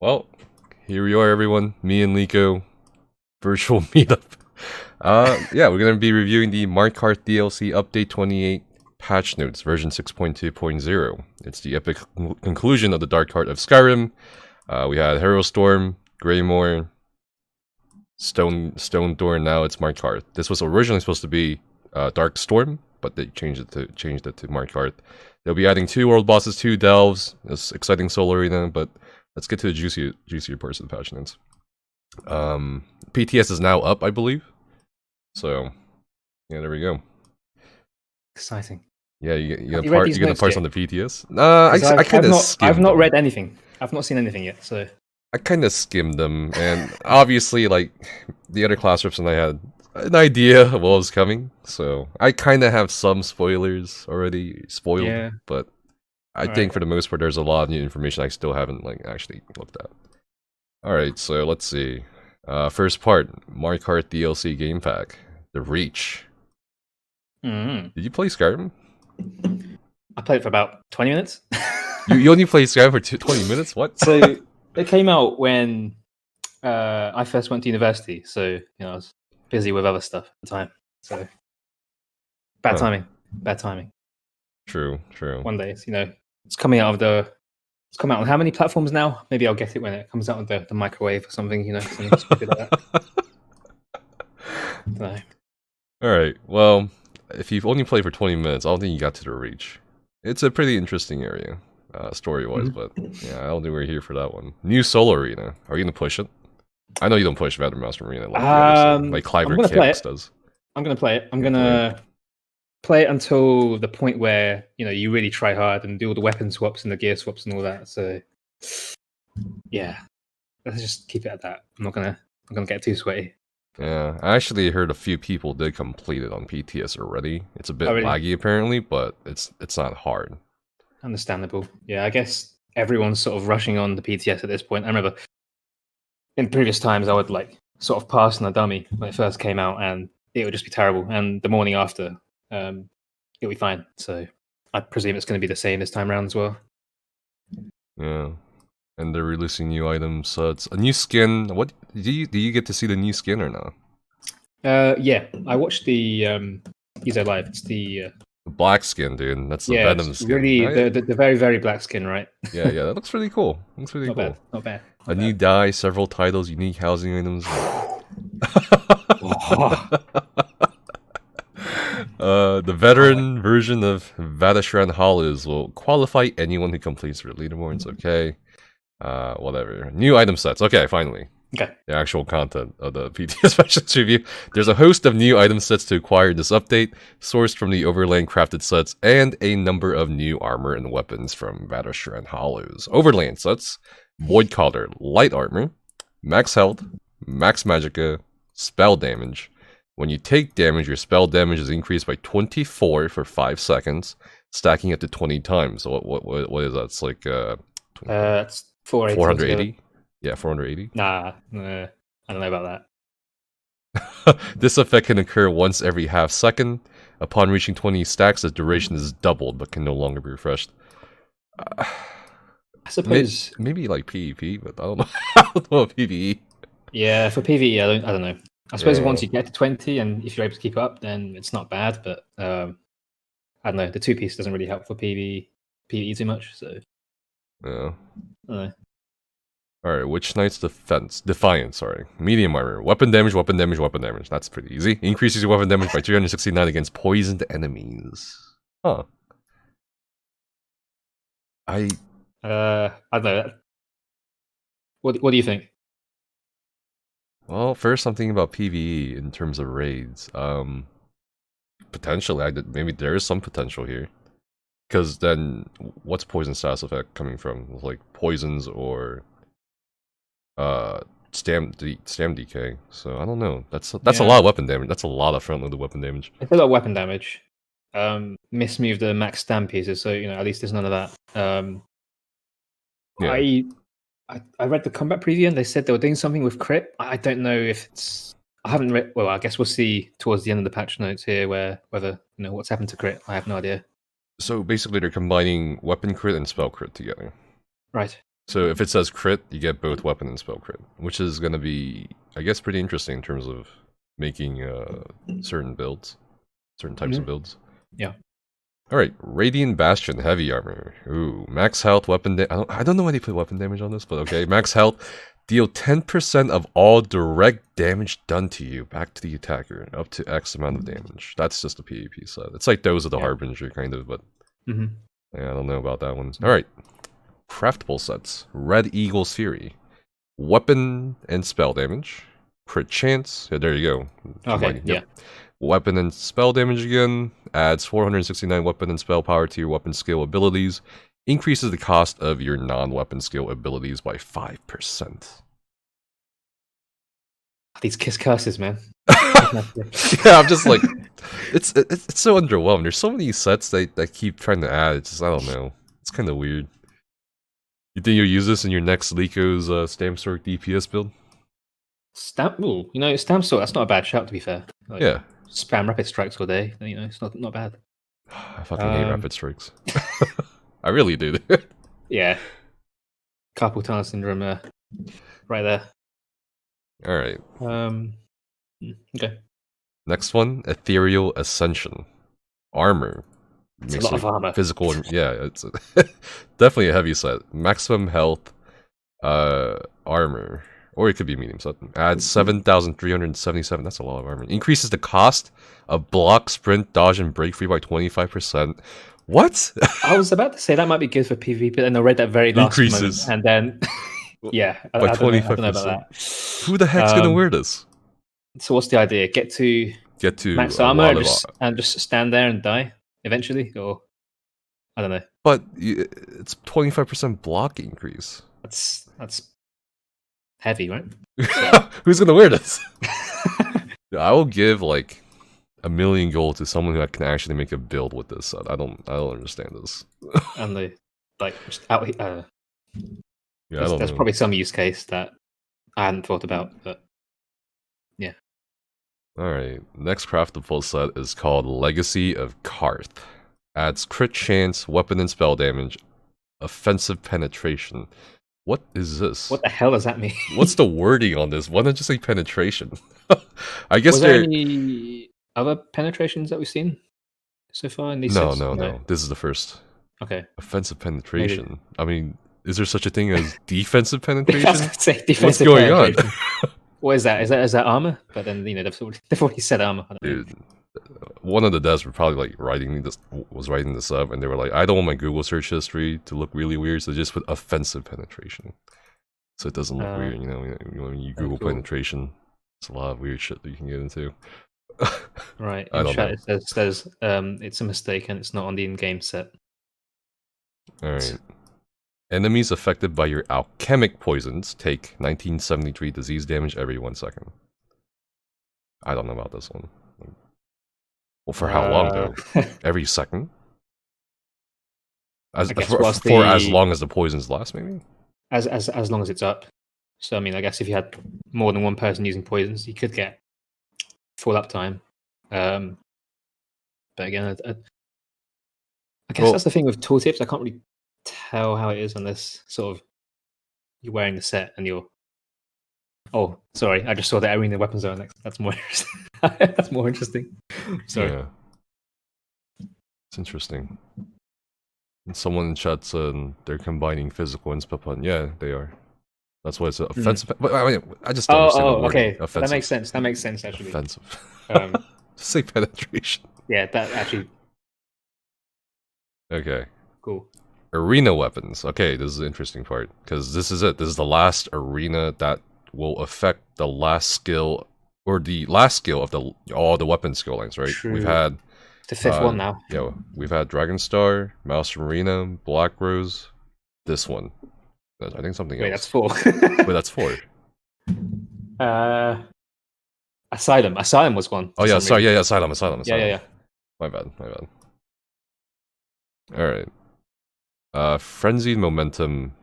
Well, here we are, everyone. Me and Liko, virtual meetup. Yeah, we're gonna be reviewing the Markarth DLC Update 28 Patch Notes, version 6.2.0. It's the epic conclusion of the Dark Heart of Skyrim. We had Storm, Greymoor, Stonethorn. Now it's Markarth. This was originally supposed to be Dark Storm, but they changed it to Markarth. They'll be adding 2 world bosses, 2 delves. This exciting Soul Arena, but let's get to the juicier parts of the patch notes. PTS is now up, I believe. So, yeah, there we go. Exciting. Yeah, you get the parts on the PTS. I kind of skimmed. I've not read anything. I've not seen anything yet. So I kind of skimmed them, and obviously, like the other class reps, and I had an idea of what was coming. So I kind of have some spoilers already spoiled, yeah. But I think for the most part, there's a lot of new information I still haven't actually looked at. All right, so let's see. First part, Markarth DLC game pack, The Reach. Did you play Skyrim? I played it for about 20 minutes. you only played Skyrim for 20 minutes? What? So it came out when I first went to university. So I was busy with other stuff at the time. So bad timing. Bad timing. True. One day, it's coming out It's come out on how many platforms now? Maybe I'll get it when it comes out on the microwave or something, something stupid like that. Alright, well, if you've only played for 20 minutes, I don't think you got to the Reach. It's a pretty interesting area, story-wise, but yeah, I don't think we're here for that one. New Soul Arena. Are you going to push it? I know you don't push Battlegrounds Arena like Cliver Campus does. I'm going to play it. I'm going to play it until the point where you really try hard and do all the weapon swaps and the gear swaps and all that. So yeah, let's just keep it at that. I'm not gonna get too sweaty. Yeah, I actually heard a few people did complete it on PTS already. It's a bit laggy apparently, but it's not hard. Understandable. Yeah, I guess everyone's sort of rushing on the PTS at this point. I remember in previous times I would sort of pass on a dummy when it first came out, and it would just be terrible. And the morning after, it'll be fine. So I presume it's going to be the same this time around as well. Yeah, and they're releasing new items. So it's a new skin. What do you get to see the new skin or not? Yeah, I watched the Ezo live. It's the black skin, dude. That's the Venom skin. Really, right? the very, very black skin, right? Yeah, that looks really cool. Looks really cool. Not bad. A new dye, several titles, unique housing items. The veteran version of Vadashran Hollows will qualify anyone who completes their leaderboards. Okay. Whatever. New item sets. Okay, finally. Okay. The actual content of the PTS Patch Notes review. There's a host of new item sets to acquire in this update, sourced from the Overland crafted sets, and a number of new armor and weapons from Vadashran Hollows. Overland sets: Void Collar, light armor, max health, max magicka, spell damage. When you take damage, your spell damage is increased by 24 for 5 seconds, stacking it to 20 times. So what is that? It's like it's 480. Yeah, 480. Nah, I don't know about that. This effect can occur once every half second. Upon reaching 20 stacks, the duration is doubled, but can no longer be refreshed. I suppose maybe like PvP, but I don't know. I don't know about PvE. Yeah, for PvE, I don't know. I suppose once you get to 20, and if you're able to keep it up, then it's not bad. But I don't know. The 2-piece doesn't really help for PvE too much. So yeah. I don't know. All right, Witch Knight's Defiant, sorry. Medium armor. Weapon damage, weapon damage, weapon damage. That's pretty easy. Increases your weapon damage by 369 against poisoned enemies. Huh. I don't know. What do you think? Well, first I'm thinking about PvE in terms of raids. Potentially, maybe there is some potential here. Because then, what's poison status effect coming from? Like poisons or stam decay. So I don't know. That's a lot of weapon damage. That's a lot of front-loaded weapon damage. It's a lot of weapon damage. Mismove the max stam pieces, so at least there's none of that. Yeah. I read the combat preview and they said they were doing something with crit. I don't know if it's. I haven't read. Well, I guess we'll see towards the end of the patch notes here whether what's happened to crit. I have no idea. So basically, they're combining weapon crit and spell crit together. Right. So if it says crit, you get both weapon and spell crit, which is going to be, I guess, pretty interesting in terms of making certain builds, certain types of builds. Yeah. All right, Radiant Bastion Heavy Armor. Ooh, max health, weapon I don't know why they put weapon damage on this, but okay. Max health, deal 10% of all direct damage done to you back to the attacker, up to X amount of damage. That's just a PvP set. It's like those of the Harbinger, kind of, but yeah, I don't know about that one. All right, craftable sets. Red Eagle's Fury. Weapon and spell damage. Crit chance. Yeah, there you go. Okay, yeah. Weapon and spell damage again. Adds 469 weapon and spell power to your weapon skill abilities. Increases the cost of your non-weapon skill abilities by 5%. These kiss curses, man. Yeah, I'm just like, it's so underwhelming. There's so many sets that keep trying to add. It's just, I don't know. It's kind of weird. You think you'll use this in your next Lico's Stamp Sword DPS build? Ooh, you know, Stamp Sword, that's not a bad shout, to be fair. Like, yeah. Spam Rapid Strikes all day, you know, it's not bad. I fucking hate Rapid Strikes. I really do. Yeah. Carpal tunnel syndrome right there. Alright. Okay. Next one, Ethereal Ascension. Armor. It's a lot of armor. Physical, yeah, it's definitely a heavy set. Maximum health, armor. Or it could be medium set. Adds 7,377. That's a lot of armor. Increases the cost of block, sprint, dodge, and break free by 25%. What? I was about to say that might be good for PvP, but then I read that very last moment, and then yeah, by 25%. Who the heck's gonna wear this? So what's the idea? Get to max armor and just stand there and die eventually, or I don't know. But it's 25% block increase. That's heavy, right? Who's gonna wear this? I will give like 1 million gold to someone who can actually make a build with this set. I don't understand this. And they like just out. Yeah, there's probably some use case that I hadn't thought about, but yeah. All right, next craftable set is called Legacy of Karth. Adds crit chance, weapon and spell damage, offensive penetration. What is this? What the hell does that mean? What's the wording on this? Why not just say penetration? I guess was there any other penetrations that we've seen so far in these sets? No. This is the first. Okay. Offensive penetration. Maybe. I mean, is there such a thing as defensive penetration? I was gonna say defensive What's going on? What is that? Is that armor? But then, you know, they've already said armor. Dude, one of the devs were probably like writing this up, and they were like, I don't want my Google search history to look really weird, so just put offensive penetration, so it doesn't look weird. You know, when you Google penetration, it's a lot of weird shit that you can get into. Right. In chat, it says it's a mistake and it's not on the in-game set. All right. Enemies affected by your alchemic poisons take 1973 disease damage every 1 second. I don't know about this one. Well, for how long though? Every second? For as long as the poisons last, maybe? As long as it's up. So I mean, I guess if you had more than one person using poisons, you could get full uptime. But again, I guess that's the thing with tooltips. I can't really tell how it is unless sort of you're wearing the set and you're. Oh, sorry! I just saw the arena weapon zone next. That's more interesting. That's more interesting. Sorry. Yeah. It's interesting. And someone in chat said they're combining physical and spell pun. Yeah, they are. That's why it's offensive. But I just don't understand the wording. Okay. Offensive. That makes sense. That makes sense actually. Offensive. Just say penetration. Yeah, that actually. Okay. Cool. Arena weapons. Okay, this is the interesting part because this is it. This is the last arena that will affect the last skill or the last skill of all the weapon skill lines. Right? True. We've had the fifth one now. Yeah, we've had Dragonstar, Maelstrom Arena, Black Rose. This one. I think something else. Wait, that's 4. Wait, that's 4. Asylum. Asylum was one. Oh yeah, sorry. Yeah, Asylum. Yeah. My bad. All right. Frenzied Momentum.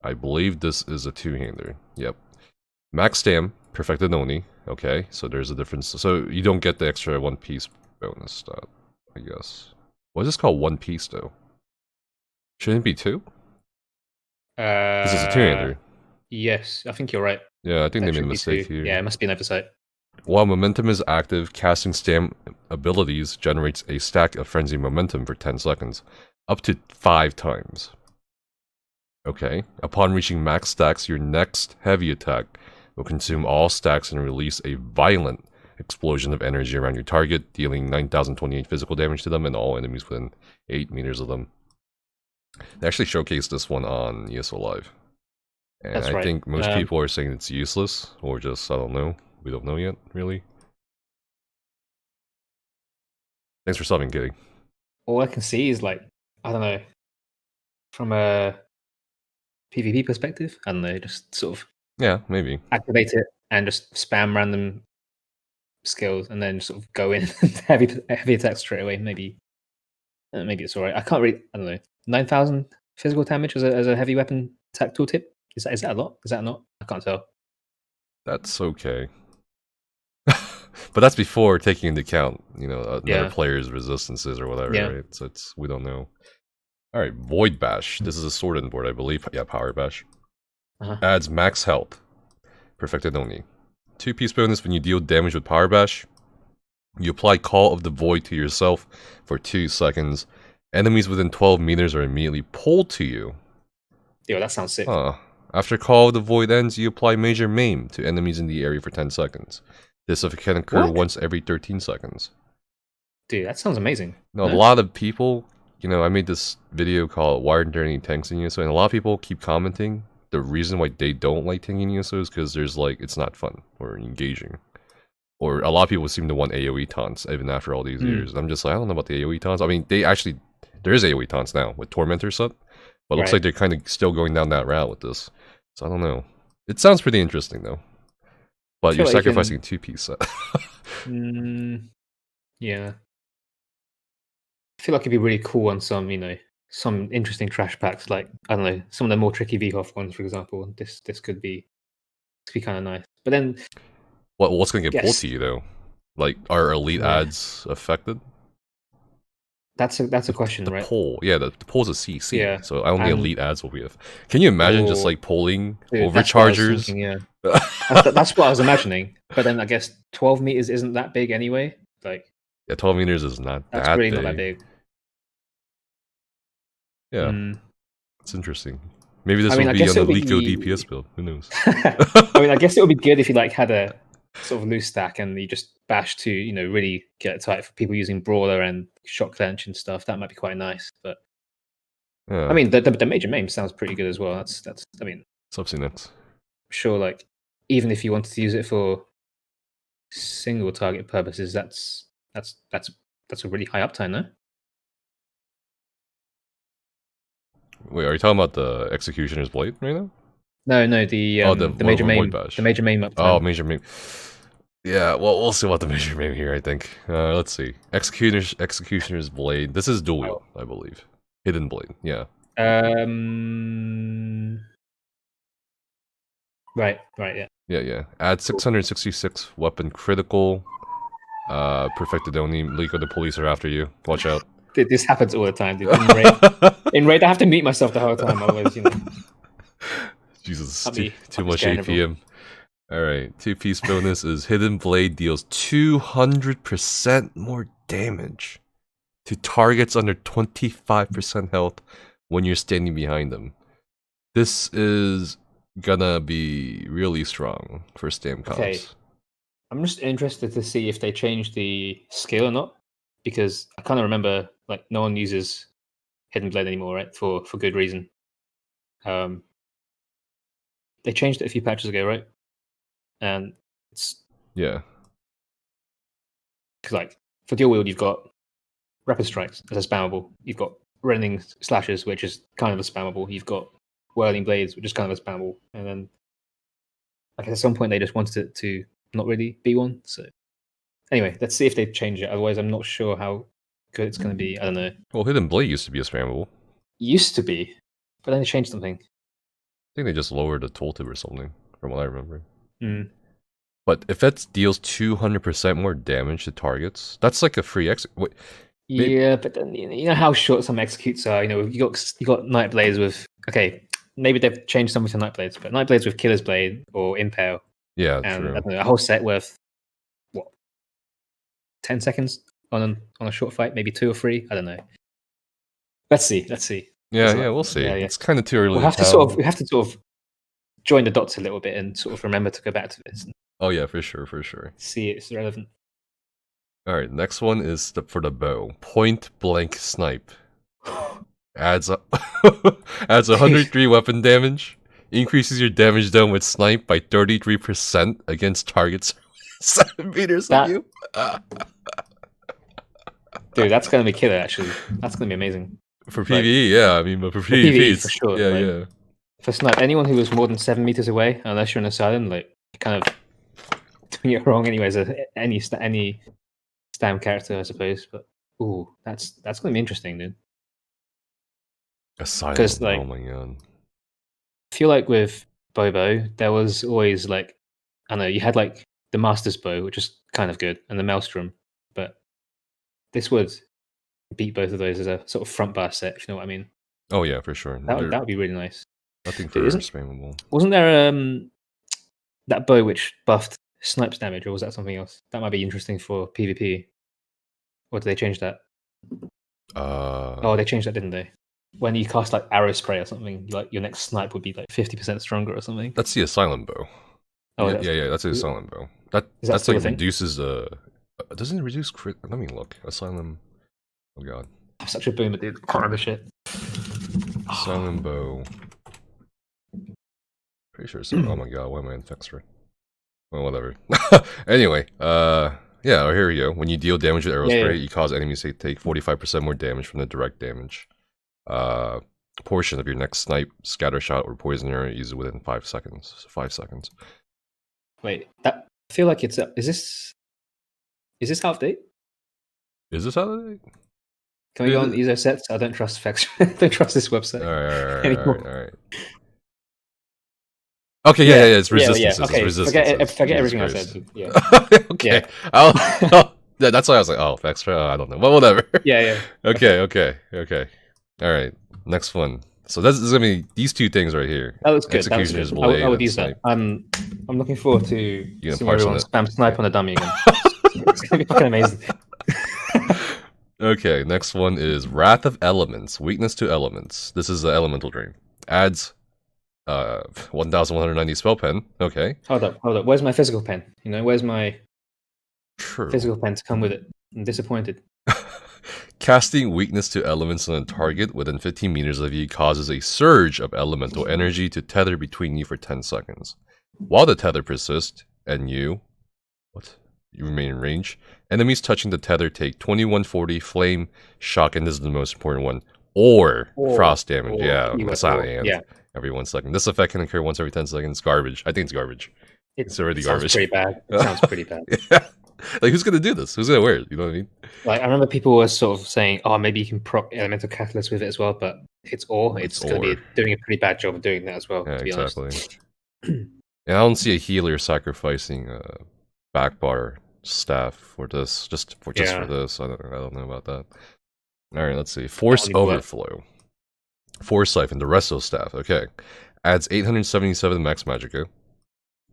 I believe this is a 2-hander. Yep. Max Stam, Perfected Oni. Okay, so there's a difference. So you don't get the extra 1 piece bonus stat, I guess. What is this called 1 piece though? Shouldn't it be 2? This is a two-hander. Yes, I think you're right. Yeah, I think they made a That should be mistake two. here. Yeah, it must be an oversight. While momentum is active, casting stam abilities generates a stack of frenzy momentum for 10 seconds, up to 5 times. Okay, upon reaching max stacks, your next heavy attack will consume all stacks and release a violent explosion of energy around your target, dealing 9,028 physical damage to them and all enemies within 8 meters of them. They actually showcased this one on ESO Live. And That's I right. think most people are saying it's useless, or just, I don't know. We don't know yet, really. Thanks for subbing, Kitty. All I can see is, like, I don't know, from a PvP perspective, I don't know, just sort of Yeah, maybe. activate it and just spam random skills and then sort of go in heavy attack straight away. Maybe it's alright. I can't really, I don't know, 9,000 physical damage as a heavy weapon attack tooltip? Is that a lot? Is that not? I can't tell. That's okay. But that's before taking into account, you know, another player's resistances or whatever, right? So we don't know. Alright, Voidbash. This is a sword board, I believe. Yeah, Power Bash. Adds max health. Perfected only. 2-piece bonus when you deal damage with Power Bash. You apply Call of the Void to yourself for 2 seconds. Enemies within 12 meters are immediately pulled to you. Yo, that sounds sick. After Call of the Void ends, you apply Major Maim to enemies in the area for 10 seconds. This can occur once every 13 seconds. Dude, that sounds amazing. No, a lot of people, you know, I made this video called Why Aren't There Any Tanks in USO? And a lot of people keep commenting the reason why they don't like tanking USO is because there's like, it's not fun or engaging. Or a lot of people seem to want AoE taunts even after all these years. And I'm just like, I don't know about the AoE taunts. I mean, there is AoE taunts now with Tormentor set. But it looks like they're kind of still going down that route with this. So I don't know. It sounds pretty interesting though. But you're sacrificing a 2-piece set. Yeah. I feel like it'd be really cool on some, you know, some interesting trash packs. Like, I don't know, some of the more tricky VHOF ones, for example. This could be kind of nice. But then, what's going to get pulled to you though? Like, are elite ads affected? That's a question, right? The poll, yeah, the poll's a CC. Yeah. So only elite ads will be. Can you imagine just like polling overchargers? That's what I was imagining. But then I guess 12 meters isn't that big anyway. Like, yeah, 12 meters is not that big. That's really not that big. Yeah, it's interesting. Maybe this will be on the Lico DPS build. Who knows? I mean, I guess it would be good if you like had a sort of loose stack and you just bash to, you know, really get it tight for people using Brawler and Shock Clench and stuff. That might be quite nice. But I mean, the Major Maim sounds pretty good as well. That's I mean, Ce-Nex. Sure, like even if you wanted to use it for single target purposes, that's a really high uptime, no? Wait, are you talking about the Executioner's Blade right now? No, the Major Maim. The Major Maim uptime. Oh, Major Maim. Yeah, well, we'll see about the Major Maim here, I think. Let's see. Executioner's Blade. This is dual wield, I believe. Hidden Blade, yeah. Right, yeah. Yeah. Add 666 weapon critical. Perfected only. Lico, the police are after you. Watch out. This happens all the time, dude. In raid, I have to mute myself the whole time. Otherwise, you know. Jesus, too much APM. Alright, 2-piece bonus is Hidden Blade deals 200% more damage to targets under 25% health when you're standing behind them. This is gonna be really strong for stam comps. Okay. I'm just interested to see if they change the skill or not, because I kind of remember like no one uses Hidden Blade anymore, right? For good reason. They changed it a few patches ago, right? And it's because like for dual wield, you've got Rapid Strikes as a spammable. You've got Rending Slashes, which is kind of a spammable. You've got Whirling Blades, which is kind of a spammable. And then, like at some point, they just wanted it to not really be one. So anyway, let's see if they change it. Otherwise, I'm not sure how good it's going to be. I don't know. Well, Hidden Blade used to be a spammable. Used to be, but then they changed something. I think they just lowered the tooltip or something, from what I remember. But if it deals 200% more damage to targets, that's like a free execute. Yeah, but then you know how short some executes are. You know, you got Nightblades with maybe they've changed something to Nightblades, but Nightblades with Killer's Blade or Impale. Yeah, and true. I don't know, a whole set worth what 10 seconds on a short fight, maybe 2 or 3. I don't know. Let's see. Yeah, we'll see. Yeah. It's kind of too early We have to sort of join the dots a little bit and sort of remember to go back to this. Oh yeah, for sure. See it's relevant. All right, next one is for the bow. Point blank snipe. Adds 103 weapon damage. Increases your damage done with snipe by 33% against targets 7 meters of you. Dude, that's gonna be killer. Actually, that's gonna be amazing. For PvE, yeah. I mean, but for PvP, for sure. Yeah. For snipe, anyone who was more than 7 meters away, unless you're in Asylum, like kind of doing it wrong anyways. Any stam character, I suppose. But ooh, that's gonna be interesting, dude. Asylum. Like, oh my god. I feel like with Bobo, there was always like, I don't know, you had like the Master's Bow, which is kind of good, and the Maelstrom, but this would beat both of those as a sort of front bar set, if you know what I mean. Oh yeah, for sure. That would be really nice. Nothing for spammable. Wasn't there that bow which buffed snipes damage, or was that something else? That might be interesting for PvP. Or did they change that? Oh, they changed that, didn't they? When you cast like arrow spray or something, like your next snipe would be like 50% stronger or something. That's the Asylum bow. Oh, yeah, that's the Asylum bow. That's like reduces doesn't it reduce crit? Let me look. Asylum. Oh god. I'm such a boomer, dude. Can't remember shit. Asylum bow. Pretty sure it's oh my god, why am I in Fextra? Well, whatever. Anyway, yeah, here we go. When you deal damage with arrow spray, you cause enemies to take 45% more damage from the direct damage. Portion of your next snipe, scatter shot, or poison arrow is within 5 seconds. So 5 seconds. Wait, I feel like it's is this out of date? Is this out of date? Can we go on ESO sets? I don't trust Fex. I don't trust this website. All right. Okay, yeah, it's resistance. Okay, resistance. Forget everything I said. Yeah. Okay. Yeah, that's why I was like, oh, Fex, I don't know. But whatever. Yeah. Okay. All right, next one. So this is gonna be these 2 things right here. That looks good. Executioner's Blade. I would use that. I'm looking forward to seeing everyone spam snipe on a dummy again. It's gonna be fucking amazing. Okay, next one is Wrath of Elements. Weakness to elements. This is the Elemental Drain. Adds 1,190 spell pen. Okay. Hold up. Where's my physical pen? Where's my physical pen to come with it? I'm disappointed. Casting weakness to elements on a target within 15 meters of you causes a surge of elemental energy to tether between you for 10 seconds. While the tether persists, and you remain in range, enemies touching the tether take 2140 flame, shock, and this is the most important one, or frost damage. Every 1 second. This effect can occur once every 10 seconds. Garbage. I think it's garbage. It's already garbage. Pretty bad. It sounds pretty bad. Yeah. Like, who's gonna do this? Who's gonna wear it? You know what I mean? Like, I remember people were sort of saying, "Oh, maybe you can proc Elemental Catalyst with it as well," but it's gonna be doing a pretty bad job of doing that as well. Yeah, to be exactly. And I don't see a healer sacrificing back bar staff for this, just for this. I don't know about that. All right, let's see. Force Overflow, Force Siphon, the Resto staff. Okay, adds 877 max Magicka.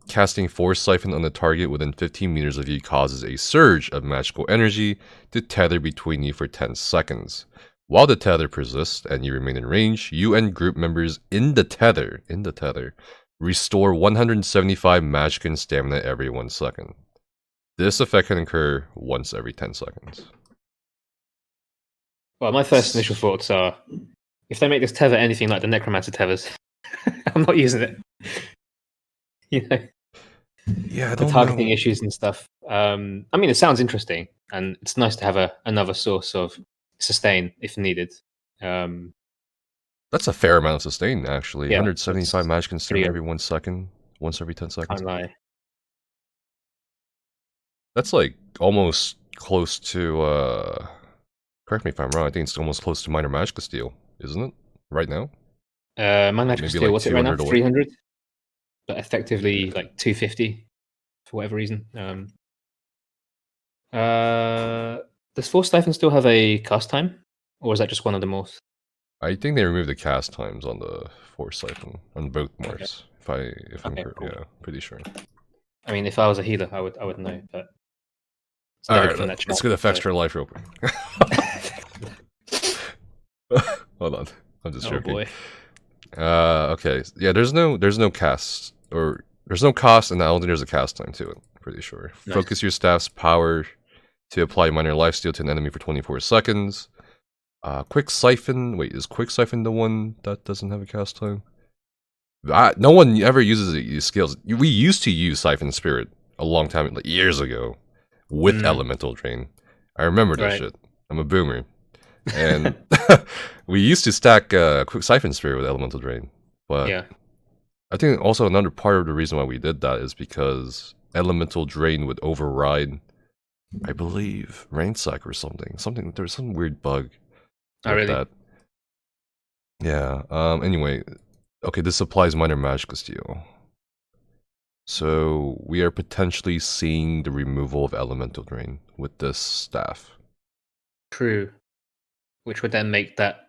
Casting Force Siphon on the target within 15 meters of you causes a surge of magical energy to tether between you for 10 seconds. While the tether persists and you remain in range, you and group members in the tether restore 175 Magicka and stamina every 1 second. This effect can occur once every 10 seconds. Well, my first initial thoughts are, if they make this tether anything like the Necromancer tethers, I'm not using it. Yeah, the targeting issues and stuff. I mean, it sounds interesting, and it's nice to have another source of sustain if needed. That's a fair amount of sustain, actually. 175 magic can stamina every 1 second, once every 10 seconds. Can't lie. That's like almost close to. Correct me if I'm wrong. I think it's almost close to Minor Magicka Steel, isn't it? Right now. Minor Magicka Steel. Like what's it right now? 300. But effectively like 250 for whatever reason. Does Force Siphon still have a cast time, or is that just one of the most? I think they removed the cast times on the Force Siphon on both Mars. Okay. If I'm correct, cool. Yeah, pretty sure. I mean, if I was a healer, I would know, but it's all right, let's get the extra life real quick. Hold on, I'm just joking. Boy. Okay, yeah, there's no cast, or there's no cost, and I don't think there's a cast time to it. Pretty sure. Nice. Focus your staff's power to apply minor lifesteal to an enemy for 24 seconds. Quick Siphon. Wait, is Quick Siphon the one that doesn't have a cast time? No one ever uses these skills. We used to use Siphon Spirit a long time, like years ago, with Elemental Drain. I remember that shit. I'm a boomer. And we used to stack Quick Siphon Spirit with Elemental Drain. But yeah. I think also another part of the reason why we did that is because Elemental Drain would override, I believe, Rainsack or something. There's some weird bug. Really? That. Yeah. Anyway, okay, this applies minor magic steal. So we are potentially seeing the removal of Elemental Drain with this staff. True. Which would then make that.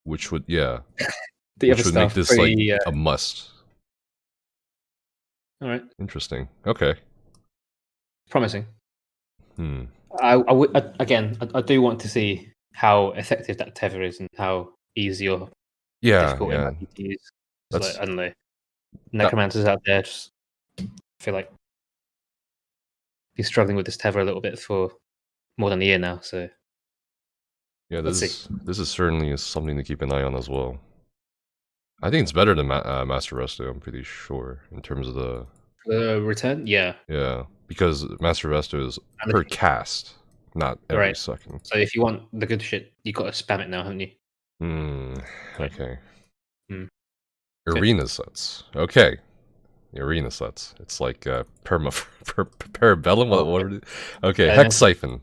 Which would, yeah. The which other would stuff make this pretty, like a must. All right. Interesting. Okay. Promising. I do want to see how effective that tether is and how easy or difficult it might be to use. Like, I don't know. Necromancers out there just feel like he's struggling with this tether a little bit for more than a year now. So yeah, this is certainly something to keep an eye on as well. I think it's better than Master Resto. I'm pretty sure in terms of the return. Yeah. Yeah, because Master Resto is per cast, not every second. So if you want the good shit, you got to spam it now, haven't you? Okay. Arena sets. Okay. The arena sets. It's like Parabellum. What okay, Hex Siphon.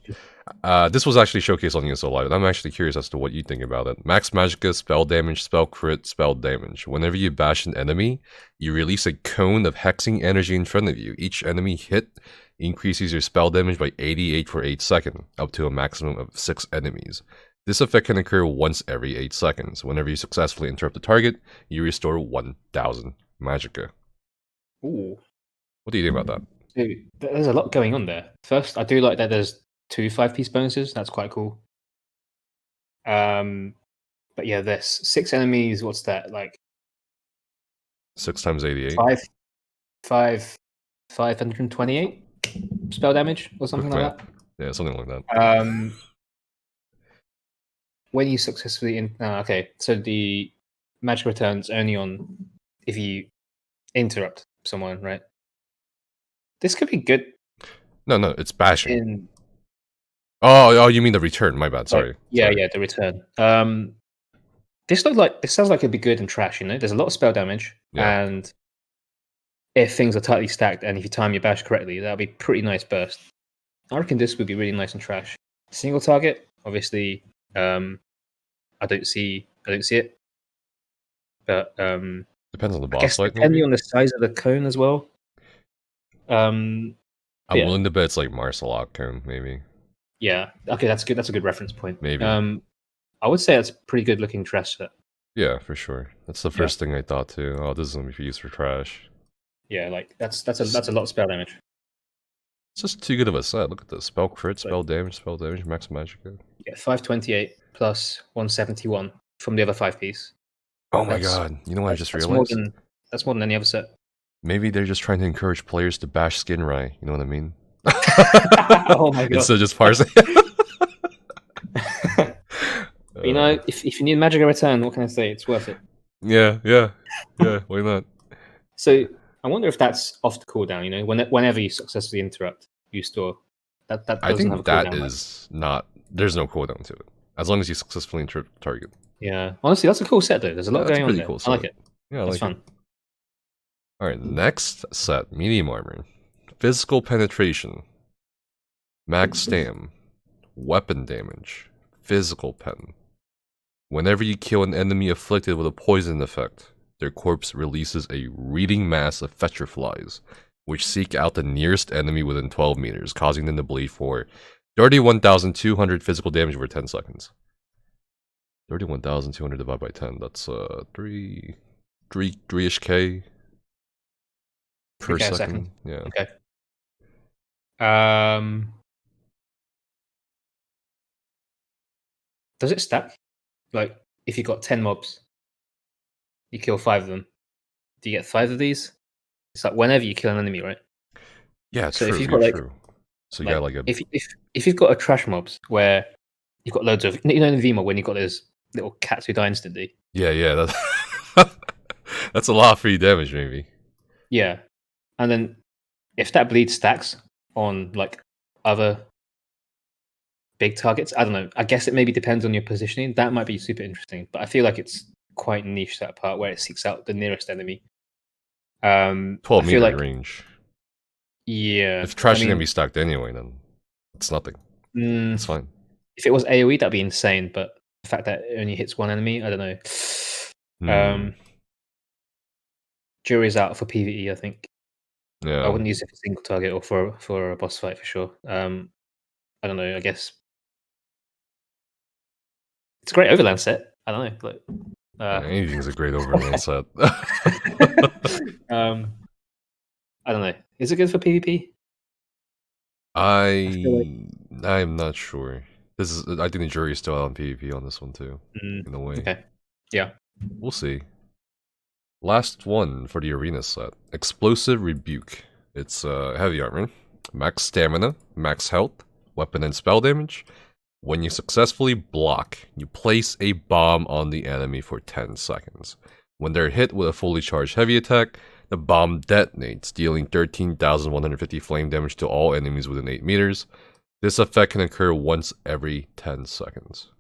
This was actually showcased on ESO Live. I'm actually curious as to what you think about it. Max Magicka, spell damage, spell crit, spell damage. Whenever you bash an enemy, you release a cone of hexing energy in front of you. Each enemy hit increases your spell damage by 88 for 8 seconds, up to a maximum of 6 enemies. This effect can occur once every 8 seconds. Whenever you successfully interrupt the target, you restore 1000 Magicka. Ooh. What do you think about that? Dude, there's a lot going on there. First, I do like that there's 2 5-piece bonuses. That's quite cool. But yeah, there's 6 enemies. What's that like? 6 times 88. 528 spell damage or something like that. Yeah, something like that. When you successfully okay, so the magic returns only on if you interrupt someone, right? This could be good. No, it's bashing. Oh, you mean the return? My bad. Sorry. Yeah, the return. This sounds like it'd be good and trash. You know, there's a lot of spell damage, and if things are tightly stacked, and if you time your bash correctly, that'll be pretty nice burst. I reckon this would be really nice and trash. Single target, obviously. I don't see it, but depends on the boss fight. Depending on the size of the cone as well. I'm willing to bet it's like Marsalok cone, maybe. Yeah. Okay, that's good. That's a good reference point. Maybe. I would say it's a pretty good looking trash set. Yeah, for sure. That's the first thing I thought too. Oh, this is gonna be used for trash. Yeah, like that's a lot of spell damage. It's just too good of a set. Look at this. Spell crit, spell damage, max Magicka. Yeah, 528 plus 171 from the other 5-piece. Oh my god. You know what I just realized? That's more than any other set. Maybe they're just trying to encourage players to bash Skin Rai. You know what I mean? Oh my god. Instead of just parsing. You know, if you need Magicka return, what can I say? It's worth it. Yeah. Why not? So I wonder if that's off the cooldown. You know, whenever you successfully interrupt, you store. That I think have a that cooldown, is not. There's no cooldown to it, as long as you successfully interrupt the target. Yeah, honestly, that's a cool set though. There's a lot going on there. Cool I like it. Yeah, it's fun. All right, next set: medium armor, physical penetration, max stam, weapon damage, physical pen. Whenever you kill an enemy afflicted with a poison effect, their corpse releases a reading mass of Fetcher Flies, which seek out the nearest enemy within 12 meters, causing them to bleed for 31,200 physical damage over 10 seconds. 31,200 divided by 10. That's 3-ish K per second. Yeah. Okay. Does it stack? Like, if you got 10 mobs, you kill 5 of them. Do you get 5 of these? It's like whenever you kill an enemy, right? Yeah, So true. if you've got true. So you got like a if you've got a trash mobs where you've got loads of, you know, in the VMod when you've got those little cats who die instantly. yeah. That's a lot of free damage, maybe. Yeah, and then if that bleed stacks on like other big targets, I don't know. I guess it maybe depends on your positioning. That might be super interesting, but I feel like it's quite niche, that part where it seeks out the nearest enemy. 12 I feel meter like, range. yeah. If trash is gonna be stacked anyway, then it's nothing. It's fine. If it was AoE, that'd be insane. But the fact that it only hits one enemy, I don't know. Jury's out for PvE, I think. Yeah. I wouldn't use it for single target or for a boss fight for sure. I don't know. I guess it's a great overland set. I don't know. Like, anything's a great overland set. I don't know. Is it good for PvP? I'm not sure. I think the jury's still out on PvP on this one too. In a way. Okay. Yeah. We'll see. Last one for the arena set. Explosive Rebuke. It's heavy armor, max stamina, max health, weapon and spell damage. When you successfully block, you place a bomb on the enemy for 10 seconds. When they're hit with a fully charged heavy attack, the bomb detonates, dealing 13,150 flame damage to all enemies within 8 meters. This effect can occur once every 10 seconds.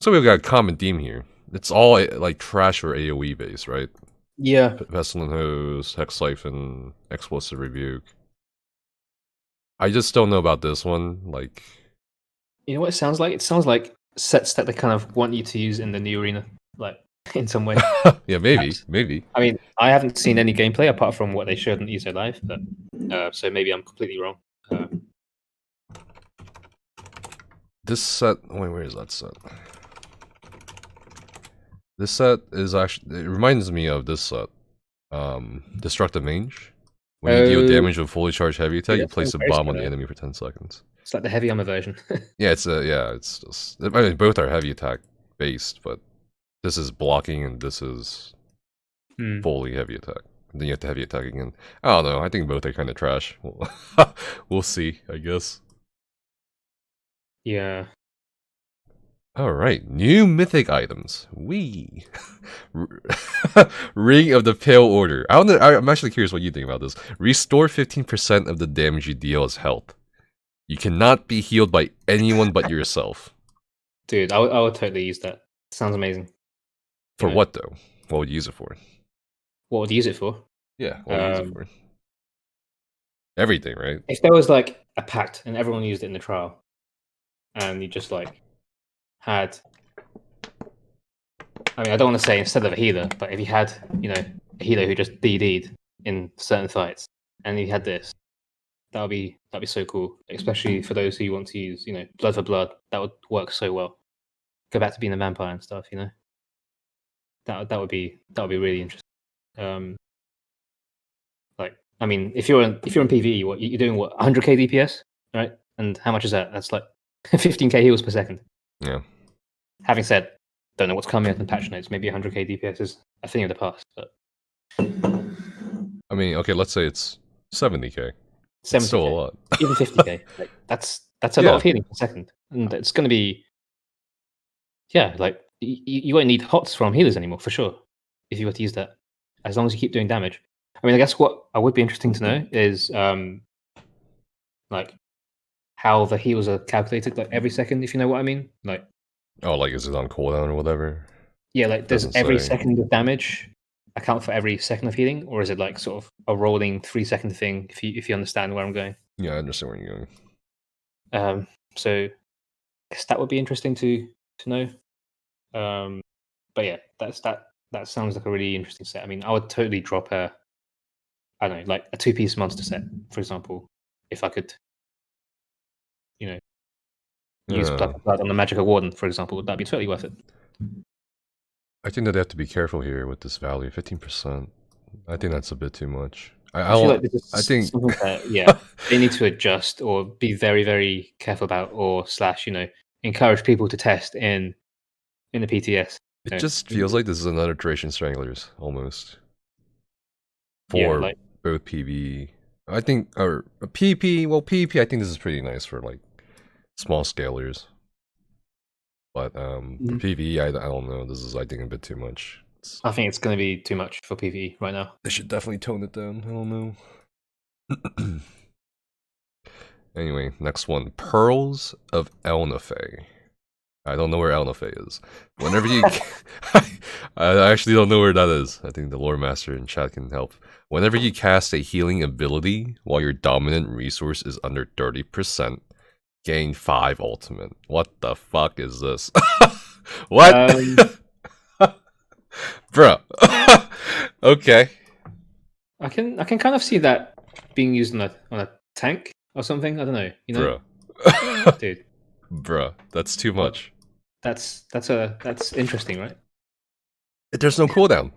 So we've got a common theme here. It's all like trash or AoE based, right? Yeah. Pestilent Hose, Hex Siphon, Explosive Rebuke. I just don't know about this one. Like, you know what it sounds like? It sounds like sets that they kind of want you to use in the new arena, like in some way. Yeah, maybe. I mean, I haven't seen any gameplay apart from what they showed on ESO Live, but so maybe I'm completely wrong. This set. Wait, where is that set? This set is actually. It reminds me of this set. Destructive Mange. When you deal damage with fully charged heavy attack, you place a bomb on the enemy for 10 seconds. It's like the heavy armor version. Yeah, it's just. I mean, both are heavy attack based, but this is blocking and this is fully heavy attack. And then you have to heavy attack again. I don't know. I think both are kind of trash. We'll see, I guess. Yeah. Alright, new mythic items. Ring of the Pale Order. I'm actually curious what you think about this. Restore 15% of the damage you deal as health. You cannot be healed by anyone but yourself. Dude, I would totally use that. Sounds amazing. For what, though? What would you use it for? What would you use it for? Yeah, what would you use it for? Everything, right? If there was like a pact and everyone used it in the trial, and you just like had, I mean, I don't want to say instead of a healer, but if you had, you know, a healer who just DD'd in certain fights, and you had this, that would be so cool, especially for those who want to use, you know, blood for blood. That would work so well. Go back to being a vampire and stuff, you know. That would be really interesting. Like, I mean, if you're in PvE, what you're doing? What 100k DPS, right? And how much is that? That's like 15k heals per second. Yeah. Having said, don't know what's coming up in patch notes. Maybe 100k DPS is a thing of the past, but I mean, okay, let's say it's 70k. 70k, it's still a lot. Even 50k. Like, that's a lot of healing per second, and it's going to be, yeah, like you won't need hots from healers anymore for sure if you were to use that, as long as you keep doing damage. I mean, I guess what I would be interesting to know is like how the heals are calculated, like every second, if you know what I mean. Like, oh, like is it on cooldown or whatever? Yeah, like does every second of damage account for every second of healing, or is it like sort of a rolling 3-second thing? If you understand where I'm going. Yeah, I understand where you're going. So I guess that would be interesting to know. But yeah, that sounds like a really interesting set. I mean, I would totally drop I don't know, like a 2-piece monster set, for example, if I could, you know, use Blood for Blood on the Magical Warden, for example. That'd be totally worth it. I think that they have to be careful here with this value. 15%. I think that's a bit too much. I feel like this is something that, they need to adjust or be very, very careful about, or / encourage people to test in the PTS. It just feels like this is another Duration Stranglers, almost. For both PvE. I think, or PvP, well, PvP, I think this is pretty nice for, like, small scalers. But for PvE, I don't know. This is, I think, a bit too much. I think it's going to be too much for PvE right now. They should definitely tone it down. I don't know. Anyway, next one. Pearls of Elna Faye. I don't know where Elna Faye is. Whenever you... I actually don't know where that is. I think the lore master in chat can help. Whenever you cast a healing ability while your dominant resource is under 30%, gain 5 ultimate. What the fuck is this? What? Bruh. Okay. I can kind of see that being used on a tank or something. I don't know. Bruh. Dude. Bruh, that's too much. That's interesting, right? There's no cooldown.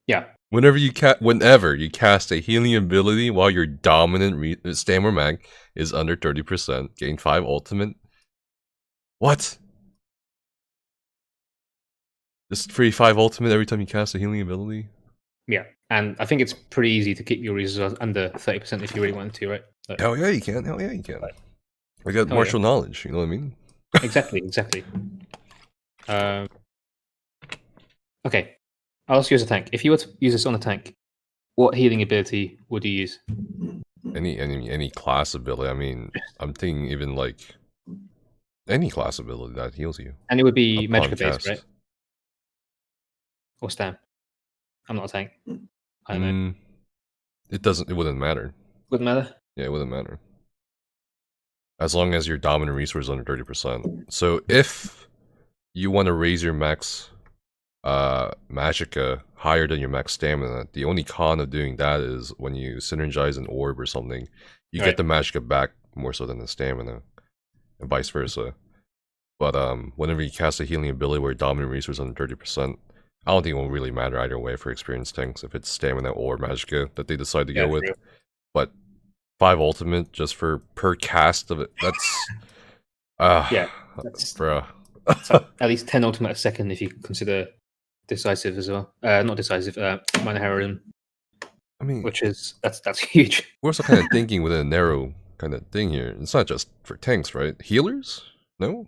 Yeah. Whenever you cast a healing ability while your dominant stamina mag is under 30%, gain 5 ultimate. What? Just free 5 ultimate every time you cast a healing ability? Yeah, and I think it's pretty easy to keep your resources under 30% if you really want to, right? So, hell yeah, you can. Hell yeah, you can. I got martial knowledge, you know what I mean? Exactly. Okay, I'll ask you as a tank. If you were to use this on a tank, what healing ability would you use? Any class ability. I mean, I'm thinking even like any class ability that heals you. And it would be magic based, right? Or stam. I'm not a tank. I don't know. It wouldn't matter. Wouldn't matter? Yeah, it wouldn't matter. As long as your dominant resource is under 30%. So if you want to raise your max magicka higher than your max stamina, the only con of doing that is when you synergize an orb or something, you get the magicka back more so than the stamina, and vice versa. But whenever you cast a healing ability where your dominant resource is under 30%, I don't think it will really matter either way for experienced tanks if it's stamina or magicka that they decide to go with. True. But 5 ultimate just for per cast of it, that's bruh. At least 10 ultimate a second if you consider decisive as well. Not decisive, minor heroism. I mean, which is that's huge. We're also kind of thinking within a narrow kind of thing here. It's not just for tanks, right? Healers? No?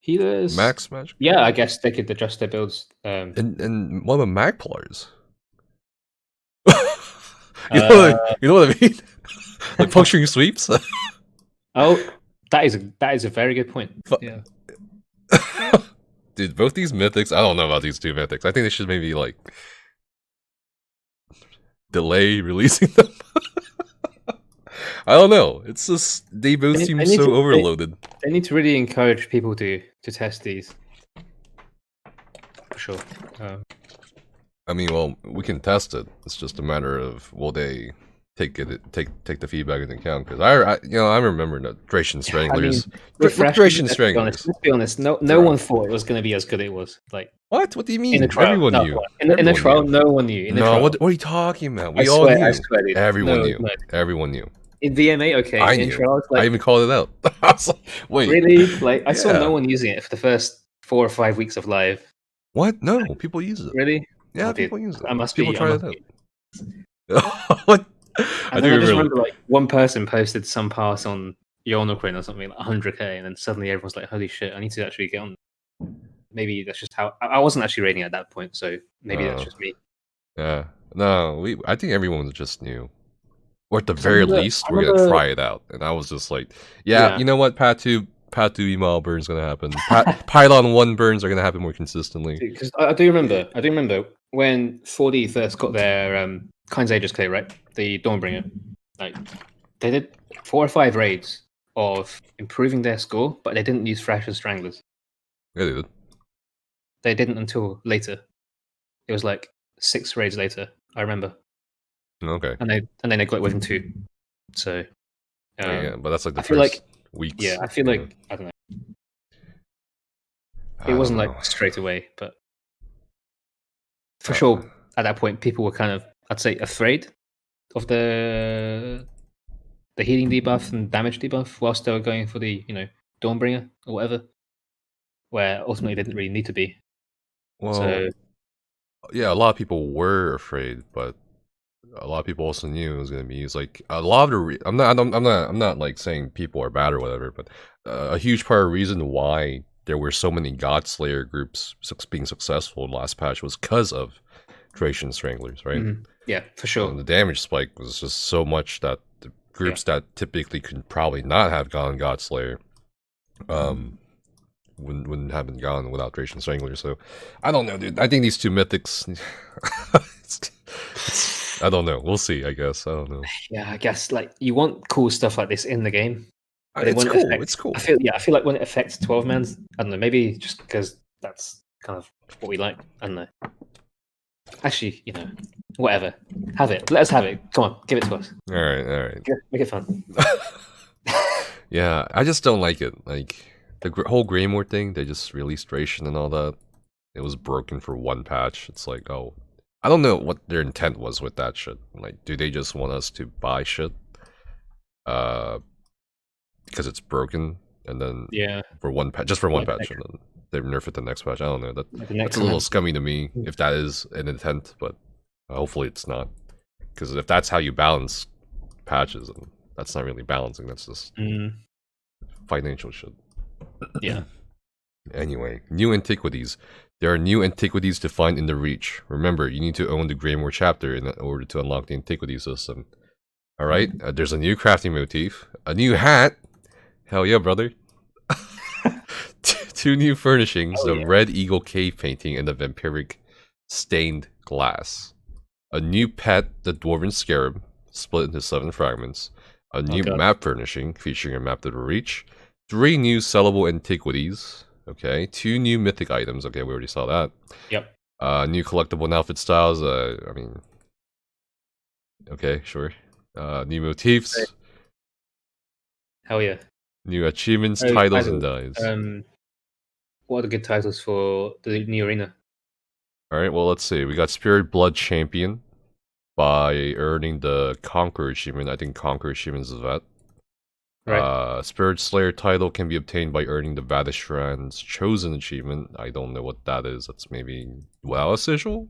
Healers? Max magic? Yeah, I guess they could adjust their builds. And what about Magpillars? you know what I mean? Like puncturing sweeps? Oh, that is a very good point. Yeah. Dude, both these mythics, I don't know about these two mythics. I think they should maybe like delay releasing them. I don't know. It's just they both seem so overloaded. They need to really encourage people to test these. For sure. I mean, well, we can test it. It's just a matter of will they take the feedback into account? Because I remember the Duration Stranglers. Duration Stranglers. Let's be honest. No one thought it was going to be as good as it was. Like what? What do you mean? Everyone knew. In the trial, no one knew. What are you talking about? We all knew. Everyone knew. Everyone knew. In VMA, okay. I knew. Trials, I even called it out. I was like, wait. Really? Like I saw no one using it for the first 4 or 5 weeks of live. What? No, people use it. Really? Yeah, people use it. I must people be. try it out. What? I just remember like one person posted some pass on Yonokrin or something like 100k, and then suddenly everyone's like, "Holy shit! I need to actually get on." Maybe that's just how I wasn't actually raiding at that point, so maybe that's just me. Yeah, no, I think everyone was just new, or at the very least, we're gonna try it out. And I was just like, yeah. You know what, Pat2 email burns gonna happen. Pylon 1 burns are gonna happen more consistently. Because I do remember when 4D first got their Kind's Aegis Clay, right? The Dawnbringer. Like they did 4 or 5 raids of improving their score, but they didn't use Thrash and Stranglers. Yeah, they did. They didn't until later. It was like 6 raids later, I remember. Okay. And they got Wisdom 2. So yeah, but that's like the first weeks. Yeah, I feel like I don't know. It wasn't know. like straight away, but for sure at that point people were kind of, I'd say, afraid of the healing debuff and damage debuff whilst they were going for the, Dawnbringer or whatever, where ultimately they didn't really need to be. Well, so yeah, a lot of people were afraid, but a lot of people also knew it was going to be used. Like a lot of I'm not like saying people are bad or whatever, but a huge part of the reason why there were so many Godslayer groups being successful in last patch was because of Thracian Stranglers, right? Yeah, for sure. And the damage spike was just so much that the groups that typically could probably not have gone Godslayer wouldn't have been gone without Thracian Strangler. So I don't know, dude. I think these two mythics I don't know. We'll see, I guess. I don't know. Yeah, I guess like you want cool stuff like this in the game. But It's cool. It's cool. I feel like when it affects 12 mans, I don't know, maybe just because that's kind of what we like. I don't know. Actually, whatever. Have it. Let us have it. Come on, give it to us. All right. Make it fun. Yeah, I just don't like it. Like the whole Greymoor thing, they just released Thracian and all that. It was broken for one patch. It's like, oh, I don't know what their intent was with that shit. Like, do they just want us to buy shit? Because it's broken, and then for one patch, just for one patch, and then they nerf it the next patch. I don't know. That's a little scummy to me if that is an intent, but hopefully it's not. Because if that's how you balance patches, and that's not really balancing. That's just financial shit. Yeah. Anyway, new Antiquities. There are new Antiquities to find in the Reach. Remember, you need to own the Greymoor chapter in order to unlock the Antiquity system. Alright, there's a new crafting motif. A new hat. Hell yeah, brother. Two new furnishings. The Red Eagle Cave painting and the Vampiric Stained Glass. A new pet, the Dwarven Scarab, split into 7 fragments. A new map furnishing, featuring a map to the Reach. 3 new sellable Antiquities. Okay, 2 new mythic items. Okay, we already saw that. Yep. New collectible and outfit styles. I mean, okay, sure. New motifs. Hell yeah. New achievements, titles, and dies. What are the good titles for the new arena? Alright, well, let's see. We got Spirit Blood Champion by earning the Conqueror achievement. I think Conqueror achievement is that. Right. Spirit Slayer title can be obtained by earning the Vadishran's Chosen achievement. I don't know what that is. That's maybe WoW Essential?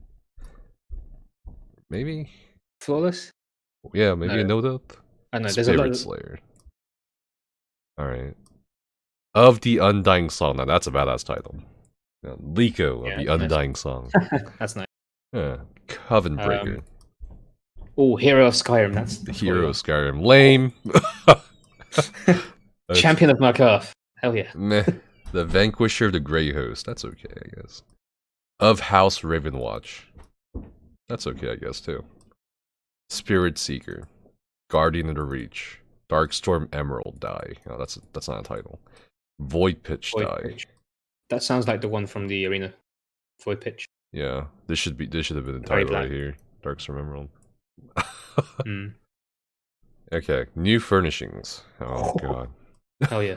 Maybe? Flawless? Yeah, maybe I know that. I know, there's Spirit Slayer. Alright. Of the Undying Song. Now that's a badass title. Liko of the Undying Song. That's nice. Yeah. Coven Breaker. Hero of Skyrim. That's the Hero of Skyrim. Lame. Champion of Markarth. Hell yeah. Meh. The Vanquisher of the Grey Host. That's okay, I guess. Of House Ravenwatch. That's okay, I guess, too. Spirit Seeker. Guardian of the Reach. Darkstorm Emerald die. Oh, that's not a title. Void Pitch die. That sounds like the one from the arena. Void Pitch. Yeah, this should have been the title right here. Darkstorm Emerald. Okay, new furnishings. Oh god. Hell yeah.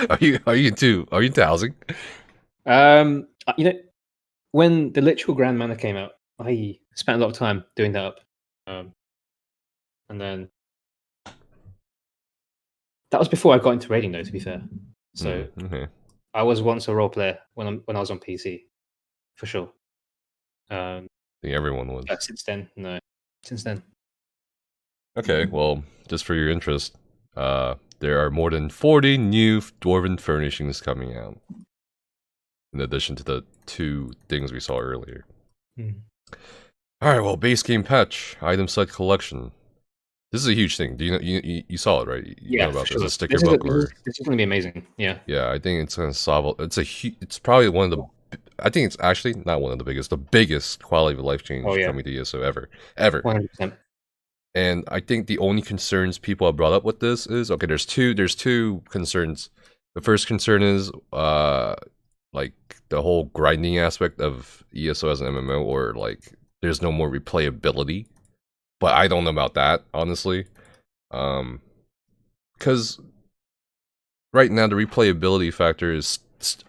Are you into housing? When the Literal Grand Manor came out, I spent a lot of time doing that up. And then that was before I got into raiding, though, to be fair. So I was once a role player when I was on PC, for sure. I think everyone was. Since then. Okay, well, just for your interest, there are more than 40 new Dwarven furnishings coming out, in addition to the 2 things we saw earlier. Alright, well, base game patch, item set collection. This is a huge thing. Do you saw it, right? You know about this, a sticker book, this is going to be amazing. Yeah. Yeah, I think it's going to solve. It's probably one of the. I think it's actually not one of the biggest. The biggest quality of life change coming to ESO ever. 100%. And I think the only concerns people have brought up with this is there's two concerns. The first concern is like the whole grinding aspect of ESO as an MMO, or like there's no more replayability. But I don't know about that, honestly. Because right now the replayability factor is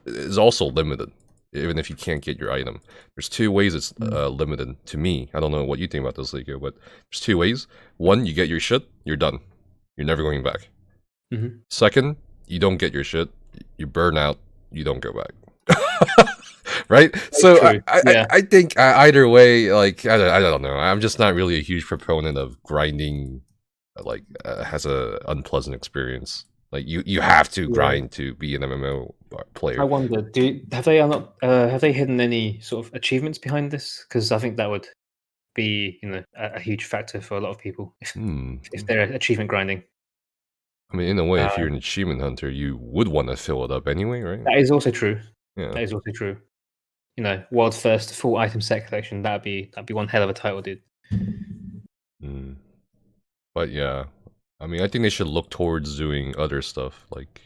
is also limited, even if you can't get your item. There's 2 ways it's limited to me. I don't know what you think about this, Lico, but there's 2 ways. One, you get your shit, you're done. You're never going back. Second, you don't get your shit, you burn out, you don't go back. Right? That's so I think either way, like, I don't know. I'm just not really a huge proponent of grinding, like, has a unpleasant experience. Like, you have to grind to be an MMO player. I wonder, have they hidden any sort of achievements behind this? Because I think that would be, a huge factor for a lot of people if they're achievement grinding. I mean, in a way, if you're an achievement hunter, you would want to fill it up anyway, right? That is also true. Yeah. That is also true. World's first full item set collection, that'd be one hell of a title, dude. But yeah, I mean, I think they should look towards doing other stuff, like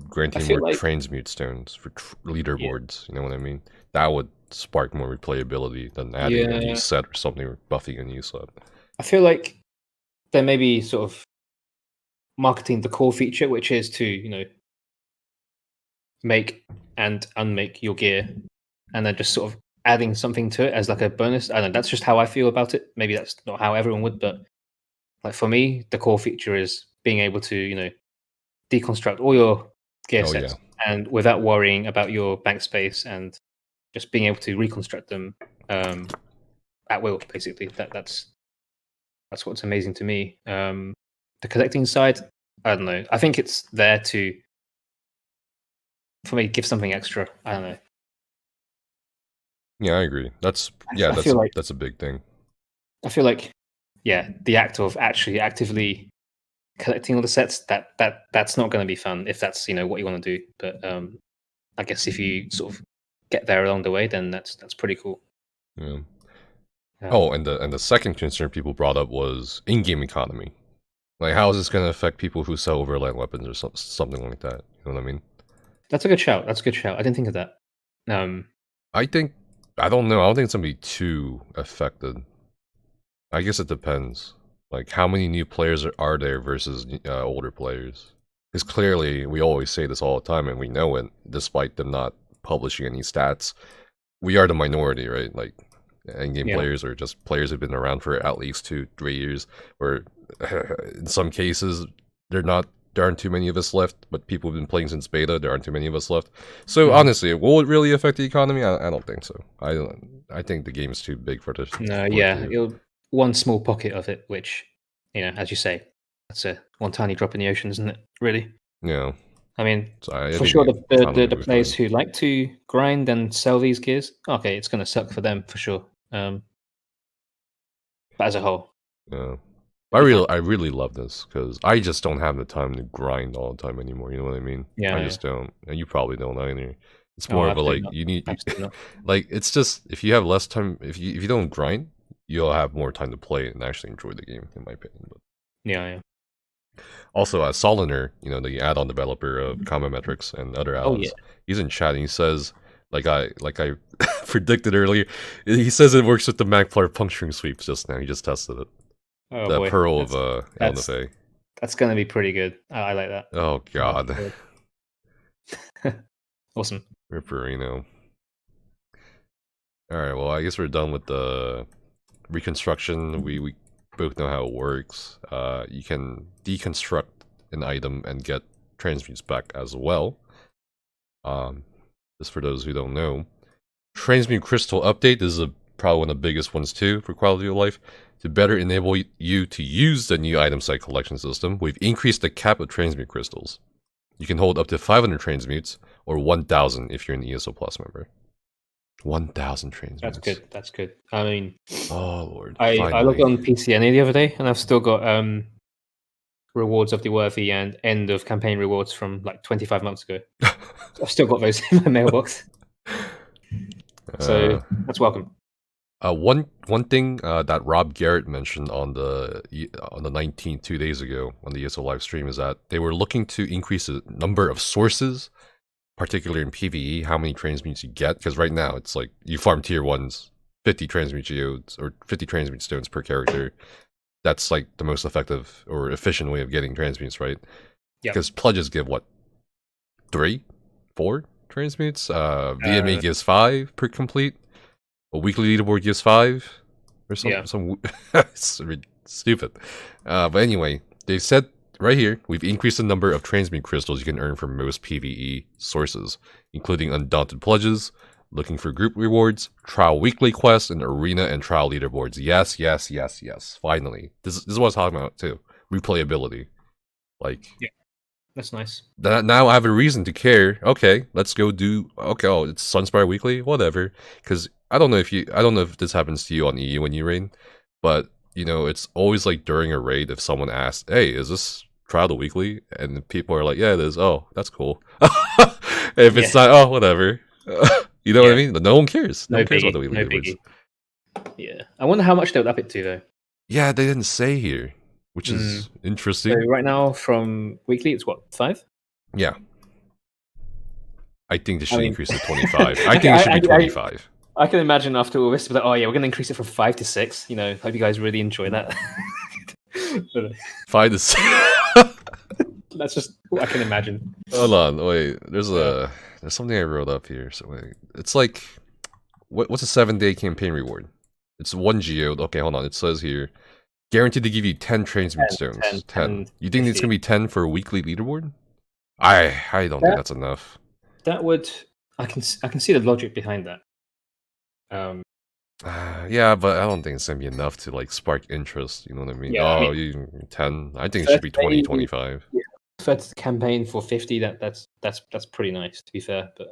granting more transmute stones for leaderboards. You know what I mean? That would spark more replayability than adding a new set or something, or buffing a new set. I feel like they may be sort of marketing the core feature, which is to, make and unmake your gear, and then just sort of adding something to it as like a bonus. I don't know, that's just how I feel about it. Maybe that's not how everyone would, but like for me, the core feature is being able to, deconstruct all your gear sets and without worrying about your bank space, and just being able to reconstruct them at will, basically. That's what's amazing to me. The collecting side, I don't know. I think it's there to, for me, give something extra. I don't know. Yeah, I agree. That's a big thing. I feel like, the act of actually actively collecting all the sets, that's not going to be fun if that's what you want to do. But I guess if you sort of get there along the way, then that's pretty cool. Yeah. Oh, and the second concern people brought up was in-game economy. Like, how is this going to affect people who sell overland weapons or something like that? You know what I mean? That's a good shout. I didn't think of that. I don't know. I don't think it's going to be too affected. I guess it depends. Like, how many new players are there versus older players? Because clearly, we always say this all the time, and we know it, despite them not publishing any stats. We are the minority, right? Like, in-game players are just players who've been around for at least 2-3 years, or in some cases, there aren't too many of us left, but people have been playing since beta, there aren't too many of us left. So honestly, will it really affect the economy? I don't think so. I think the game is too big for this. No, one small pocket of it, which, as you say, that's one tiny drop in the ocean, isn't it? Really? Yeah. I mean, for sure, the players who like to grind and sell these gears, okay, it's going to suck for them for sure. But as a whole, yeah, I really love this because I just don't have the time to grind all the time anymore. You know what I mean? Yeah, I just don't, and you probably don't either. It's more of a like you need, like it's just if you have less time, if you don't grind, you'll have more time to play and actually enjoy the game, in my opinion. But yeah. Also, Soliner, the add-on developer of Combat Metrics and other add-ons, he's in chat and he says, like I predicted earlier, he says it works with the Magplar puncturing sweeps just now. He just tested it. Oh, the boy. Pearl of Elna Faye. That's going to be pretty good. I like that. Oh, God. Awesome. Ripperino. Alright, well, I guess we're done with the reconstruction. We both know how it works. You can deconstruct an item and get transmutes back as well. Just for those who don't know, Transmute Crystal Update is probably one of the biggest ones too for quality of life. To better enable you to use the new item site collection system, we've increased the cap of transmute crystals. You can hold up to 500 transmutes, or 1,000 if you're an ESO Plus member. 1,000 transmutes. That's good. I mean, oh lord. I looked on PCNA the other day, and I've still got rewards of the worthy and end of campaign rewards from like 25 months ago. I've still got those in my mailbox. So that's welcome. One thing that Rob Garrett mentioned on the 19th, 2 days ago on the ESO live stream is that they were looking to increase the number of sources, particularly in PvE, how many transmutes you get, because right now it's like you farm tier 1s, 50 transmute geodes or 50 transmute stones per character. That's like the most effective or efficient way of getting transmutes, right? Yeah. Because pledges give what, 3-4 4 transmutes. VMA gives 5 per complete. A weekly leaderboard gives 5. Or some it's stupid. But anyway, they said right here, we've increased the number of transmute crystals you can earn from most PvE sources, including Undaunted Pledges, looking for group rewards, trial weekly quests, and arena and trial leaderboards. Yes, yes, yes, yes. Finally. This is what I was talking about too. Replayability. Like, yeah, that's nice. Now I have a reason to care. Okay, let's go do. Okay, oh, it's Sunspire Weekly, whatever. Because I don't know if this happens to you on EU when you raid, but you know it's always like during a raid if someone asks, "Hey, is this trial the weekly?" and people are like, "Yeah, it is." Oh, that's cool. If it's not, oh, whatever. You know what I mean? No one cares. No one cares about the weekly leaderboards. Yeah, I wonder how much they would up it to though. Yeah, they didn't say here, which is interesting. So right now, from weekly, it's what, 5? Yeah. I think they should increase to 25. I think it should be 25. I can imagine after all this, like, oh yeah, we're going to increase it from 5 to 6. You know, hope you guys really enjoy that. 5 to 6. That's just what I can imagine. Hold on, wait. There's something I wrote up here. So wait, it's like, what's a 7-day campaign reward? It's 1 geode. Okay, hold on. It says here, guaranteed to give you 10 transmute stones. 10. You think it's gonna be 10 for a weekly leaderboard? I don't think that's enough. That would, I can see the logic behind that. Yeah, but I don't think it's gonna be enough to like spark interest. You know what I mean? Yeah, you 10. I think it should be 20, 25. Yeah, first campaign for 50. That's pretty nice, to be fair. But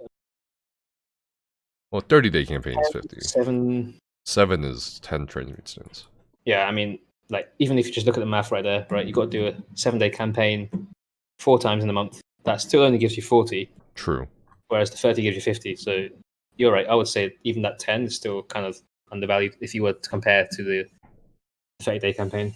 well, 30-day campaign is 50. 7 is 10 transmute stones. Yeah, I mean, like even if you just look at the math right there, right? You got to do a 7-day campaign 4 times in a month. That still only gives you 40. True. Whereas the 30 gives you 50. So you're right. I would say even that 10 is still kind of undervalued if you were to compare to the 30-day campaign.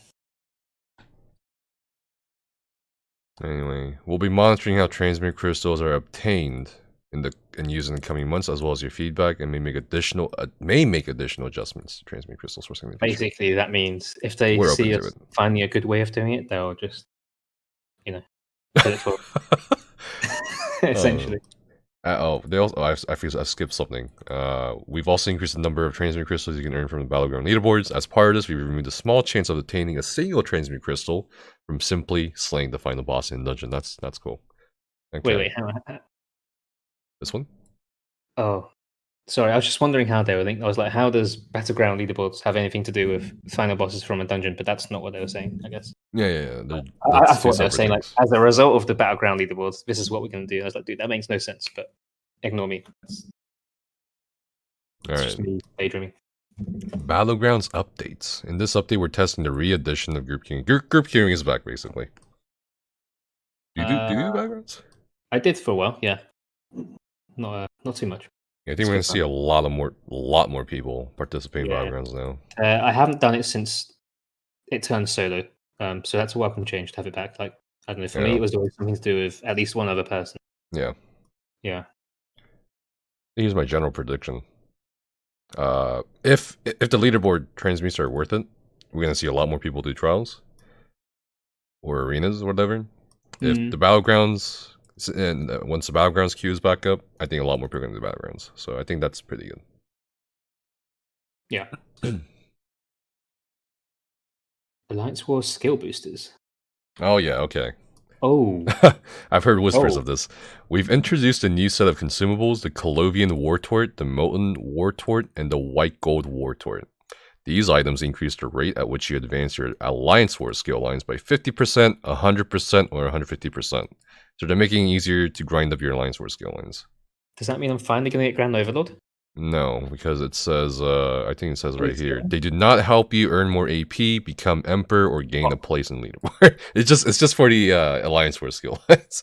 Anyway, we'll be monitoring how transmute crystals are obtained and used in the coming months, as well as your feedback, and may make additional adjustments to transmute crystal sourcing. Basically, that means if they see us finding a good way of doing it, they'll just, you know, put it for essentially. They also. I skipped something. We've also increased the number of transmute crystals you can earn from the Battleground leaderboards. As part of this, we removed a small chance of obtaining a single transmute crystal from simply slaying the final boss in dungeon. That's cool. Okay. Wait, This one? Oh, sorry. I was just wondering how they were linked. I was like, how does Battleground leaderboards have anything to do with final bosses from a dungeon? But that's not what they were saying, I guess. Yeah. I thought they were saying, like, as a result of the Battleground leaderboards, this is what we're going to do. I was like, dude, that makes no sense, but ignore me. It's just me daydreaming. Battlegrounds updates. In this update, we're testing the re-edition of group queuing. Group queuing is back, basically. Do you do Battlegrounds? I did for a while, yeah. Not too much. Yeah, I think we're gonna see a lot more people participate in Battlegrounds now. I haven't done it since it turned solo, so that's a welcome change to have it back. Like, I don't know, for me, it was always something to do with at least one other person. Yeah. Here's my general prediction. If the leaderboard transmutes are worth it, we're gonna see a lot more people do trials or arenas or whatever. If the Battlegrounds. And once the Battlegrounds queue is back up, I think a lot more people are going to do Battlegrounds. So I think that's pretty good. Yeah. Alliance Wars skill boosters. Oh, yeah, okay. Oh. I've heard whispers of this. We've introduced a new set of consumables, the Colovian War Tort, the Molten War Tort, and the White Gold War Tort. These items increase the rate at which you advance your Alliance Wars skill lines by 50%, 100%, or 150%. So they're making it easier to grind up your Alliance Wars skill lines. Does that mean I'm finally going to get Grand Overlord? No, because it says, I think it says right here, they do not help you earn more AP, become Emperor, or gain a place in leaderboard. It's just for the Alliance Wars skill lines.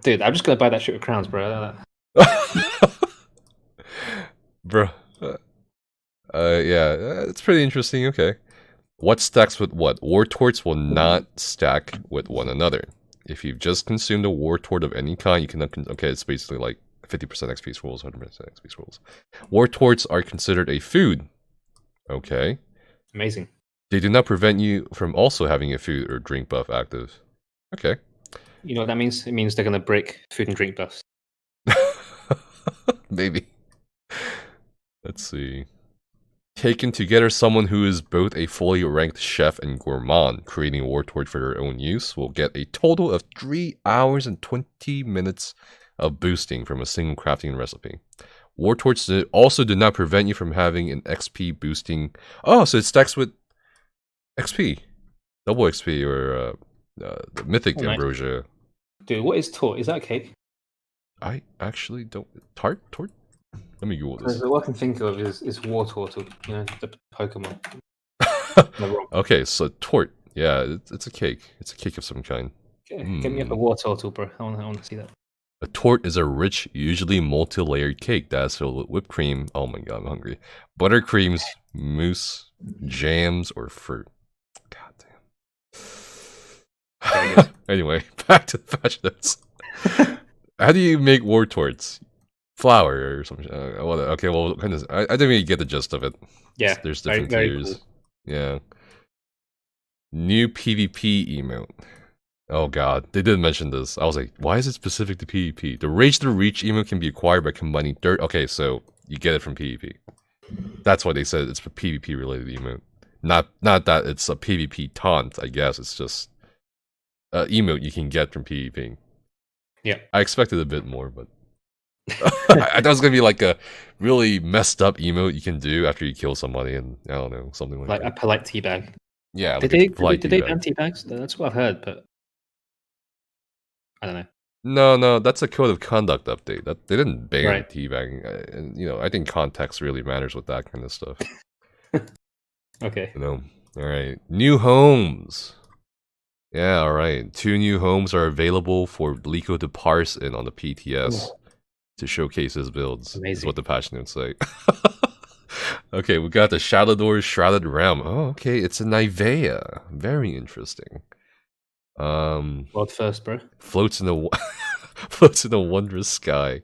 Dude, I'm just going to buy that shit with crowns, bro. Bro. Yeah, it's pretty interesting. Okay. What stacks with what? War Torts will not stack with one another. If you've just consumed a War Tort of any kind, you cannot. Okay, it's basically like 50% XP rolls, 100% XP rolls. War Torts are considered a food. Okay. Amazing. They do not prevent you from also having a food or drink buff active. Okay. You know what that means? It means they're going to break food and drink buffs. Maybe. Let's see. Taken together, someone who is both a fully ranked chef and gourmand, creating a war torch for their own use, will get a total of 3 hours and 20 minutes of boosting from a single crafting recipe. War torches also do not prevent you from having an XP boosting. Oh, so it stacks with XP, double XP, or the mythic ambrosia. Dude, what is tort? Is that a cake? I actually don't. Tart? Let me Google this. All I can think of is war turtle, the Pokemon. Okay, so tort. Yeah, it's a cake. It's a cake of some kind. Get me up a war turtle, bro. I want to see that. A tort is a rich, usually multi-layered cake that is filled with whipped cream. Oh my god, I'm hungry. Buttercreams, mousse, jams, or fruit. God damn. Anyway, back to the patch notes. How do you make war torts? Flour or something. Okay, well, kind of. I didn't really get the gist of it. Yeah, there's different tiers. Cool. Yeah. New PvP emote. Oh god, they didn't mention this. I was like, why is it specific to PvP? The Rage the Reach emote can be acquired by combining dirt. Okay, so you get it from PvP. That's why they said it's a PvP related emote. Not that it's a PvP taunt, I guess. It's just emote you can get from PvP. Yeah. I expected a bit more, but I thought it was gonna be like a really messed up emote you can do after you kill somebody, and I don't know, something like that. A polite teabag. Yeah. Did they ban teabags? That's what I've heard, but I don't know. No, that's a code of conduct update. That they didn't ban teabagging, and I think context really matters with that kind of stuff. Okay. All right. New homes. Yeah, all right. 2 new homes are available for Liko to parse in on the PTS to showcase his builds. Amazing. Is what the patch notes say. Okay, we got the Shadowdoor's Shrouded Realm. Oh, okay, it's a Nivea. Very interesting. World first, bro. Floats in a wondrous sky.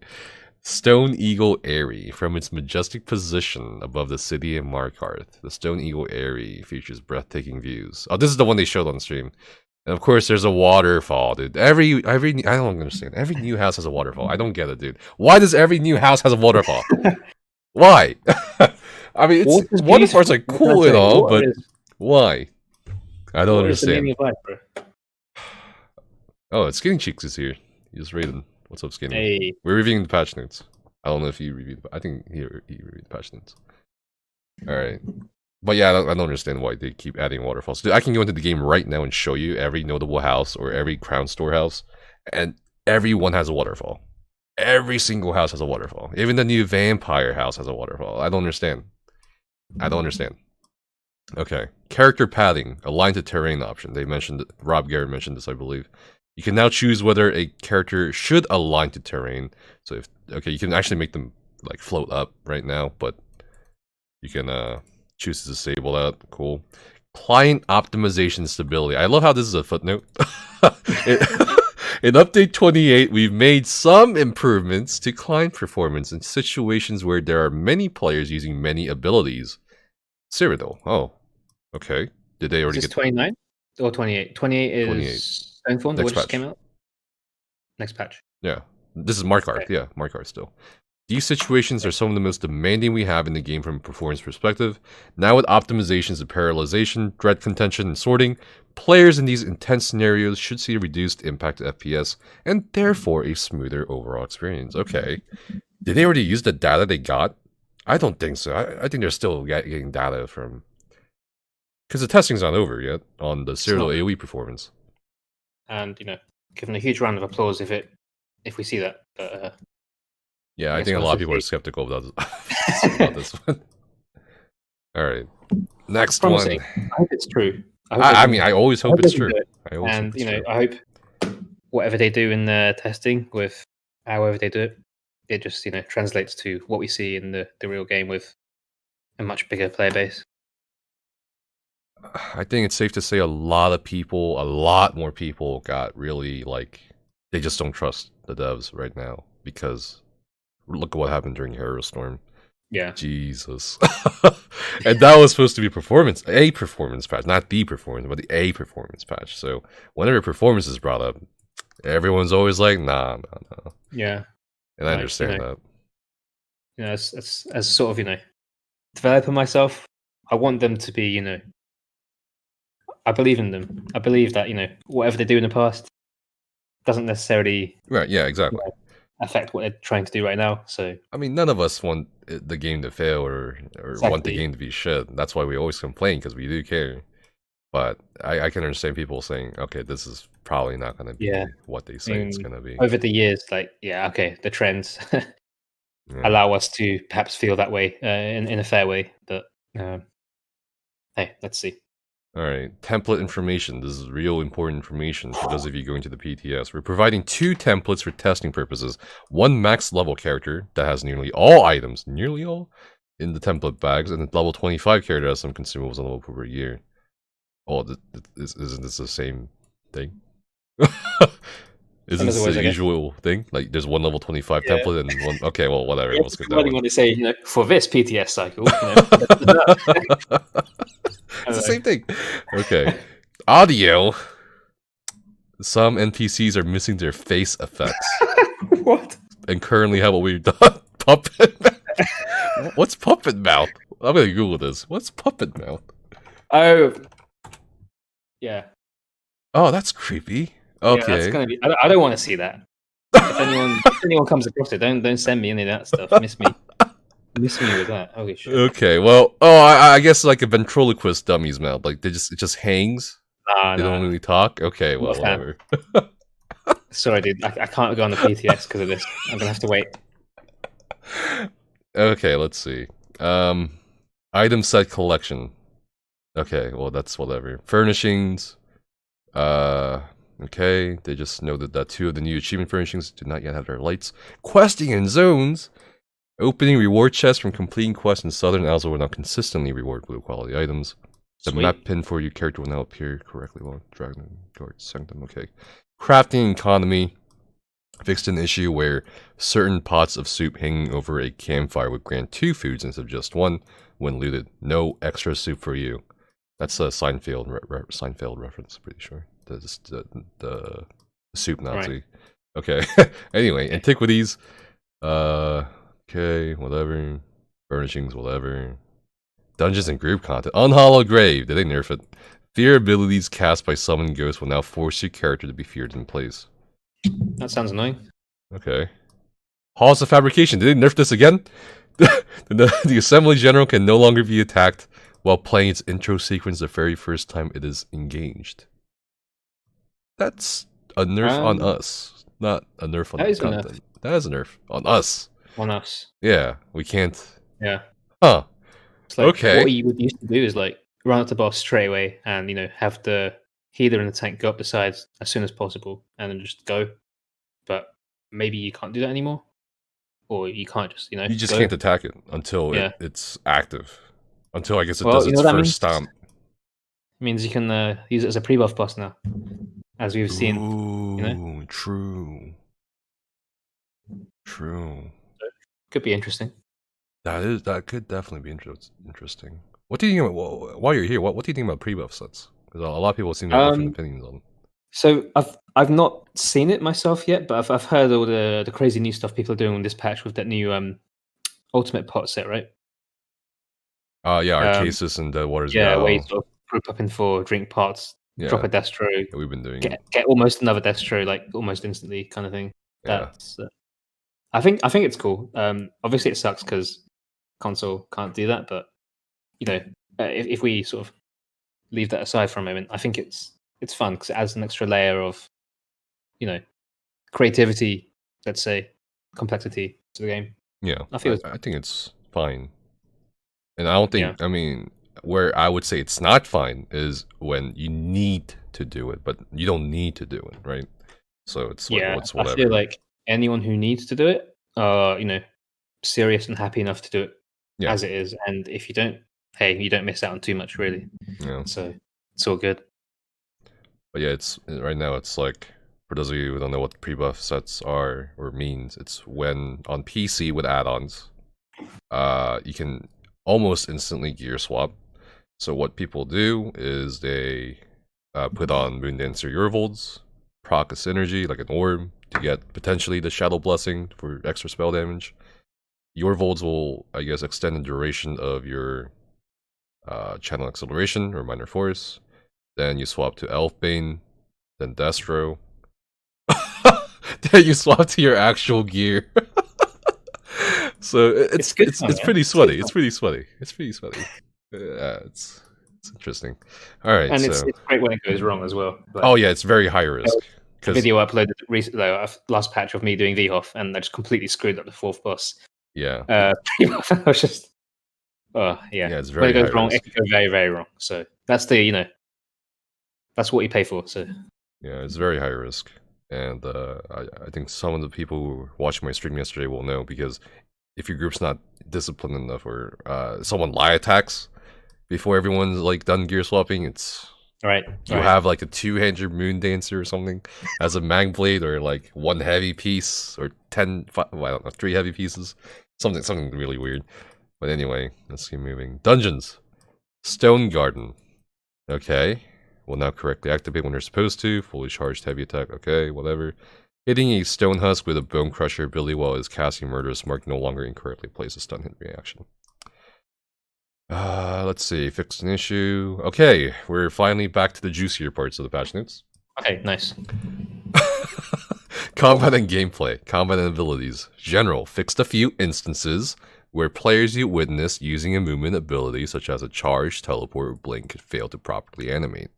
Stone Eagle Eyrie. From its majestic position above the city of Markarth, the Stone Eagle Eyrie features breathtaking views. Oh, this is the one they showed on stream. And of course, there's a waterfall, dude. Every I don't understand. Every new house has a waterfall. I don't get it, dude. Why does every new house has a waterfall? Why? I mean, waterfalls are cool and all, but why? I don't understand. Oh, it's Skinny Cheeks is here. He just raided. What's up, Skinny? Hey. We're reviewing the patch notes. I don't know if he reviewed. I think he reviewed the patch notes. All right. But yeah, I don't understand why they keep adding waterfalls. Dude, I can go into the game right now and show you every notable house or every crown storehouse, and everyone has a waterfall. Every single house has a waterfall. Even the new vampire house has a waterfall. I don't understand. Okay. Character pathing, aligned to terrain option. They mentioned, Rob Garrett mentioned this, I believe. You can now choose whether a character should align to terrain. So you can actually make them like float up right now, but you can choose to disable that. Cool. Client optimization stability. I love how this is a footnote. In update 28, we've made some improvements to client performance in situations where there are many players using many abilities. Cyrodiil. Oh, okay. Did they already get 29 or 28? 28 is Stoneform, the one just came out. Next patch. Yeah, this is Markarth. Okay. Yeah, Markarth still. These situations are some of the most demanding we have in the game from a performance perspective. Now with optimizations of parallelization, dread contention, and sorting, players in these intense scenarios should see a reduced impact to FPS, and therefore a smoother overall experience. Okay. Did they already use the data they got? I don't think so. I think they're still getting data from... Because the testing's not over yet on the Cyrodiil AoE performance. And, given a huge round of applause if we see that. But, yeah, I think a lot of people are skeptical about this one. All right. Next one. I hope it's true. I always hope it's true. I hope whatever they do in their testing with however they do it, it just, translates to what we see in the real game with a much bigger player base. I think it's safe to say a lot more people got really, they just don't trust the devs right now because look at what happened during Hero Storm. Yeah. Jesus. And that was supposed to be a performance patch, not the performance, but a performance patch. So whenever performance is brought up, everyone's always like, nah. Yeah. And I understand that. You know, as sort of, you know, developer myself, I want them to be, you know, I believe in them. I believe that, you know, whatever they do in the past doesn't necessarily Right, yeah, exactly. You know, affect what they're trying to do right now. So I mean, none of us want the game to fail or want the game to be shit. That's why we always complain, because we do care. But I can understand people saying, okay, this is probably not going to be what they say it's going to be. Over the years, like, yeah, okay, the trends allow us to perhaps feel that way in a fair way. But hey, let's see. All right, template information. This is real important information for those of you going to the PTS. We're providing 2 templates for testing purposes. 1 max level character that has nearly all items, nearly all, in the template bags, and a level 25 character that has some consumables on level per year. Oh, isn't this the same thing? Isn't this the usual thing? Like, there's 1 level 25 template and 1... Okay, well, whatever. Let's get that one. When they say, you know, for this PTS cycle, you know, it's the same thing. Okay. Audio. Some NPCs are missing their face effects. What? And currently have what we've done. Puppet mouth. What's puppet mouth? I'm gonna Google this. What's puppet mouth? Oh. Yeah. Oh, that's creepy. Okay. Yeah, that's gonna be, I don't want to see that. If anyone comes across it, don't send me any of that stuff. Miss me with that. Holy shit. Okay, well, I guess like a ventriloquist dummy's mouth. Like it just hangs. They don't really talk. Okay, well, whatever. Sorry, dude. I can't go on the PTS because of this. I'm gonna have to wait. Okay, let's see. Item set collection. Okay, well that's whatever. Furnishings. Okay, they just noted that 2 of the new achievement furnishings do not yet have their lights. Questing in zones. Opening reward chests from completing quests in Southern Alzo will now consistently reward blue quality items. The map pin for your character will now appear correctly while Dragon Guard Sanctum. Okay. Crafting economy. Fixed an issue where certain pots of soup hanging over a campfire would grant 2 foods instead of just 1 when looted. No extra soup for you. That's a Seinfeld reference, pretty sure. The soup Nazi. Right. Okay. Anyway, Antiquities. Okay, whatever. Furnishings, whatever. Dungeons and group content. Unhallowed Grave. Did they nerf it? Fear abilities cast by summoned ghosts will now force your character to be feared in place. That sounds annoying. Okay. Halls of Fabrication. Did they nerf this again? The Assembly General can no longer be attacked while playing its intro sequence the very first time it is engaged. That's a nerf on us. Not a nerf on the content. That is a nerf on us. On us. Yeah, we can't. Yeah. Huh. It's like, okay. What you would used to do is like run up the boss straight away and, you know, have the healer and the tank go up the sides as soon as possible and then just go. But maybe you can't do that anymore. Or you can't just, you know. You just can't attack it until it's active. Until I guess it does its first stomp. It means you can use it as a pre-buff boss now. As we've seen. Ooh, you know? True. Could be interesting. That could definitely be interesting. What do you think about, while you're here, what do you think about pre-buff sets? Because a lot of people seem to have different opinions on them. So I've not seen it myself yet, but I've heard all the crazy new stuff people are doing on this patch with that new ultimate pot set, right? Yeah, Arcasis and Dead Waters. Yeah, where you sort of group up in 4, drink pots, drop a Destro. Yeah, we've been doing get almost another Destro, like almost instantly, kind of thing. That's I think it's cool. Obviously it sucks because console can't do that, but you know, if we sort of leave that aside for a moment, I think it's fun because it adds an extra layer of, you know, creativity, let's say, complexity to the game. Yeah, I think it's fine. And I don't think, I mean, where I would say it's not fine is when you need to do it, but you don't need to do it, right? So it's what's whatever. I feel like anyone who needs to do it are, you know, serious and happy enough to do it as it is. And if you don't, hey, you don't miss out on too much, really. Yeah. So it's all good. But yeah, it's right now. It's like, for those of you who don't know what the pre-buff sets are or means, it's when on PC with add-ons, you can almost instantly gear swap. So what people do is they put on Moondancer Urvolds, proc a synergy like an orb to get potentially the Shadow Blessing for extra spell damage. Your volts will, I guess, extend the duration of your channel acceleration or minor force. Then you swap to Elfbane, then Destro. Then you swap to your actual gear. So it's pretty sweaty. It's pretty sweaty. It's interesting. All right, and so it's great when it goes wrong as well. Like, oh yeah, it's very high risk. Video I uploaded recently, last patch of me doing VHOF, and I just completely screwed up the 4th boss. Yeah. I was just, yeah. It's very when it goes high wrong, risk. it can go very, very wrong. So that's that's what you pay for. So yeah, it's very high risk, and I think some of the people who were watching my stream yesterday will know, because if your group's not disciplined enough, or someone lie attacks before everyone's like done gear swapping, it's right. You have like a 2-handed Moon Dancer or something as a mag blade, or like 1 heavy piece, or 10, I don't know, 3 heavy pieces, something really weird. But anyway, let's keep moving. Dungeons, Stone Garden. Okay, will now correctly activate when they're supposed to. Fully charged heavy attack. Okay, whatever. Hitting a Stone Husk with a Bone Crusher ability while it's casting Murderous Mark no longer incorrectly places stun hit reaction. Let's see. Fixed an issue. Okay, we're finally back to the juicier parts of the patch notes. Okay, nice. Combat and gameplay. Combat and abilities. General. Fixed a few instances where players you witnessed using a movement ability, such as a charge, teleport, or blink, could fail to properly animate.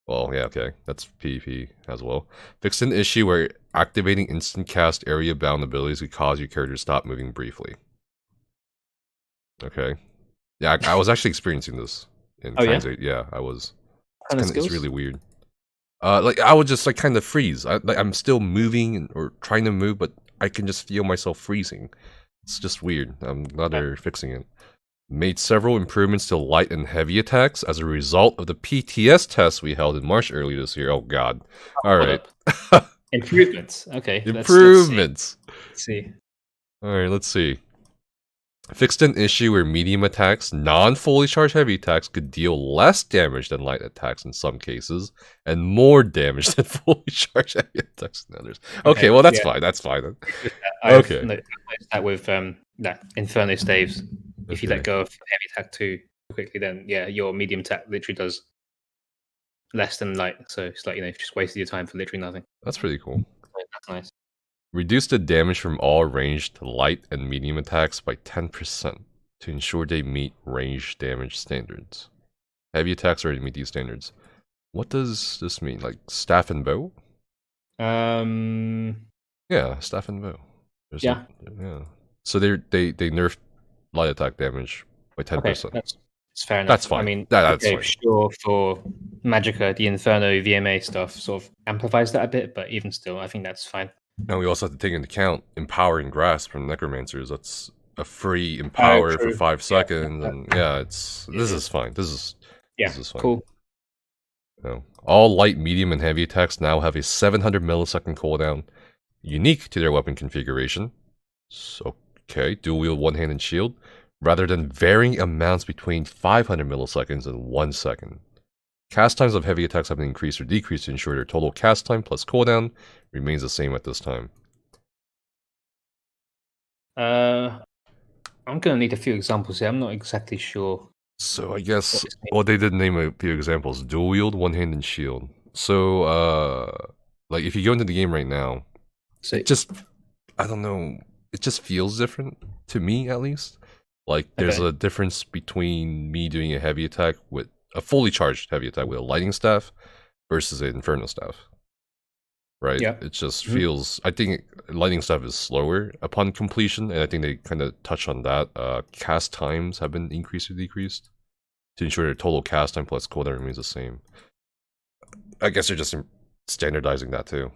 Well, yeah, okay. That's PvP as well. Fixed an issue where activating instant cast area-bound abilities could cause your character to stop moving briefly. Okay. Yeah, I was actually experiencing this in Translate. Yeah, I was. It's really weird. Like I would just like kind of freeze. I'm still moving or trying to move, but I can just feel myself freezing. It's just weird. I'm glad they're fixing it. Made several improvements to light and heavy attacks as a result of the PTS test we held in March early this year. Oh god. All right. Improvements. Okay. Improvements. Let's see. All right, let's see. Fixed an issue where medium attacks, non-fully charged heavy attacks, could deal less damage than light attacks in some cases, and more damage than fully charged heavy attacks in others. Okay, well that's fine. That's fine then. Okay. I've noticed that with Inferno staves. If you let go of heavy attack too quickly, then yeah, your medium attack literally does less than light. So it's like, you've just wasted your time for literally nothing. That's pretty cool. That's nice. Reduce the damage from all ranged light and medium attacks by 10% to ensure they meet range damage standards. Heavy attacks already meet these standards. What does this mean? Like staff and bow? Yeah, staff and bow. Yeah. So they nerfed light attack damage by 10%. Okay, it's fair enough. That's fine. I mean, that's fine. Sure, for Magicka, the Inferno VMA stuff sort of amplifies that a bit, but even still, I think that's fine. Now we also have to take into account Empowering Grasp from Necromancers. That's a free empower for 5 seconds, and this is fine. This is fine. Cool. All light, medium, and heavy attacks now have a 700 millisecond cooldown, unique to their weapon configuration. So, okay, dual wield, one-handed shield, rather than varying amounts between 500 milliseconds and 1 second. Cast times of heavy attacks have been increased or decreased to ensure their total cast time plus cooldown remains the same at this time. I'm going to need a few examples here. I'm not exactly sure. So I guess, they did name a few examples. Dual wield, one-handed shield. So, like if you go into the game right now, I don't know, it just feels different, to me at least. Like there's a difference between me doing a heavy attack with a fully charged heavy attack with a lightning staff versus an inferno staff. Right? Yeah. It just feels, I think lightning staff is slower upon completion, and I think they kind of touch on that. Cast times have been increased or decreased to ensure their total cast time plus cooldown remains the same. I guess they're just standardizing that too.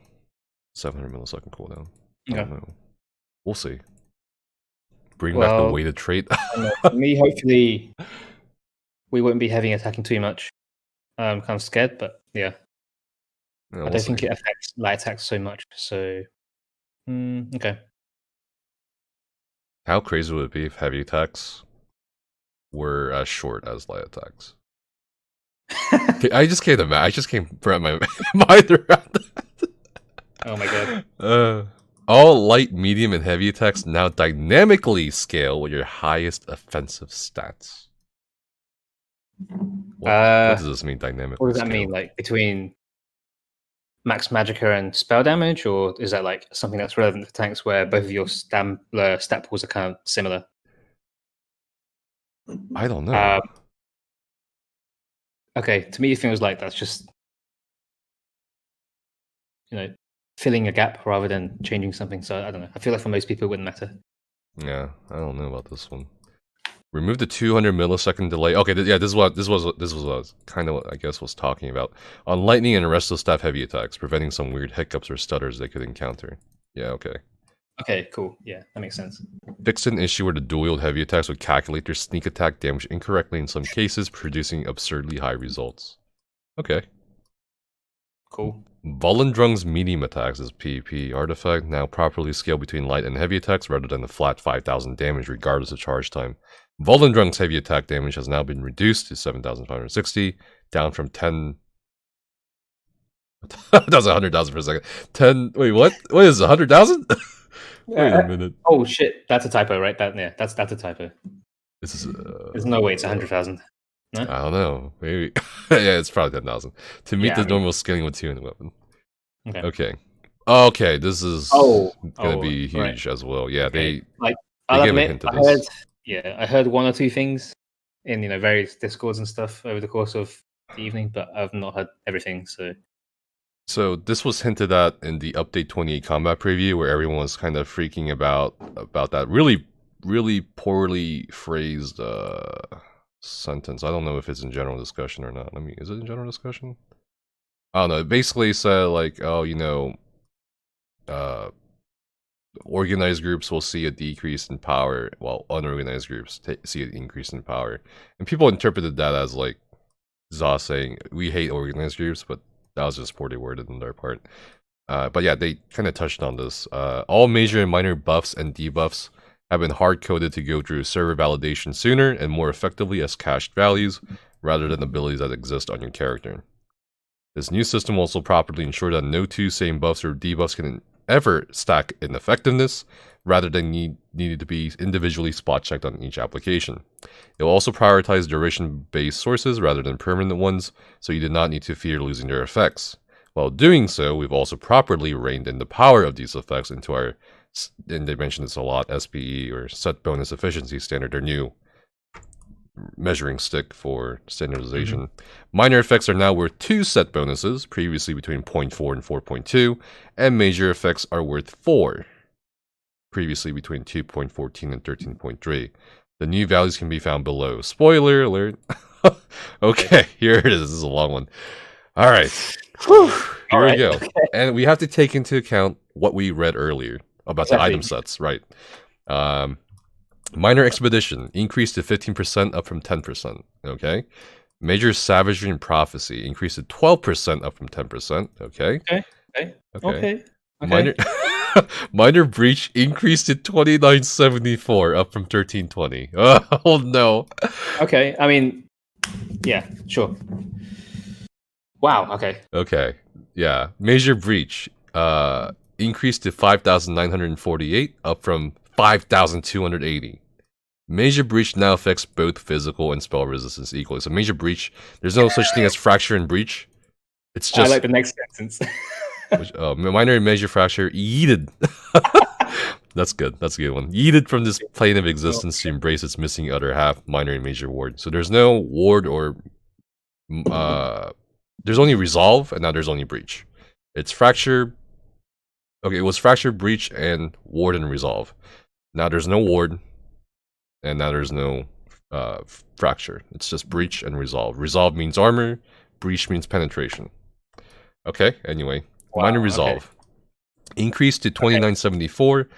700 millisecond cooldown. I don't know. We'll see. Bring back the weighted trait. For me, hopefully, we won't be heavy attacking too much. I'm kind of scared, but yeah. I don't think it affects light attacks so much. So, okay. How crazy would it be if heavy attacks were as short as light attacks? I just can't imagine. I just can't wrap my mind around that. Oh my god. All light, medium, and heavy attacks now dynamically scale with your highest offensive stats. What does this mean, dynamically? What does that mean? Like between max magicka and spell damage, or is that like something that's relevant to tanks where both of your stat pools are kind of similar? I don't know. Okay, to me it feels like that's just filling a gap rather than changing something. So I don't know. I feel like for most people it wouldn't matter. Yeah, I don't know about this one. Remove the 200 millisecond delay. Okay, yeah, this was kind of what I guess was talking about. On lightning and restless staff heavy attacks, preventing some weird hiccups or stutters they could encounter. Yeah, okay. Okay, cool. Yeah, that makes sense. Fixed an issue where the dual wield heavy attacks would calculate their sneak attack damage incorrectly in some cases, producing absurdly high results. Okay. Cool. Volendrung's medium attacks is PvP artifact, now properly scaled between light and heavy attacks rather than the flat 5,000 damage regardless of charge time. Volendrung's heavy attack damage has now been reduced to 7,560, down from 10... that was 100,000 for a second. 10... Wait, what? What is it, 100,000? Wait a minute. Oh shit, that's a typo, right? That's a typo. This is... There's no way it's 100,000. No? I don't know. Maybe. Yeah, it's probably 10,000. To meet the normal scaling with 2 in the weapon. Okay. Okay, this is gonna be huge as well. Yeah, okay. they I'll gave a admit, hint of this. I heard one or two things in various discords and stuff over the course of the evening, but I've not heard everything. So this was hinted at in the update 28 combat preview, where everyone was kind of freaking about that really poorly phrased sentence. I don't know if it's in general discussion or not. Is it in general discussion? I don't know. It basically said like, oh, organized groups will see a decrease in power, while unorganized groups see an increase in power. And people interpreted that as like Za saying, we hate organized groups, but that was just poorly worded on their part. But yeah, they kind of touched on this. All major and minor buffs and debuffs have been hard-coded to go through server validation sooner and more effectively as cached values, rather than abilities that exist on your character. This new system will also properly ensure that no two same buffs or debuffs can ever stack in effectiveness, rather than needed to be individually spot-checked on each application. It will also prioritize duration-based sources rather than permanent ones, so you do not need to fear losing their effects. While doing so, we've also properly reined in the power of these effects into our, and they mentioned this a lot, SPE, or Set Bonus Efficiency Standard, their new measuring stick for standardization. Minor effects are now worth 2 set bonuses, previously between 0.4 and 4.2, and major effects are worth 4, previously between 2.14 and 13.3. The new values can be found below. Spoiler alert. Okay, here it is. This is a long one. All right. Here we go. Okay. And we have to take into account what we read earlier about the item sets, right? Minor Expedition increased to 15%, up from 10%. Okay. Major Savagery and Prophecy increased to 12%, up from 10%. Okay. Okay. Minor Breach increased to 2974, up from 1320. Oh no. Okay. I mean, yeah, sure. Wow. Okay. Okay. Yeah. Major Breach increased to 5,948, up from 5,280. Major Breach now affects both physical and spell resistance equally. So Major Breach, there's no such thing as Fracture and Breach. It's just... I like the next sentence. Minor and Major Fracture yeeted. That's good. That's a good one. Yeeted from this plane of existence to embrace its missing other half, Minor and Major Ward. So there's no Ward or... there's only Resolve, and now there's only Breach. It's Fracture... Okay, it was Fracture, Breach, and Ward and Resolve. Now there's no Ward, and now there's no Fracture. It's just Breach and Resolve. Resolve means armor, Breach means penetration. Okay, anyway. Wow, Minor Resolve. Okay. Increased to 2974,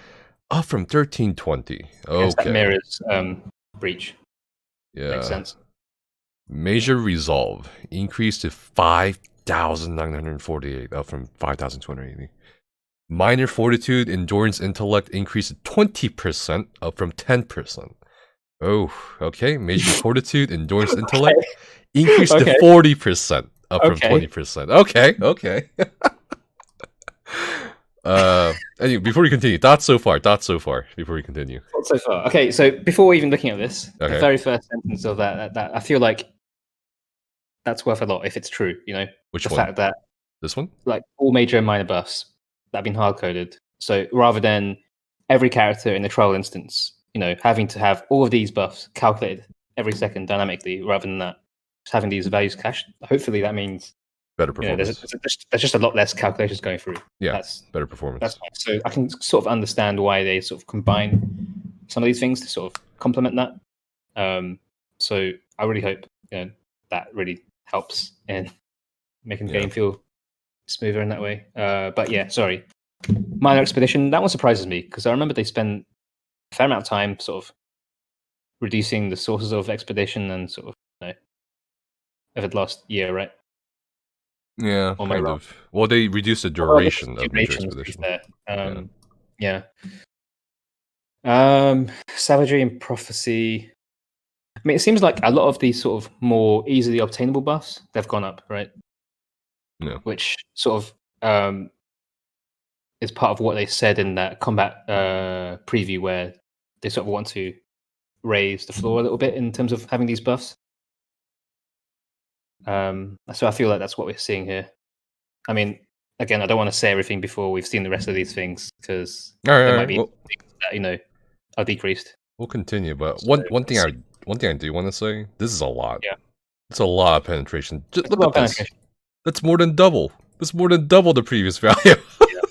up from 1320. Okay. Yes, that mirrors Breach. Yeah. Makes sense. Major Resolve. Increased to 5,948, up from 5,280. Minor Fortitude, Endurance, Intellect increased to 20%, up from 10%. Oh, okay. Major Fortitude, Endurance, Intellect increased to 40%, up from 20%. Okay. Anyway, before we continue, thoughts so far. Before we continue. Not so far. Okay, so before even looking at this, Okay. the very first sentence of that I feel like that's worth a lot if it's true. You know, Which the one? fact that This one? like all major and minor buffs that have been hard coded. So rather than every character in the trial instance, you know, having to have all of these buffs calculated every second dynamically, rather than that, just having these values cached. Hopefully, that means better performance. There's just a lot less calculations going through. Yeah, that's better performance. That's fine. So I can sort of understand why they sort of combine some of these things to sort of complement that. So I really hope that really helps in making the game feel smoother in that way. But yeah, sorry. Minor Expedition, that one surprises me because I remember they spent a fair amount of time sort of reducing the sources of Expedition and sort of over the last year, right? Yeah, kind of. Well, they reduced the duration of Major Expedition. Yeah. Savagery and Prophecy. I mean, it seems like a lot of these sort of more easily obtainable buffs, they've gone up, right? Yeah. Which sort of is part of what they said in that combat preview, where they sort of want to raise the floor a little bit in terms of having these buffs. So I feel like that's what we're seeing here. I mean, again, I don't want to say everything before we've seen the rest of these things because there might be things that are decreased. We'll continue, but one thing I do want to say, this is a lot. Yeah, it's a lot of penetration. Just look at this. That's more than double. That's more than double the previous value.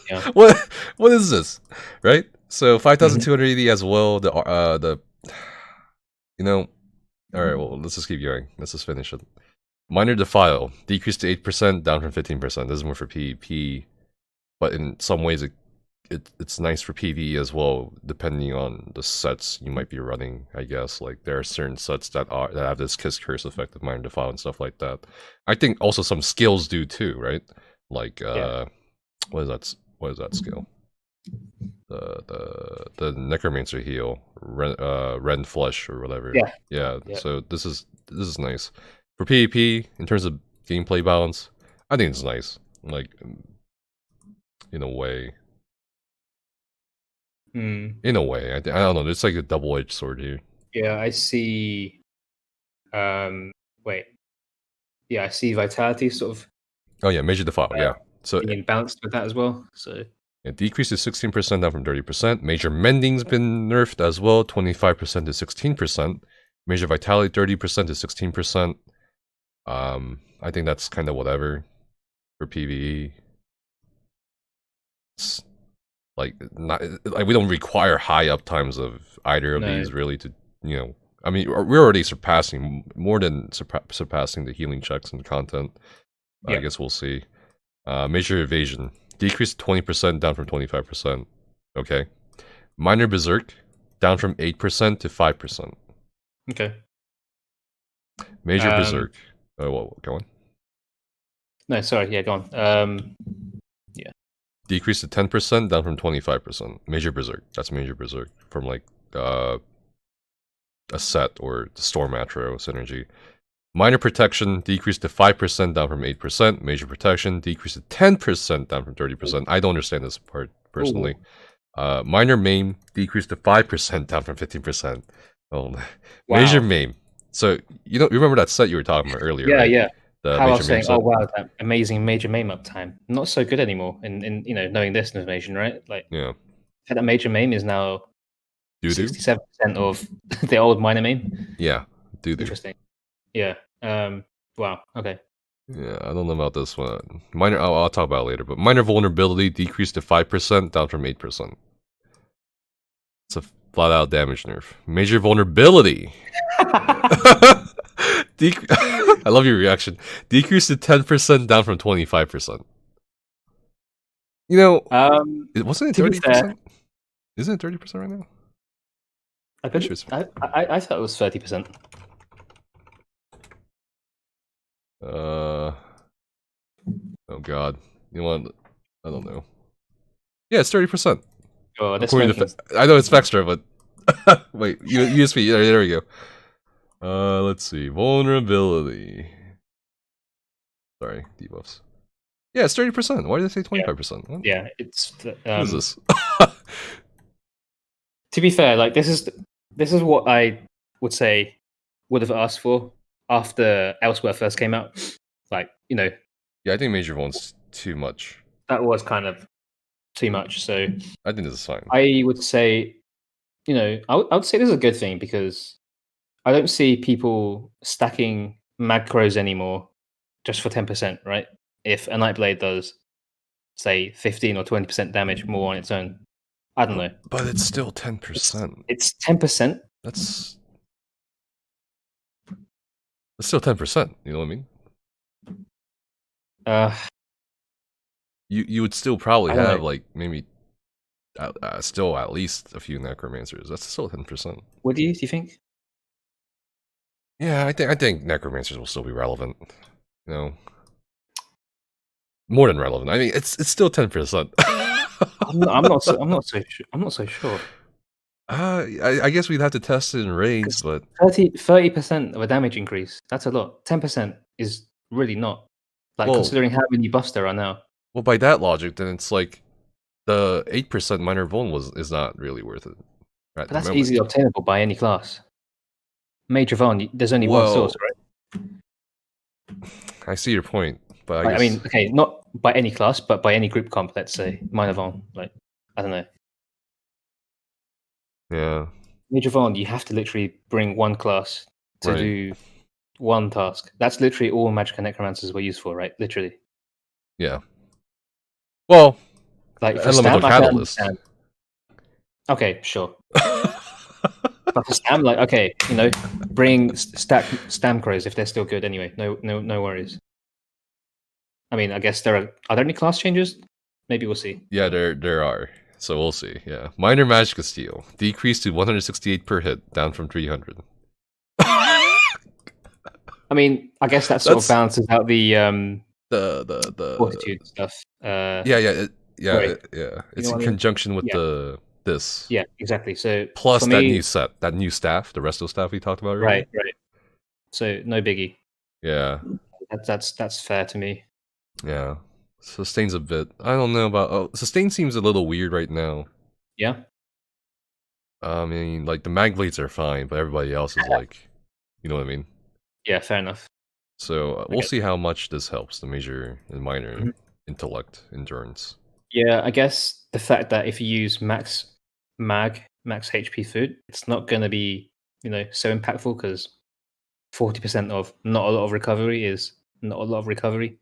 Yeah. What is this, right? So 5,280 as well. The all right. Well, let's just keep going. Let's just finish it. Minor Defile decreased to 8%, down from 15%. This is more for PvP, but in some ways it's nice for PvE as well, depending on the sets you might be running. I guess like there are certain sets that have this Kiss Curse effect of Minor Defile and stuff like that. I think also some skills do too, right? Like what is that skill? The Necromancer heal, Rend Flesh or whatever. Yeah. So this is nice. For PvP, in terms of gameplay balance, I think it's nice. Like, in a way. In a way. I don't know. It's like a double-edged sword here. Yeah, I see... wait. Yeah, I see Vitality sort of... Oh yeah, Major Defile, yeah. So being balanced with that as well, so... It decreased to 16%, down from 30%. Major Mending's been nerfed as well, 25% to 16%. Major Vitality, 30% to 16%. I think that's kind of whatever for PvE. It's like we don't require high uptimes of either of these really to I mean we're already surpassing more than surpassing the healing checks and content. I guess we'll see. Major Evasion decreased 20%, down from 25%. Okay. Minor Berserk down from 8% to 5%. Okay. Major Berserk. Well, go on. No, sorry. Yeah, go on. Yeah. Decreased to 10%, down from 25%. Major Berserk. That's Major Berserk from like a set or the Storm Atro synergy. Minor Protection decreased to 5%, down from 8%. Major Protection decreased to 10%, down from 30%. I don't understand this part personally. Minor Maim decreased to 5%, down from 15%. Oh, wow. Major Maim. So you remember that set you were talking about earlier? Yeah, right? yeah. The How I was saying, set? oh wow, that amazing Major Maim uptime. Not so good anymore. In knowing this information, right? Like, yeah, that Major Maim is now 67% of the old Minor Maim. Yeah, Interesting. Yeah. Wow. Okay. Yeah, I don't know about this one. Minor. I'll talk about it later. But minor vulnerability decreased to 5%, down from 8%. It's a flat-out damage nerf. Major vulnerability. I love your reaction. Decreased to 10%, down from 25%. Wasn't it 30%? Isn't it 30% right now? I thought it was 30%. Oh god. You know what? I don't know. Yeah, it's 30%. Oh, I know it's Vextra, but wait, USP. There we go. Let's see. Vulnerability. Sorry, debuffs. Yeah, it's 30%. Why did they say 25%? Yeah, it's what is this? To be fair, like this is what I would say would have asked for after Elsewhere first came out. Like, you know. Yeah, I think Major Vaughn's too much. That was kind of too much. So I think this is fine. I would say, you know, I would say this is a good thing because I don't see people stacking macros anymore just for 10%, right? If a Nightblade does, say, 15 or 20% damage more on its own, I don't know. But it's still 10%. It's 10%. That's still 10%. You know what I mean? You would still probably have like maybe still at least a few necromancers. That's still 10%. What do you think? Yeah, I think necromancers will still be relevant. You know, more than relevant. I mean, it's still 10%. I'm not so sure. I guess we'd have to test it in raids, but 30% of a damage increase. That's a lot. 10% is really not. Like, considering how many buffs there are now. Well, by that logic, then it's like the 8% minor vuln is not really worth it. But that's easily obtainable by any class. Major vuln, there's only one source, right? I see your point, but I mean, okay, not by any class, but by any group comp. Let's say minor vuln. Like, I don't know. Yeah. Major vuln, you have to literally bring one class to do one task. That's literally all Magicka Necromancers were used for, right? Literally. Yeah. Well, like for elemental catalyst. Okay, sure. But for Stam, like, okay, you know, bring stack Stam crows if they're still good anyway. No worries. I mean, I guess are there any class changes? Maybe we'll see. Yeah, there are. So we'll see. Yeah, minor Magicka steal decreased to 168 per hit, down from 300. I mean, I guess that sort of balances out the fortitude stuff. Yeah. It's in conjunction with this. Yeah, exactly. So plus that new staff, the resto staff we talked about earlier. Right. So no biggie. Yeah. That's fair to me. Yeah. Sustain's a bit. I don't know about. Sustain seems a little weird right now. Yeah. I mean, like the mag blades are fine, but everybody else is like, you know what I mean? Yeah, fair enough. So we'll see how much this helps the major and minor intellect endurance. Yeah, I guess the fact that if you use max HP food, it's not going to be, you know, so impactful because 40% of not a lot of recovery is not a lot of recovery.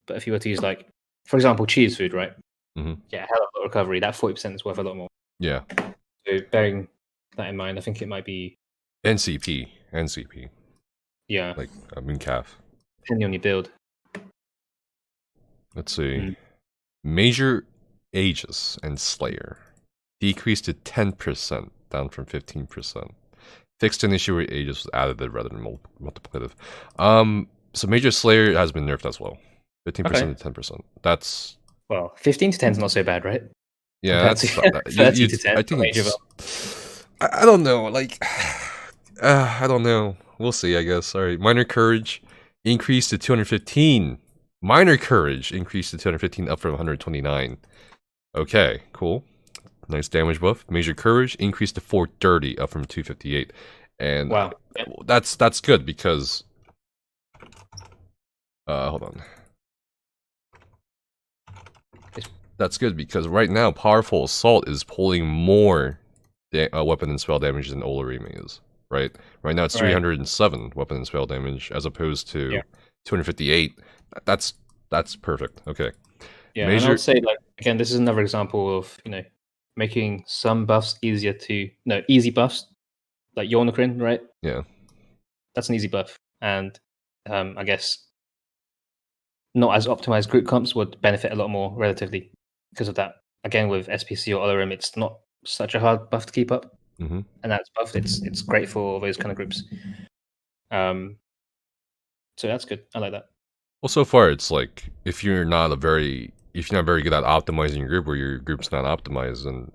But if you were to use, like, for example, cheese food, right? Yeah, hell of a lot of recovery. That 40% is worth a lot more. Yeah. So bearing that in mind, I think it might be NCP. Yeah. Like calf. Depending on your build. Let's see. Major Aegis and Slayer decreased to 10%, down from 15%. Fixed initial Aegis was added rather than multiplicative. So Major Slayer has been nerfed as well. 15% to 10%. That's 15 to 10 is not so bad, right? Yeah, that's 30 to 10. I think it's, I don't know. Like, I don't know. We'll see. I guess. All right. Minor Courage increased to 215. Minor Courage increased to 215, up from 129. Okay, cool. Nice damage buff. Major Courage increased to 430, up from 258. And wow, that's good because hold on. That's good because right now Powerful Assault is pulling more weapon and spell damage than Olorime is. Right now it's 307 weapon and spell damage as opposed to 258. That's perfect. Okay. Yeah, and I would say, like, again, this is another example of, you know, making some buffs easy buffs, like Yornokrin, right? Yeah. That's an easy buff. And I guess not as optimized group comps would benefit a lot more relatively because of that. Again, with SPC or Olorim, it's not such a hard buff to keep up. And that's buffed. It's great for those kind of groups. So that's good. I like that. Well, so far it's like if you're not very good at optimizing your group, or your group's not optimized, then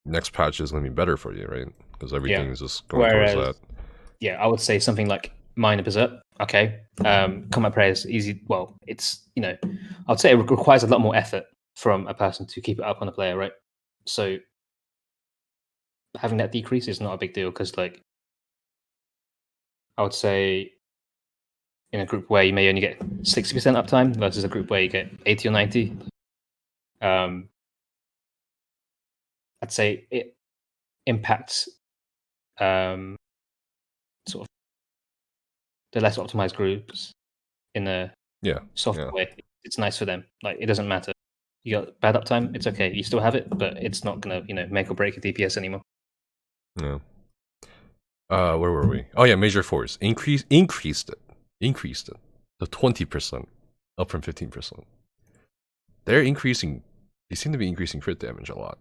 next patch is going to be better for you, right? Because everything is just going towards that. Yeah, I would say something like Minor Berserk. Okay, Combat Prayer is easy. Well, it's, you know, I'd say it requires a lot more effort from a person to keep it up on a player, right? So having that decrease is not a big deal because, like, I would say in a group where you may only get 60% uptime versus a group where you get 80 or 90, I'd say it impacts sort of the less optimized groups in a soft way. It's nice for them. Like, it doesn't matter. You got bad uptime, it's okay. You still have it, but it's not gonna, make or break your DPS anymore. Yeah. Where were we? Oh yeah, Major Force increased it to 20%, up from 15%. They're increasing. They seem to be increasing crit damage a lot.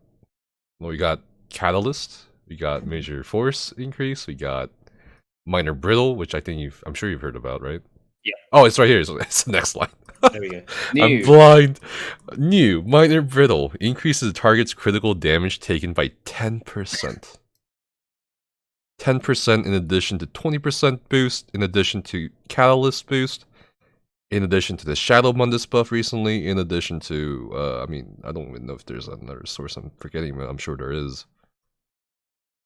Well, we got Catalyst, we got Major Force increase, we got Minor Brittle, which I'm sure you've heard about, right? Yeah. Oh, it's right here. It's the next line. There we go. I'm blind. New Minor Brittle increases the target's critical damage taken by 10%. 10% in addition to 20% boost, in addition to Catalyst boost, in addition to the Shadow Mundus buff recently, in addition to, I don't even know if there's another source I'm forgetting, but I'm sure there is.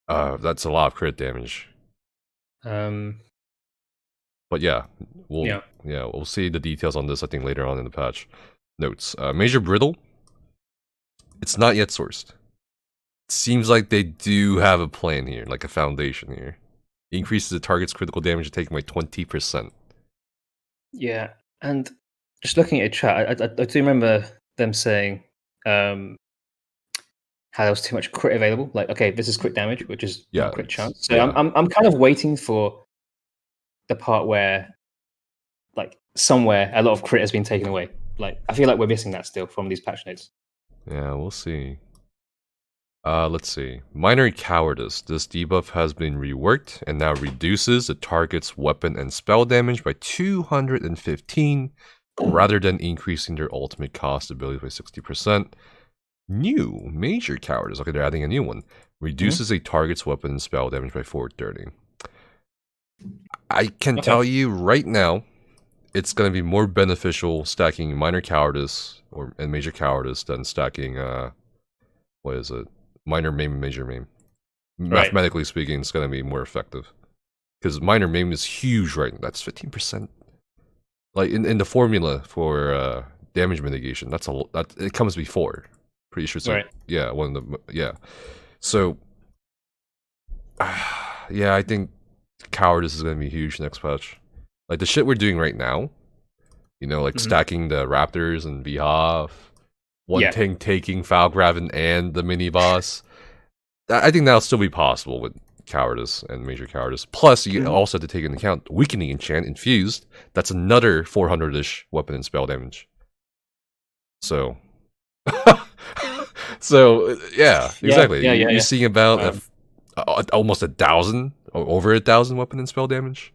That's a lot of crit damage. But yeah, we'll see the details on this, I think, later on in the patch notes. Major Brittle, it's not yet sourced. It seems like they do have a plan here, like a foundation here. It increases the target's critical damage taken by 20%. Yeah, and just looking at chat, I do remember them saying how there was too much crit available. Like, okay, this is crit damage, which is not crit chance. So I'm kind of waiting for the part where, like, somewhere a lot of crit has been taken away. Like, I feel like we're missing that still from these patch notes. Yeah, we'll see. Let's see. Minor Cowardice. This debuff has been reworked and now reduces the target's weapon and spell damage by 215 rather than increasing their ultimate cost ability by 60%. New Major Cowardice. Okay, they're adding a new one. Reduces a target's weapon and spell damage by 430. I can tell you right now, it's going to be more beneficial stacking Minor Cowardice and Major Cowardice than stacking, what is it? Minor Maim and Major Maim. Mathematically speaking, it's going to be more effective. Because Minor Maim is huge right now. That's 15%. Like, in the formula for damage mitigation, it comes before. Pretty sure it's yeah, one of the, yeah. So, yeah, I think Cowardice is going to be huge next patch. Like, the shit we're doing right now, like stacking the Raptors and Behalf, one thing taking Falgraven and the mini boss. I think that'll still be possible with Cowardice and Major Cowardice. Plus, you also have to take into account Weakening Enchant Infused. That's another 400-ish weapon and spell damage. So, yeah, exactly. You're seeing about almost 1,000, or over 1,000 weapon and spell damage.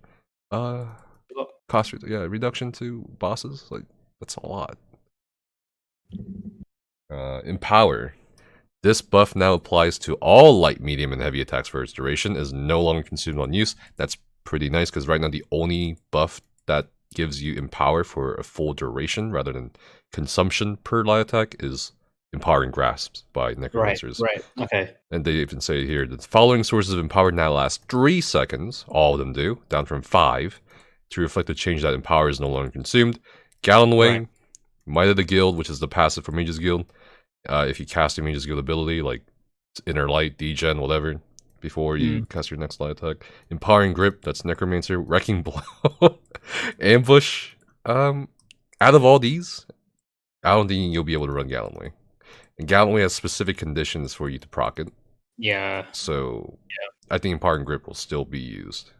Cost reduction to bosses. Like, that's a lot. Empower. This buff now applies to all light, medium, and heavy attacks for its duration. Is no longer consumed on use. That's pretty nice because right now the only buff that gives you Empower for a full duration rather than consumption per light attack is Empowering Grasps by Necromancers. Right, okay. And they even say here that the following sources of Empower now last 3 seconds. All of them do, down from 5, to reflect the change that Empower is no longer consumed. Gallonway, Might of the Guild, which is the passive for Mage's Guild. If you cast a Mage's Guild ability, like Inner Light, Degen, whatever, before you cast your next light attack. Empowering Grip, that's Necromancer. Wrecking Blow. Ambush. Out of all these, I don't think you'll be able to run Gallonway. And Gallonway has specific conditions for you to proc it. Yeah. So, I think Empowering Grip will still be used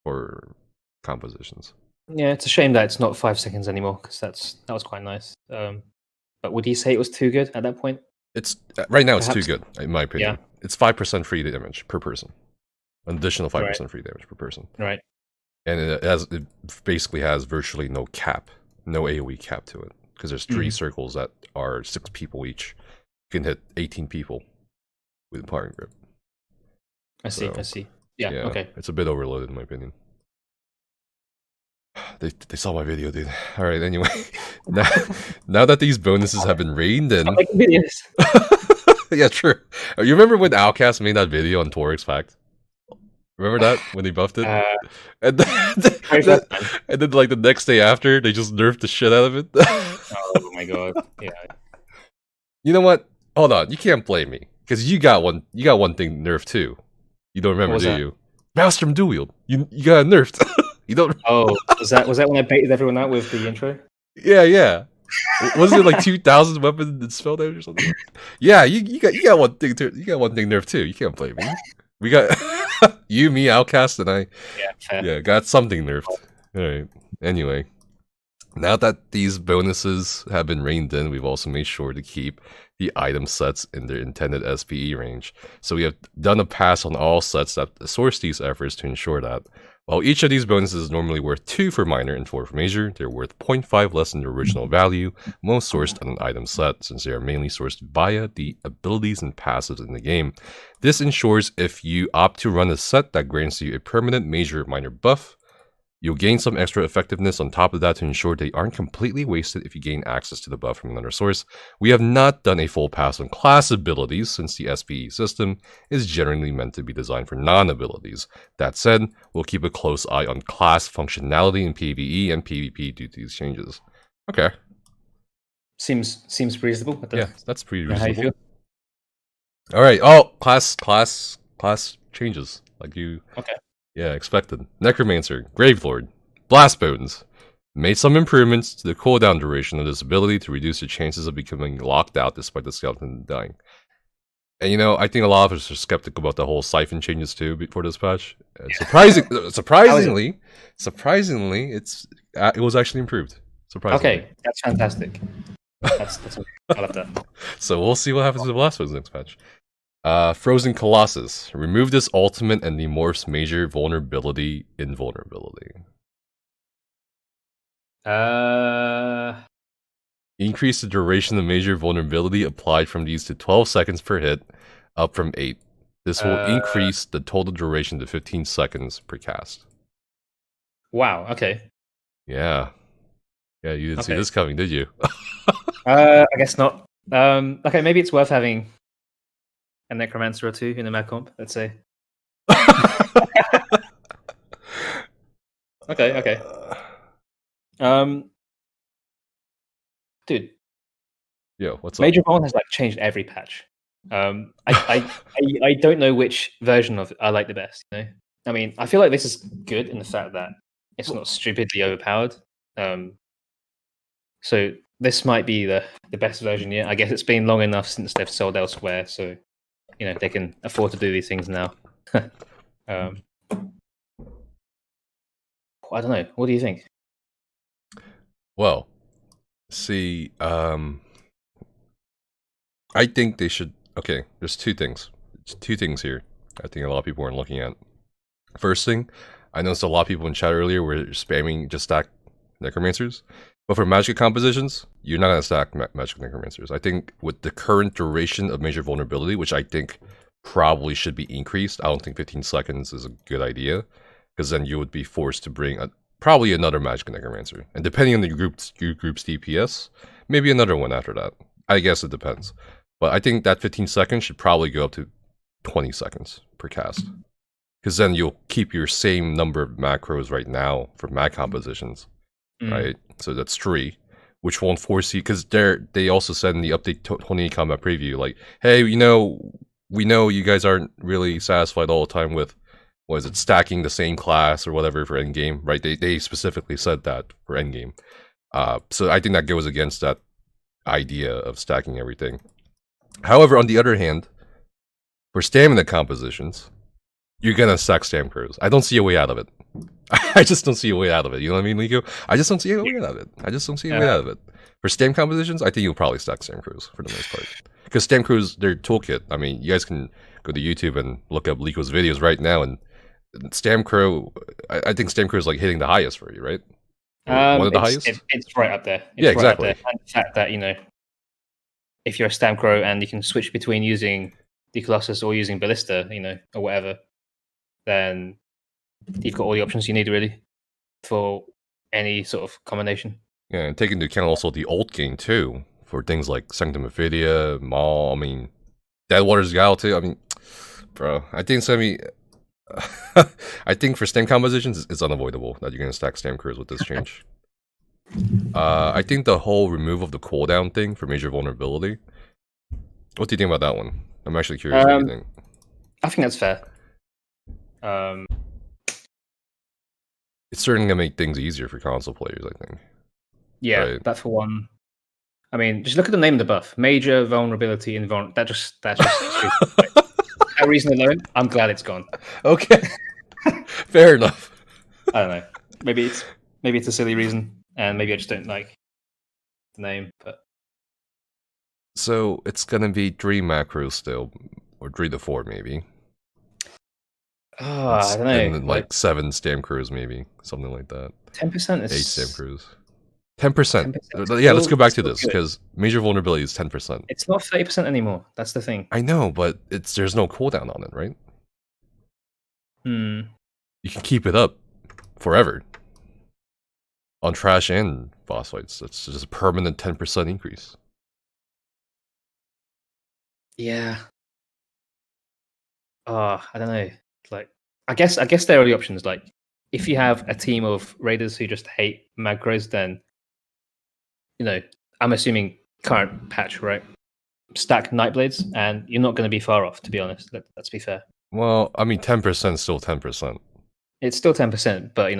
for compositions. Yeah, it's a shame that it's not 5 seconds anymore, because that was quite nice. But would you say it was too good at that point? It's right now. It's too good, in my opinion. Yeah. It's 5% free damage per person, an additional 5% free damage per person. Right. And it basically has virtually no cap, no AOE cap to it, because there's 3 circles that are 6 people each. You can hit 18 people with Empowering Grip. I see. Yeah. Okay. It's a bit overloaded, in my opinion. They saw my video, dude. Alright, anyway. now that these bonuses have been reined in. Making videos. Yeah, true. You remember when Outcast made that video on Torix Pact? Remember that when they buffed it? And then like the next day after, they just nerfed the shit out of it. Oh my god! Yeah. You know what? Hold on, you can't blame me because you got one thing nerfed too. You don't remember, do you? Maelstrom Dual Wield. You got nerfed. You don't. Oh, was that when I baited everyone out with the intro? Yeah. Wasn't it like 2,000 weapons and spell damage or something? Yeah, you got one thing nerfed too. You can't blame me. We got you, me, Outcast, and I. Yeah, got something nerfed. All right. Anyway, now that these bonuses have been reined in, we've also made sure to keep the item sets in their intended SPE range. So we have done a pass on all sets that source these efforts to ensure that while each of these bonuses is normally worth 2 for minor and 4 for major, they're worth 0.5 less than the original value, most sourced on an item set, since they are mainly sourced via the abilities and passives in the game. This ensures if you opt to run a set that grants you a permanent major or minor buff, you'll gain some extra effectiveness on top of that to ensure they aren't completely wasted if you gain access to the buff from another source. We have not done a full pass on class abilities since the SPE system is generally meant to be designed for non-abilities. That said, we'll keep a close eye on class functionality in PvE and PvP due to these changes. Okay. Seems reasonable. Yeah, that's pretty reasonable. Alright, oh, class changes. Like you... Okay. Yeah, expected. Necromancer, Gravelord, Blastbones. Made some improvements to the cooldown duration of this ability to reduce the chances of becoming locked out despite the skeleton dying. And you know, I think a lot of us are skeptical about the whole siphon changes too before this patch. Surprisingly, it was actually improved. Surprisingly. Okay, that's fantastic. That's I love that. So we'll see what happens with Blastbones next patch. Frozen Colossus. Remove this ultimate and the morph's major vulnerability invulnerability. Increase the duration of major vulnerability applied from these to 12 seconds per hit, up from 8. This will increase the total duration to 15 seconds per cast. Wow, okay. Yeah. Yeah, you didn't see this coming, did you? I guess not. Okay, maybe it's worth having a Necromancer or 2 in the Mad Comp, let's say. Okay. Dude. Yo, what's Major up? Vuln has like changed every patch. I don't know which version of it I like the best, you know? I mean, I feel like this is good in the fact that it's not stupidly overpowered. So this might be the best version yet. I guess it's been long enough since they've sold elsewhere, so you know they can afford to do these things now. I don't know. What do you think? Well, see, I think they should. Okay, there's two things. There's two things here. I think a lot of people aren't looking at. First thing, I noticed a lot of people in chat earlier were spamming just stack Necromancers. But for magic compositions, you're not gonna stack magic Necromancers. I think with the current duration of major vulnerability, which I think probably should be increased, I don't think 15 seconds is a good idea, because then you would be forced to bring probably another magic Necromancer, and depending on your group's DPS, maybe another one after that. I guess it depends, but I think that 15 seconds should probably go up to 20 seconds per cast, because then you'll keep your same number of macros right now for mag compositions. Right, so that's 3, which won't force you, because they also said in the update 28 combat preview, like, hey, you know, we know you guys aren't really satisfied all the time with, what is it, stacking the same class or whatever for endgame, right? They specifically said that for endgame. So I think that goes against that idea of stacking everything. However, on the other hand, for stamina compositions, you're gonna stack Stam Crows. I don't see a way out of it. I just don't see a way out of it. You know what I mean, Lico? I just don't see a way out of it. For Stam compositions, I think you'll probably stack Stam Crows for the most part. Because Stam Crows, their toolkit, I mean, you guys can go to YouTube and look up Lico's videos right now, and Stam Crow, I think Stam Crow is like hitting the highest for you, right? One of the highest? It's right up there. Yeah, exactly. Right up there. And the fact that, you know, if you're a Stam Crow and you can switch between using the Colossus or using Ballista, you know, or whatever, then you've got all the options you need really for any sort of combination. Yeah, and take into account also the ult game too, for things like Sanctum Ophidia, Maul, I mean, Deadwater's Gal too, I mean, bro, I think I think for stem compositions, it's unavoidable that you're gonna stack stem crews with this change. I think the whole remove of the cooldown thing for major vulnerability. What do you think about that one? I'm actually curious what you think. I think that's fair. It's certainly gonna make things easier for console players, I think. Yeah, right? That for one. I mean, just look at the name of the buff: major vulnerability and that just that reason alone, I'm glad it's gone. Okay, fair enough. I don't know. Maybe it's a silly reason, and maybe I just don't like the name. But so it's gonna be 3 macros still, or 3 to 4 maybe. I don't know. And like 7 stam crews maybe, something like that. 10% is 8 stam crews. 10%. Yeah, let's go back to this, because major vulnerability is 10%. It's not 30% anymore. That's the thing. I know, but there's no cooldown on it, right? You can keep it up forever. On trash and boss fights. It's just a permanent 10% increase. Yeah. I don't know. Like, I guess there are the options. Like, if you have a team of raiders who just hate macros, then I'm assuming current patch, right? Stack Nightblades, and you're not going to be far off, to be honest. Let's be fair. Well, I mean, 10% is still 10%. It's still 10%, but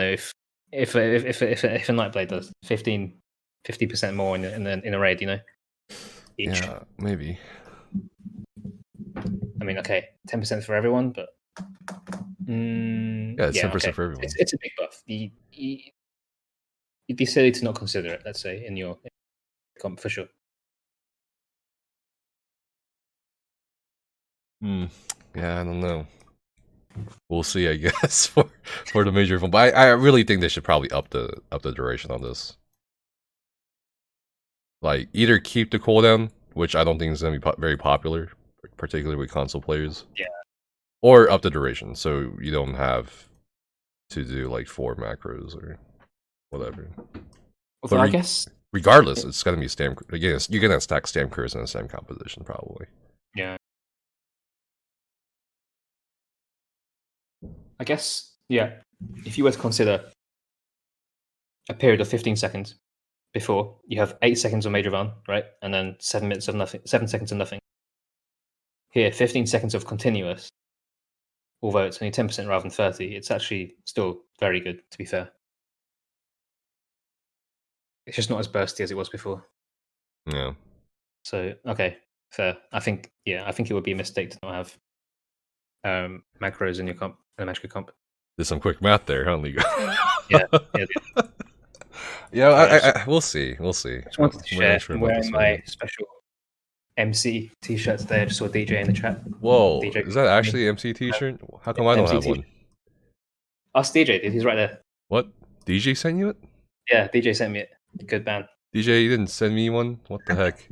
if a Nightblade does 50% more in a raid, each. Yeah, maybe. I mean, okay, 10% for everyone, but yeah, it's 10% for everyone. It's a big buff. You'd be silly to not consider it. Let's say in your comp for sure. Yeah, I don't know. We'll see, I guess, for the major phone. But I really think they should probably up the duration on this. Like, either keep the cooldown, which I don't think is going to be very popular, particularly with console players. Yeah. Or up the duration, so you don't have to do like 4 macros or whatever. Although I guess regardless, it's going to be stam. Again, you're going to stack stam crews in a stam composition probably. Yeah. I guess, yeah, if you were to consider a period of 15 seconds before, you have 8 seconds of major run, right? And then 7 minutes of nothing, 7 seconds of nothing. Here, 15 seconds of continuous, although it's only 10% rather than 30, it's actually still very good, to be fair. It's just not as bursty as it was before. Yeah. So, okay, fair. I think it would be a mistake to not have macros in your comp, in a magic comp. Did some quick math there, huh, Liga? Yeah. Yeah, we'll see. We'll see. I just wanted to share. I'm wearing my special MC t-shirt today. I just saw DJ in the chat. Whoa, DJ, is that actually an MC t-shirt? How come I don't have one? Ask DJ, dude. He's right there. What? DJ sent you it? Yeah, DJ sent me it. Good band. DJ, you didn't send me one? What the heck?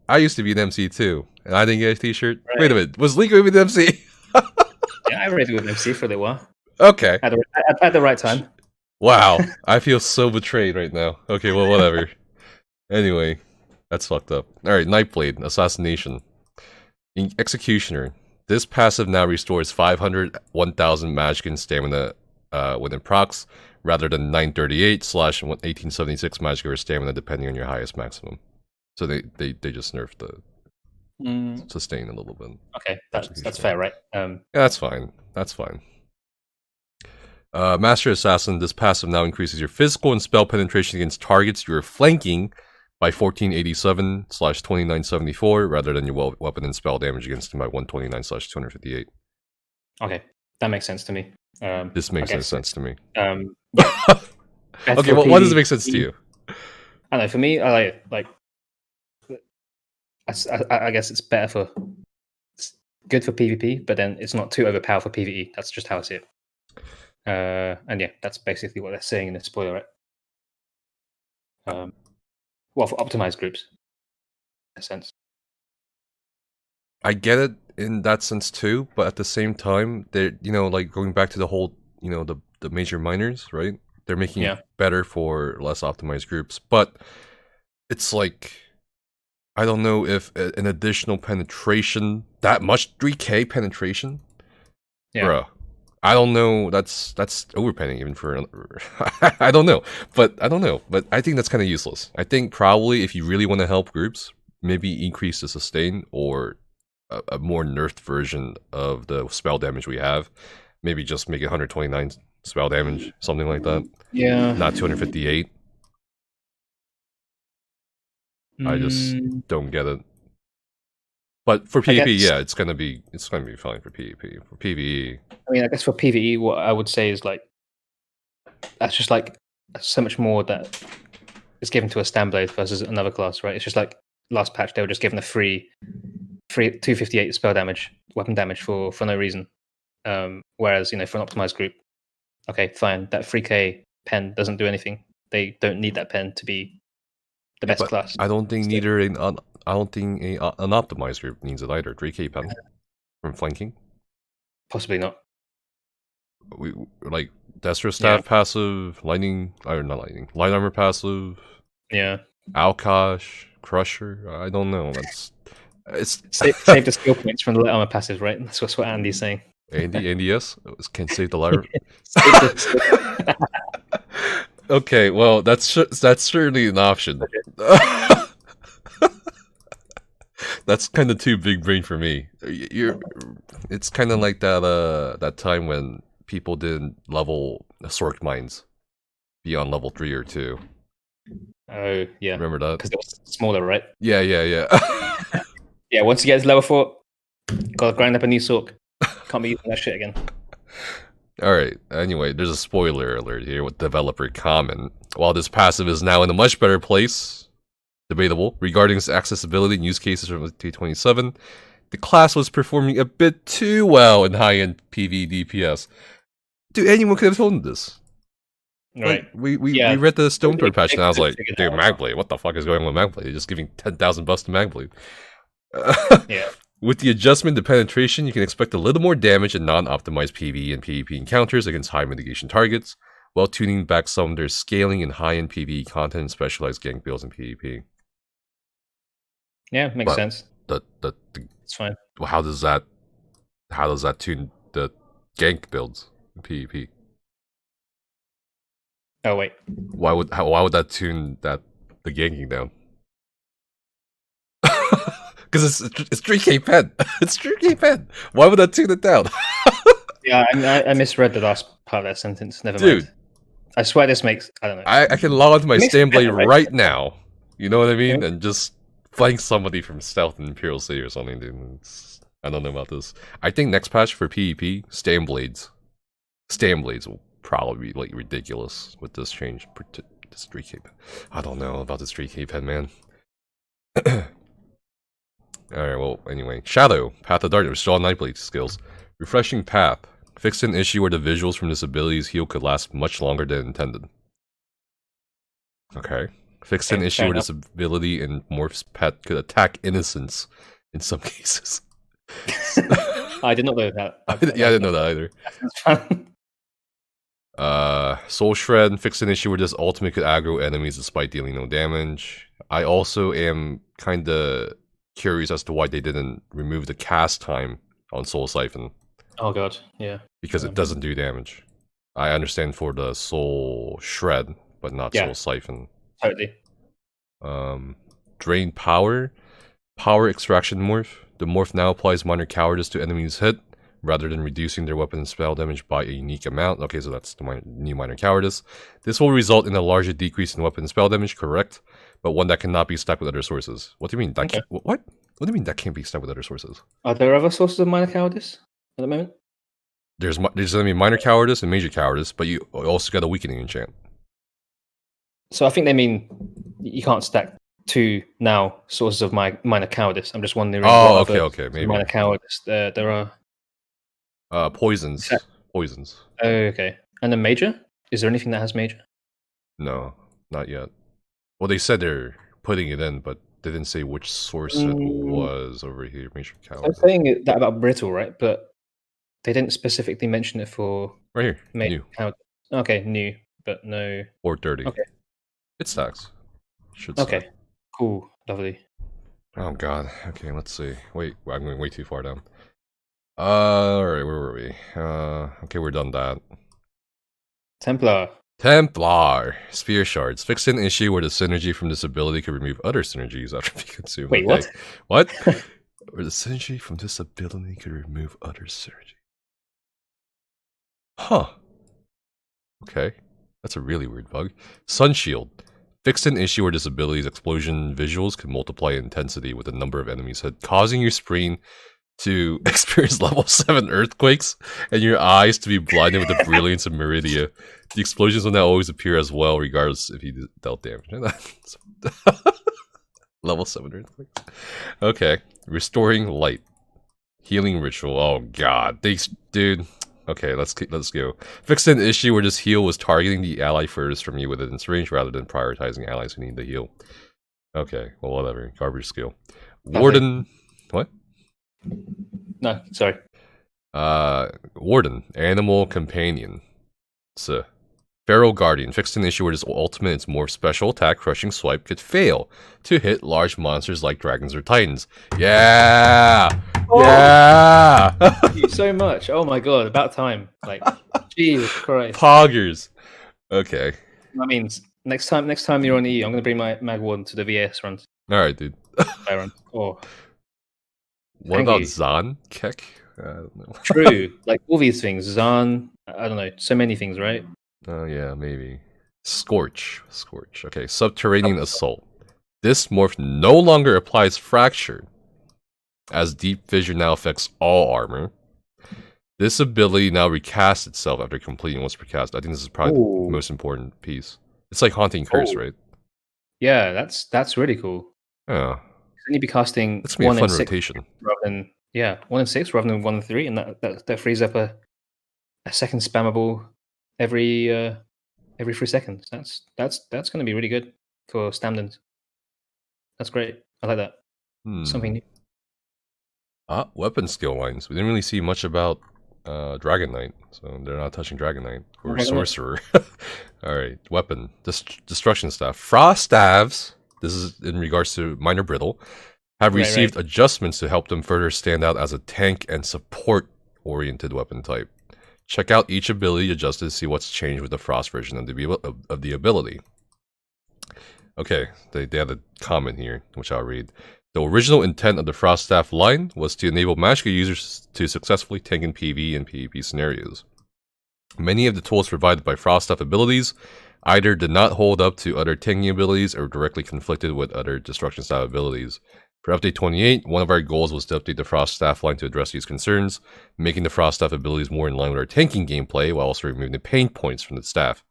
I used to be an MC too, and I didn't get a t-shirt. Right. Wait a minute, was Liga with an MC? Yeah, I raided with MC for a little while. Okay. At the right time. Wow, I feel so betrayed right now. Okay, well, whatever. Anyway, that's fucked up. Alright, Nightblade Assassination. Executioner. This passive now restores 500 1000 magic stamina within procs, rather than 938/1876 magic or stamina, depending on your highest maximum. So they just nerfed the sustain a little bit. Okay, that's fair, right? Yeah, that's fine. That's fine. Master Assassin, this passive now increases your physical and spell penetration against targets you are flanking by 1487/2974, rather than your weapon and spell damage against them by 129/258. Okay, that makes sense to me. This makes no sense to me. Yeah. Okay, well, what does it make sense to you? I don't know. For me, I like. I guess it's good for PvP, but then it's not too overpowered for PvE. That's just how I see it. And yeah, that's basically what they're saying in the spoiler, right? Well, for optimized groups, in a sense. I get it in that sense too, but at the same time, they're like going back to the whole the major minors, right? They're making it better for less optimized groups, but it's like, I don't know if an additional penetration, that much 3k penetration? Bruh. I don't know, that's overpenning even for, I don't know, but I think that's kind of useless. I think probably if you really want to help groups, maybe increase the sustain or a more nerfed version of the spell damage we have. Maybe just make it 129 spell damage, something like that. Yeah. Not 258. I just don't get it. But for PvP, yeah, it's gonna be fine for PvP. For PvE, I mean, I guess for PvE, what I would say is like that's just like so much more that is given to a Standblade versus another class, right? It's just like last patch they were just given a free 258 spell damage, weapon damage for no reason. Whereas for an optimized group, okay, fine, that 3k pen doesn't do anything. They don't need that pen to be the best class. I don't think an optimized group needs it either. 3k pen from flanking. Possibly not. We like Destro staff passive, light armor passive. Yeah. Alkosh, Crusher. I don't know. It's save the skill points from the light armor passive, right? That's what Andy's saying. Andy, yes, can save the light. Okay, well that's certainly an option. That's kind of too big brain for me. It's kind of like that time when people didn't level Sork mines beyond level 3 or 2. Oh yeah, remember that? Because it was smaller, right? Yeah. Yeah, once you get to level 4, gotta grind up a new Sork. Can't be using that shit again. Alright, anyway, there's a spoiler alert here with developer comment. While this passive is now in a much better place, debatable, regarding its accessibility and use cases from T27, the class was performing a bit too well in high-end PV DPS. Dude, anyone could have told this. Right. Like, we read the Stonethrower patch and I was like, dude, Magblade, what the fuck is going on with Magblade? You're just giving 10,000 bucks to Magblade. Yeah. With the adjustment to penetration, you can expect a little more damage in non-optimized PvE and PvP encounters against high mitigation targets, while tuning back some of their scaling in high-end PvE content and specialized gank builds in PvP. Yeah, makes sense. It's fine. How does that tune the gank builds in PvP? Oh wait. Why would that tune the ganking down? Because it's 3k pen. It's 3k pen. Why would that tune it down? Yeah, I misread the last part of that sentence. Never mind. Dude, I swear this makes, I don't know. I can log onto my Standblade right now. You know what I mean? And just flank somebody from Stealth and Imperial City or something, dude. I don't know about this. I think next patch for PvP, Standblades will probably be like ridiculous with this change. This 3k pen. I don't know about this 3k pen, man. Alright, well, anyway. Shadow, Path of Darkness, restore Nightblade skills. Refreshing Path. Fixed an issue where the visuals from this ability's heal could last much longer than intended. Okay. Fixed an issue where this ability in Morph's pet could attack innocents in some cases. I did not know that. I didn't know that either. Soul Shred. Fixed an issue where this ultimate could aggro enemies despite dealing no damage. I also am kinda curious as to why they didn't remove the cast time on Soul Siphon. Oh god, yeah. Because it doesn't do damage. I understand for the Soul Shred, but not Soul Siphon. Totally. Drain Power. Power Extraction Morph. The morph now applies minor cowardice to enemies hit, rather than reducing their weapon and spell damage by a unique amount. Okay, so that's the new minor cowardice. This will result in a larger decrease in weapon and spell damage, correct? But one that cannot be stacked with other sources. What do you mean? What do you mean that can't be stacked with other sources? Are there other sources of minor cowardice at the moment? There's going to be minor cowardice and major cowardice, but you also got a weakening enchant. So I think they mean you can't stack 2 now sources of minor cowardice. I'm just wondering. Oh, okay, maybe minor cowardice there are. Poisons. Poisons. Oh, okay. And then major? Is there anything that has major? No, not yet. Well, they said they're putting it in, but they didn't say which source it was over here. Major cowardice. I was saying that about brittle, right? But they didn't specifically mention it for right here. major cowardice. Okay, new. but no. Or 30. Okay. It stacks. Should Okay. stack. Cool. Lovely. Oh god. Okay, let's see. Wait, I'm going way too far down. Alright, where were we? Okay, we're done that. Templar. Templar. Sphere Shards. Fix an issue where the synergy from this ability can remove other synergies after being consumed. Wait, okay. what? What? Where the synergy from this ability can remove other synergy. Huh. Okay. That's a really weird bug. Sunshield. Fix an issue where this ability's explosion visuals can multiply intensity with the number of enemies hit, causing your screen to experience level 7 earthquakes and your eyes to be blinded with the brilliance of Meridia. The explosions will now always appear as well, regardless if you dealt damage. Level 7 earthquakes. Okay. Restoring light. Healing ritual. Oh god. Thanks, dude. Okay, let's go. Fix an issue where this heal was targeting the ally furthest from you within its range rather than prioritizing allies who need the heal. Okay, well, whatever. Garbage skill. Warden. What? No, sorry. Warden. Animal companion. Feral Guardian. Fixed an issue where this ultimate, its more special attack, Crushing Swipe, could fail to hit large monsters like dragons or titans. Yeah! Oh, yeah! Thank you so much. Oh my god, about time. Like, Jesus Christ. Poggers. Okay. That means next time you're on EU, I'm gonna bring my Mag Warden to the VS runs. Alright, dude. Oh. What about Zahn? Keck? I don't know. True. Like all these things. Zahn, I don't know, so many things, right? Oh, yeah, maybe. Scorch. Okay, Subterranean Assault. This morph no longer applies Fracture, as Deep Fissure now affects all armor. This ability now recasts itself after completing what's recast. I think this is probably the most important piece. It's like Haunting Curse, right? Yeah, that's really cool. Yeah. Then you'd be casting It's gonna be a fun rotation. Rather than 1 and 6 rather than 1 and 3, and that frees up a second spammable every 3 seconds. That's going to be really good for Stamdens. That's great. I like that. Something new. Weapon skill lines. We didn't really see much about Dragon Knight, so they're not touching Dragon Knight or Sorcerer. Alright, weapon. Destruction Staff. Frost Staves, this is in regards to Minor Brittle, have received adjustments to help them further stand out as a tank and support-oriented weapon type. Check out each ability adjusted to see what's changed with the Frost version of the ability. Okay, they have a comment here, which I'll read. The original intent of the Frost Staff line was to enable magical users to successfully tank in PvE and PvP scenarios. Many of the tools provided by Frost Staff abilities either did not hold up to other tanking abilities or directly conflicted with other Destruction Staff abilities. For Update 28, one of our goals was to update the Frost Staff line to address these concerns, making the Frost Staff abilities more in line with our tanking gameplay while also removing the pain points from the staff.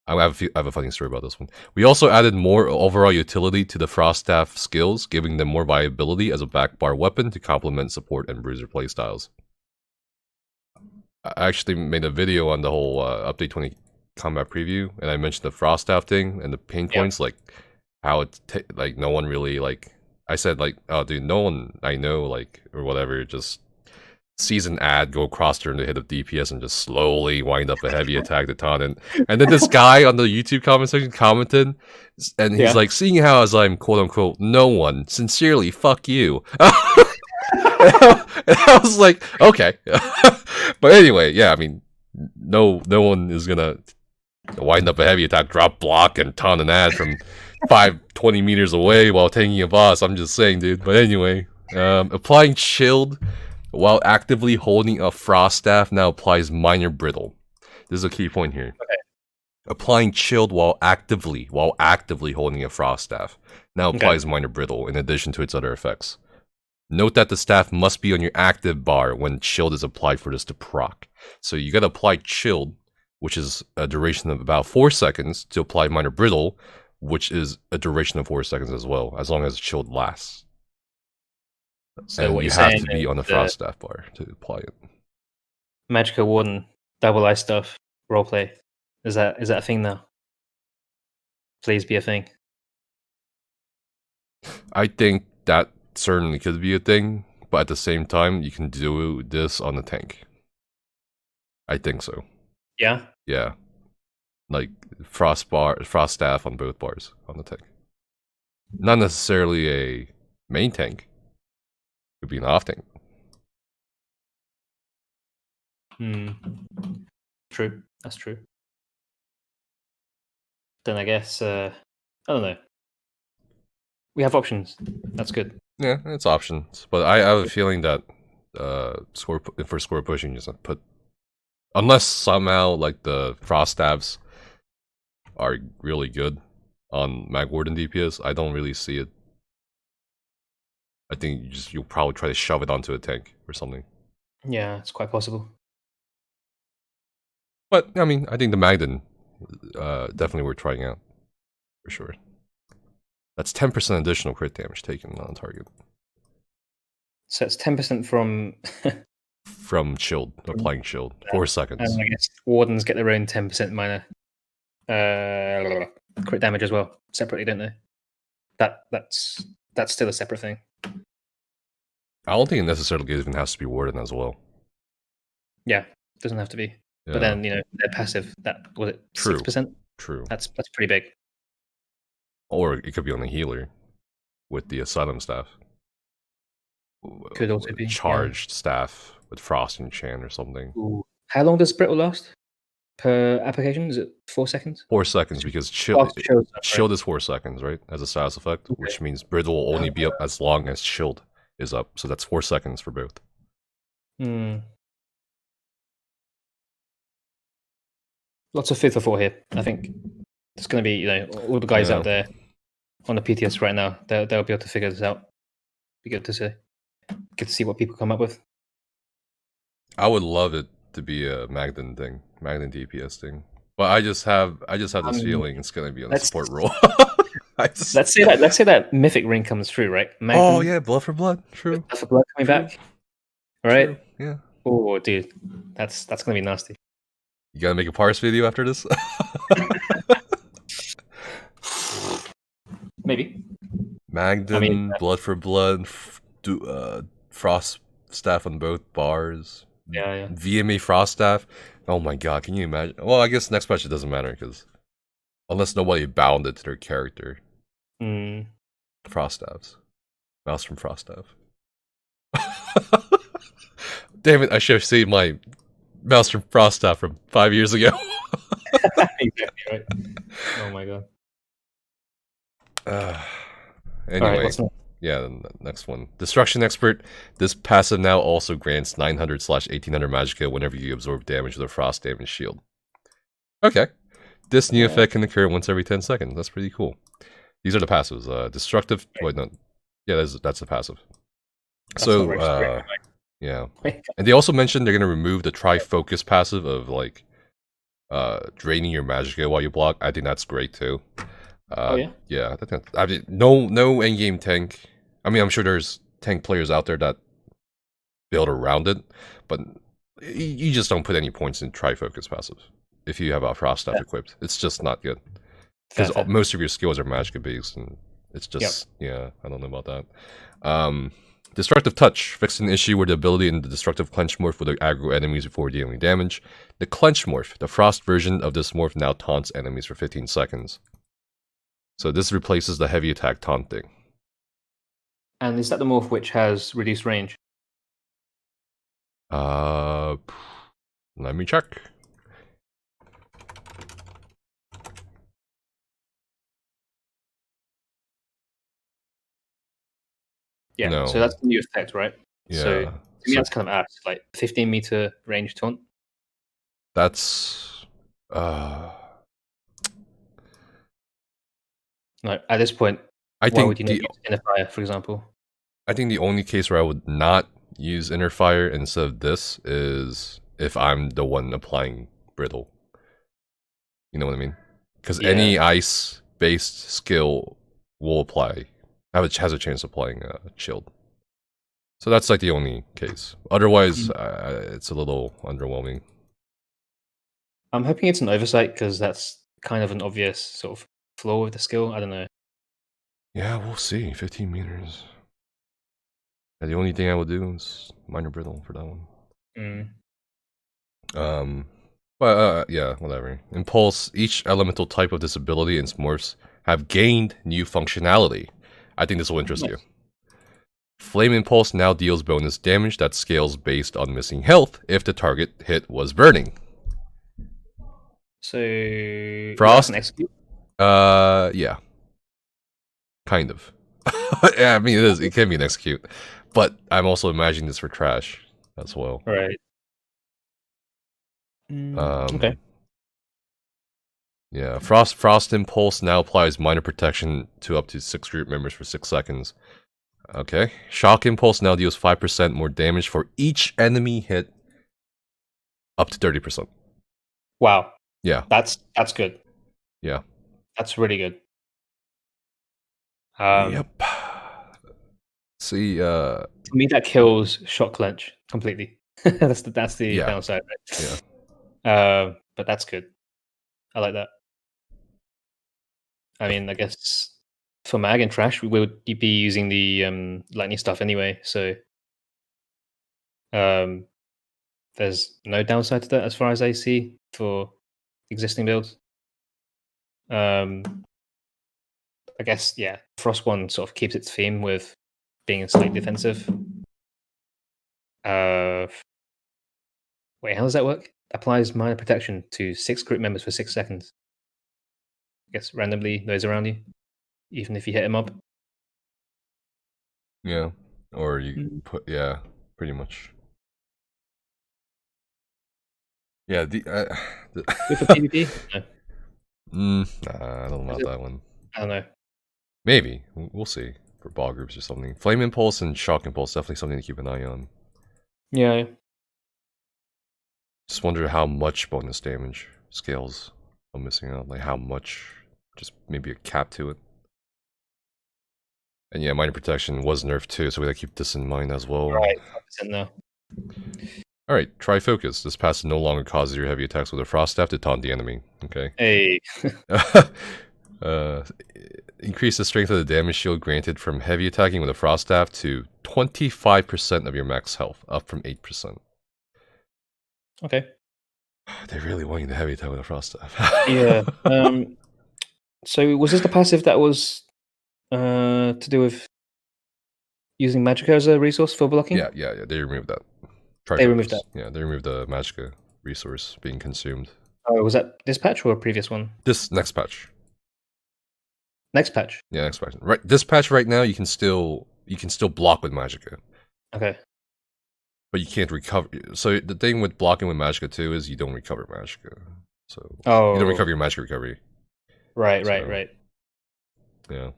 I have a funny story about this one. We also added more overall utility to the Frost Staff skills, giving them more viability as a backbar weapon to complement support and bruiser playstyles. I actually made a video on the whole Update 20 combat preview, and I mentioned the Frost Staff thing and the pain points, like how it's like no one really like. I said like, oh dude, no one I know like or whatever just sees an ad go across during the hit of DPS and just slowly wind up a heavy attack to taunt. And then this guy on the YouTube comment section commented, and he's like, seeing how as I'm quote unquote no one, sincerely, fuck you. And I was like, okay. But anyway, yeah, I mean, no one is gonna wind up a heavy attack, drop block, and taunt an ad from 20 meters away while taking a boss. I'm just saying, dude. But anyway, applying Chilled while actively holding a Frost Staff now applies Minor Brittle. This is a key point here. Okay. Applying Chilled while actively holding a Frost Staff now applies Minor Brittle in addition to its other effects. Note that the staff must be on your active bar when Chilled is applied for this to proc. So you gotta apply Chilled, which is a duration of about 4 seconds, to apply Minor Brittle, which is a duration of 4 seconds as well, as long as Chilled lasts. So and you have to be on the Frost Staff bar to apply it. Magical Warden, double eye stuff, roleplay. Is that a thing now? Please be a thing. I think that certainly could be a thing, but at the same time, you can do this on the tank. I think so. Yeah? Yeah. like frost staff on both bars on the tank. Not necessarily a main tank. Could be an off tank. True. That's true. Then I guess I don't know. We have options. That's good. Yeah, it's options, but I have a feeling that score pushing, just put, unless somehow like the frost staffs are really good on Mag Warden DPS, I don't really see it. I think you'll probably try to shove it onto a tank or something. Yeah, it's quite possible. But I mean, I think the Magden definitely worth trying out for sure. That's 10% additional crit damage taken on target. So it's 10% from from shield, applying shield, 4 seconds. And I guess wardens get their own 10% minor crit damage as well, separately, don't they? That's still a separate thing. I don't think it necessarily even has to be warden as well. Yeah, doesn't have to be. Yeah. But then they're passive. That was it. 6%. True. That's pretty big. Or it could be on the healer with the asylum staff. Could also be charged staff with frost enchant or something. Ooh. How long does brittle last per application? Is it 4 seconds? 4 seconds, because shield is 4 seconds, right? As a status effect, which means brittle will only be up as long as shield is up. So that's 4 seconds for both. Lots of food for thought here. I think it's going to be, all the guys out there on the PTS right now. They'll be able to figure this out. Be good to see. Good to see what people come up with. I would love it to be a Magden thing, Magden DPS thing. But I just have this feeling it's going to be on the support role. Let's say that mythic ring comes through, right? Magden, oh yeah, blood for blood. True. Blood for blood coming back. All right. True. Yeah. Oh, dude, that's going to be nasty. You gotta make a parse video after this? Maybe. Magden, blood for blood, frost staff on both bars. Yeah. VMA frost staff. Oh my god, can you imagine? Well, I guess next patch it doesn't matter, because unless nobody bound it to their character. Frost staffs. Mouse from frost staff. Damn it, I should have saved my mouse from frost staff from 5 years ago. Exactly right. Oh my god. Anyway, right, yeah, the next one. Destruction Expert. This passive now also grants 900/1800 magicka whenever you absorb damage with a frost damage shield. Okay. This new effect can occur once every 10 seconds. That's pretty cool. These are the passives. Destructive. Wait, no. Yeah, that's the passive. That's so, yeah. And they also mentioned they're going to remove the Tri-Focus passive of, like, draining your magicka while you block. I think that's great, too. Yeah. I mean, no endgame tank. I mean, I'm sure there's tank players out there that build around it, but you just don't put any points in Tri-Focus passive if you have a frost staff equipped. It's just not good, because most of your skills are magicka based, and it's just I don't know about that. Destructive Touch. Fix an issue where the ability in the Destructive Clench morph would aggro enemies before dealing damage. The Clench morph. The frost version of this morph now taunts enemies for 15 seconds. So this replaces the heavy attack taunt thing. And is that the morph which has reduced range? Let me check. Yeah, no. So that's the new effect, right? Yeah. So to me, that's kind of ass. Like 15-meter range taunt. That's No, at this point, why would you not use Inner Fire, for example? I think the only case where I would not use Inner Fire instead of this is if I'm the one applying Brittle. You know what I mean? Because any ice-based skill will apply, has a chance of applying Shield. So that's like the only case. Otherwise, it's a little underwhelming. I'm hoping it's an oversight, because that's kind of an obvious sort of flaw with the skill. I don't know. Yeah, we'll see. 15 meters. And the only thing I would do is minor brittle for that one. Well, yeah, whatever. Impulse, each elemental type of this ability and morphs have gained new functionality. I think this will interest you. Flame Impulse now deals bonus damage that scales based on missing health if the target hit was burning. So Frost? Execute? Yeah. Kind of. Yeah, I mean, it is. It can be an execute. But I'm also imagining this for trash as well. Right. Okay. Yeah, Frost Impulse now applies minor protection to up to 6 group members for 6 seconds. Okay. Shock Impulse now deals 5% more damage for each enemy hit up to 30%. Wow. Yeah. That's good. Yeah. That's really good. Yep. See, to me that kills Shock Clench completely. that's the yeah. downside, right? Yeah. But that's good. I like that. I mean, I guess for mag and trash, we would be using the lightning stuff anyway, so there's no downside to that as far as I see for existing builds. I guess, yeah, Frost one sort of keeps its theme with being slightly defensive. Wait, how does that work? Applies minor protection to 6 group members for 6 seconds. I guess randomly those around you, even if you hit a mob. Yeah, or you put, yeah, pretty much. Yeah, With a PvP? No. Nah, I don't know about that one. I don't know. Maybe. We'll see. For ball groups or something. Flame Impulse and Shock Impulse, definitely something to keep an eye on. Yeah. Just wonder how much bonus damage scales I'm missing out. Like how much, just maybe a cap to it. And yeah, minor protection was nerfed too, so we gotta keep this in mind as well. Right, 5% now. Alright, try Focus. This passive no longer causes your heavy attacks with a Frost Staff to taunt the enemy. Okay. Hey. Increase the strength of the damage shield granted from heavy attacking with a Frost Staff to 25% of your max health, up from 8%. Okay. They really want you to heavy attack with a Frost Staff. Yeah. So was this the passive that was to do with using Magicka as a resource for blocking? Yeah. They removed that. They removed that? Yeah, they removed the Magicka resource being consumed. Oh, was that this patch or a previous one? This next patch. Next patch? Yeah, next patch. Right, this patch right now, you can still block with Magicka. Okay. But you can't recover. So the thing with blocking with Magicka too is you don't recover Magicka. So you don't recover your Magicka recovery. Right. Yeah.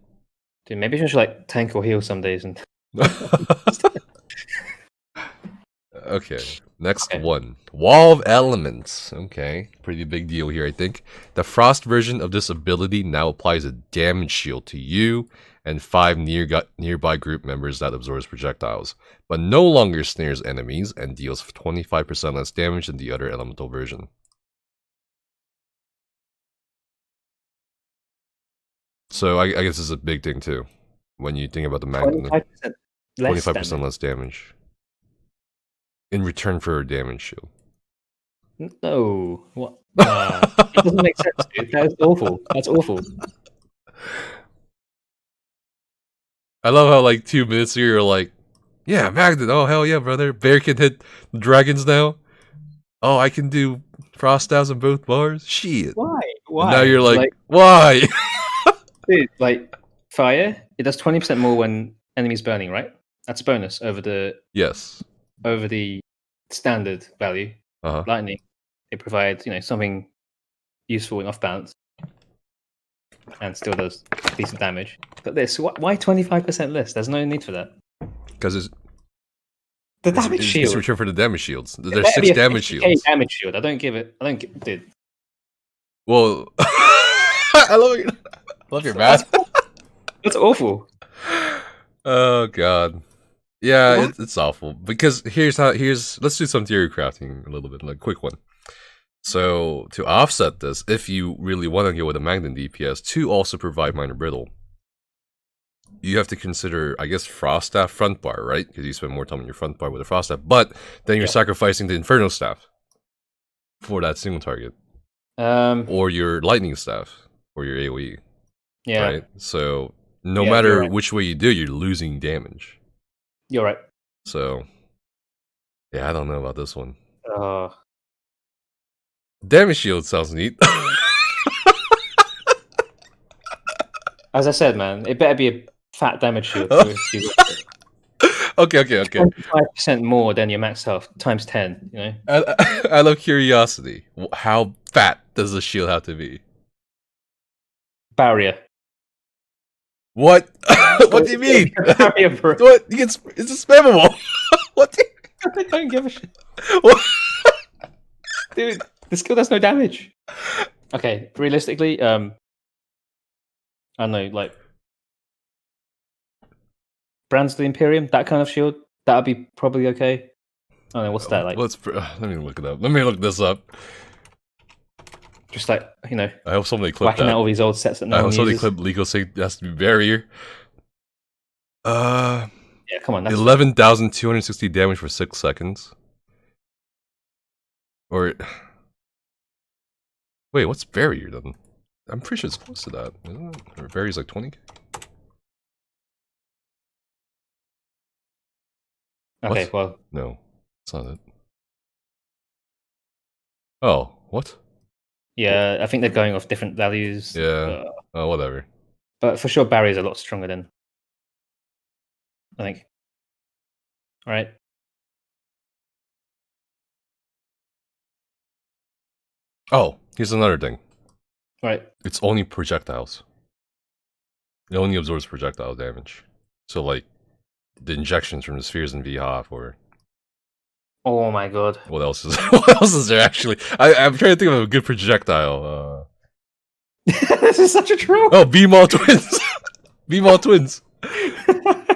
Dude, maybe I should like tank or heal some days and. Okay, next one. Wall of Elements. Okay, pretty big deal here, I think. The Frost version of this ability now applies a damage shield to you and 5 nearby group members that absorbs projectiles, but no longer snares enemies and deals 25% less damage than the other elemental version. So I guess this is a big thing too, when you think about the magnet. 25% less damage. In return for a damage shield. No. What? It doesn't make sense, dude. That's awful. That's awful. I love how like 2 minutes ago you're like, yeah, magnet, oh hell yeah, brother. Bear can hit dragons now. Oh, I can do frost stabs on both bars. Shit. Why? And now you're like why? Dude, like fire, it does 20% more when enemies burning, right? That's a bonus over the over the standard value. Lightning, it provides something useful and off balance, and still does decent damage. But this, why 25% less? There's no need for that. Because it's the damage shield. It's return for the damage shields. There's 6 damage shields. Damage shield. I don't give it. Dude. Well, I love your math. That's awful. Oh god. Yeah, it's awful. Because let's do some theory crafting a little bit, like quick one. So to offset this, if you really want to go with a magnet DPS to also provide minor brittle, you have to consider, I guess, Frost Staff front bar, right? Because you spend more time on your front bar with a Frost Staff, but then you're sacrificing the Inferno Staff. for that single target. Or your lightning staff, or your AoE. Yeah. Right? So, no matter which way you do, you're losing damage. You're right. So, yeah, I don't know about this one. Oh. Damage shield sounds neat. As I said, man, it better be a fat damage shield. Okay. 25% more than your max health, times 10, you know? Out of curiosity, how fat does the shield have to be? Barrier. What? What do you mean? Barrier, bro. What? It's spammable. What? I don't give a shit. What? Dude, the skill does no damage. Okay, realistically, I don't know, like Brands of the Imperium, that kind of shield, that'd be probably okay. I don't know, what's that like? Let me look it up. Let me look this up. Just like, you know, I hope somebody clipped whacking out all these old sets that no one uses. I hope somebody clipped Legal Say it has to be barrier. Yeah, come on. 11,260 damage for 6 seconds. Or wait, what's barrier then? I'm pretty sure it's close to that, isn't it? Or barrier's like 20k. Okay, what? well, no, it's not it. Oh, what? Yeah, I think they're going off different values. Yeah. Oh, whatever. But for sure, barrier's a lot stronger than, I think. All right. Oh, here's another thing. Right. It's only projectiles. It only absorbs projectile damage. So, like, the injections from the spheres in VHOF or... Oh my god. What else is there actually? I'm trying to think of a good projectile. This is such a troll. Oh, B-Mall Twins! B-Mall Twins!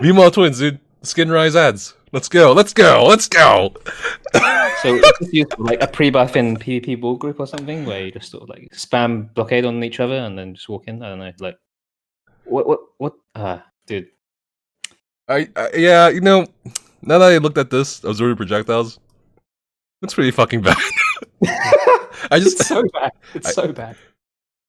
B-Mall Twins, dude. Skin Rise ads. Let's go, let's go, let's go! So it's useful, like a pre-buff in PvP ball group or something, where you just sort of like spam blockade on each other and then just walk in. I don't know, like what? Dude. Yeah, you know, now that I looked at this, absorbing projectiles, looks pretty fucking bad. It's so bad. It's so bad.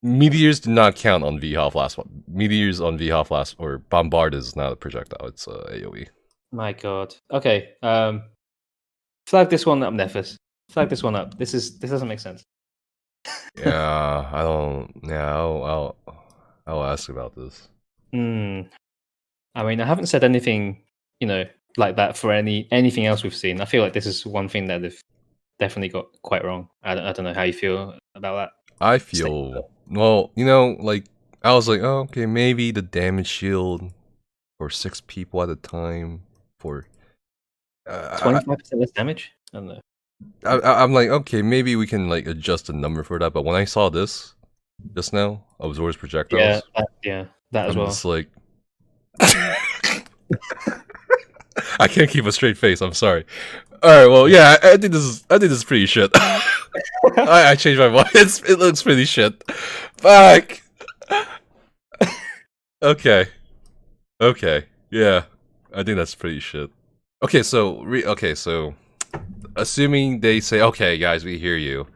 Meteors do not count on VHOF last one. Meteors on VHOF last, or Bombard is not a projectile, it's AoE. My god. Okay, flag this one up, Nephis. Flag this one up. This doesn't make sense. Yeah, I don't. Yeah, I'll ask about this. I mean, I haven't said anything, you know, like that for anything else we've seen. I feel like this is one thing that they've definitely got quite wrong. I don't know how you feel about that. I feel well, you know, like I was like, oh, okay, maybe the damage shield for 6 people at a time for 25% less damage. I don't know. I'm like, okay, maybe we can like adjust the number for that. But when I saw this just now, absorbs projectiles. Yeah, that as well. I'm just like, I can't keep a straight face. I'm sorry. All right, well, yeah, I think this is pretty shit. I changed my mind. It looks pretty shit. Fuck. Okay. Yeah, I think that's pretty shit. Okay, so assuming they say, okay, guys, we hear you,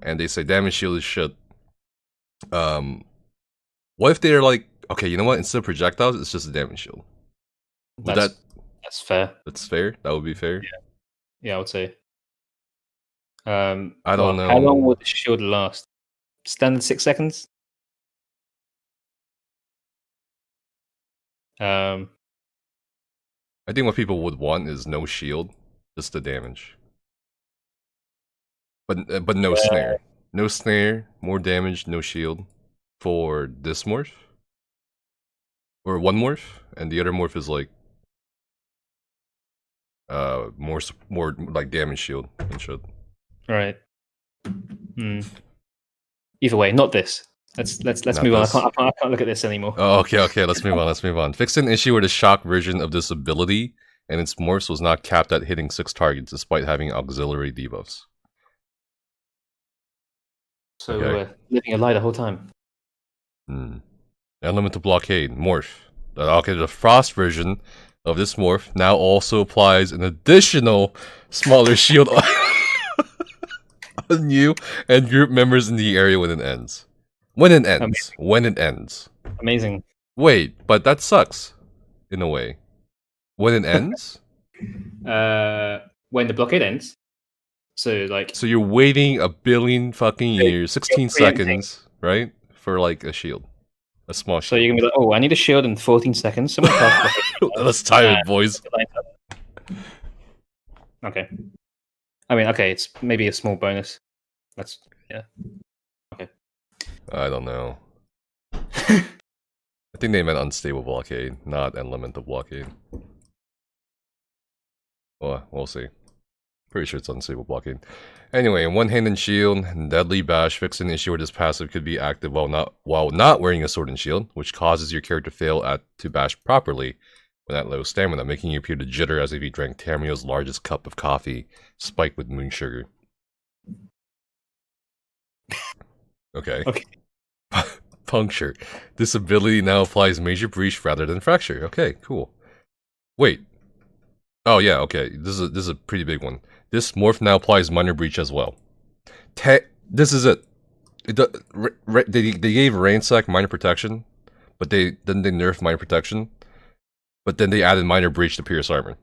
and they say damage shield is shit. What if they're like, okay, you know what? Instead of projectiles, it's just a damage shield. That's fair. That's fair. That would be fair. Yeah, I would say. I don't know. How long would the shield last? Standard 6 seconds. I think what people would want is no shield, just the damage. But no snare. No snare, more damage, no shield for this morph. Or one morph, and the other morph is like more like damage shield and shit. Right. Either way, not this. Let's move on. I can't look at this anymore. Oh, okay. Let's move on. Fixed an issue where the shock version of this ability and its morphs was not capped at hitting 6 targets despite having auxiliary debuffs. So we're living a lie the whole time. Elemental blockade morph. Okay, the frost version of this morph now also applies an additional smaller shield. on you and group members in the area when it ends. When it ends. Amazing. When it ends. Amazing. Wait, but that sucks. In a way. When it ends? When the blockade ends. So like. So you're waiting a billion fucking years, 16 seconds, right? For like a shield. A small shield. So you're gonna be like, oh, I need a shield in 14 seconds. Someone Let's time it, boys. Okay. I mean, okay, it's maybe a small bonus. That's yeah. Okay. I don't know. I think they meant unstable blockade, not elemental blockade. Well, we'll see. Pretty sure it's unstable blockade. Anyway, one-handed shield, deadly bash, fix an issue where this passive could be active while not wearing a sword and shield, which causes your character to fail to bash properly when at low stamina, making you appear to jitter as if you drank Tamriel's largest cup of coffee, spiked with moon sugar. Okay. Puncture. This ability now applies major breach rather than fracture. Okay, cool. Wait. Oh yeah, okay. This is a pretty big one. This morph now applies minor breach as well. This is it. They gave Ransack minor protection, but then they nerfed minor protection, but then they added minor breach to Pierce armor.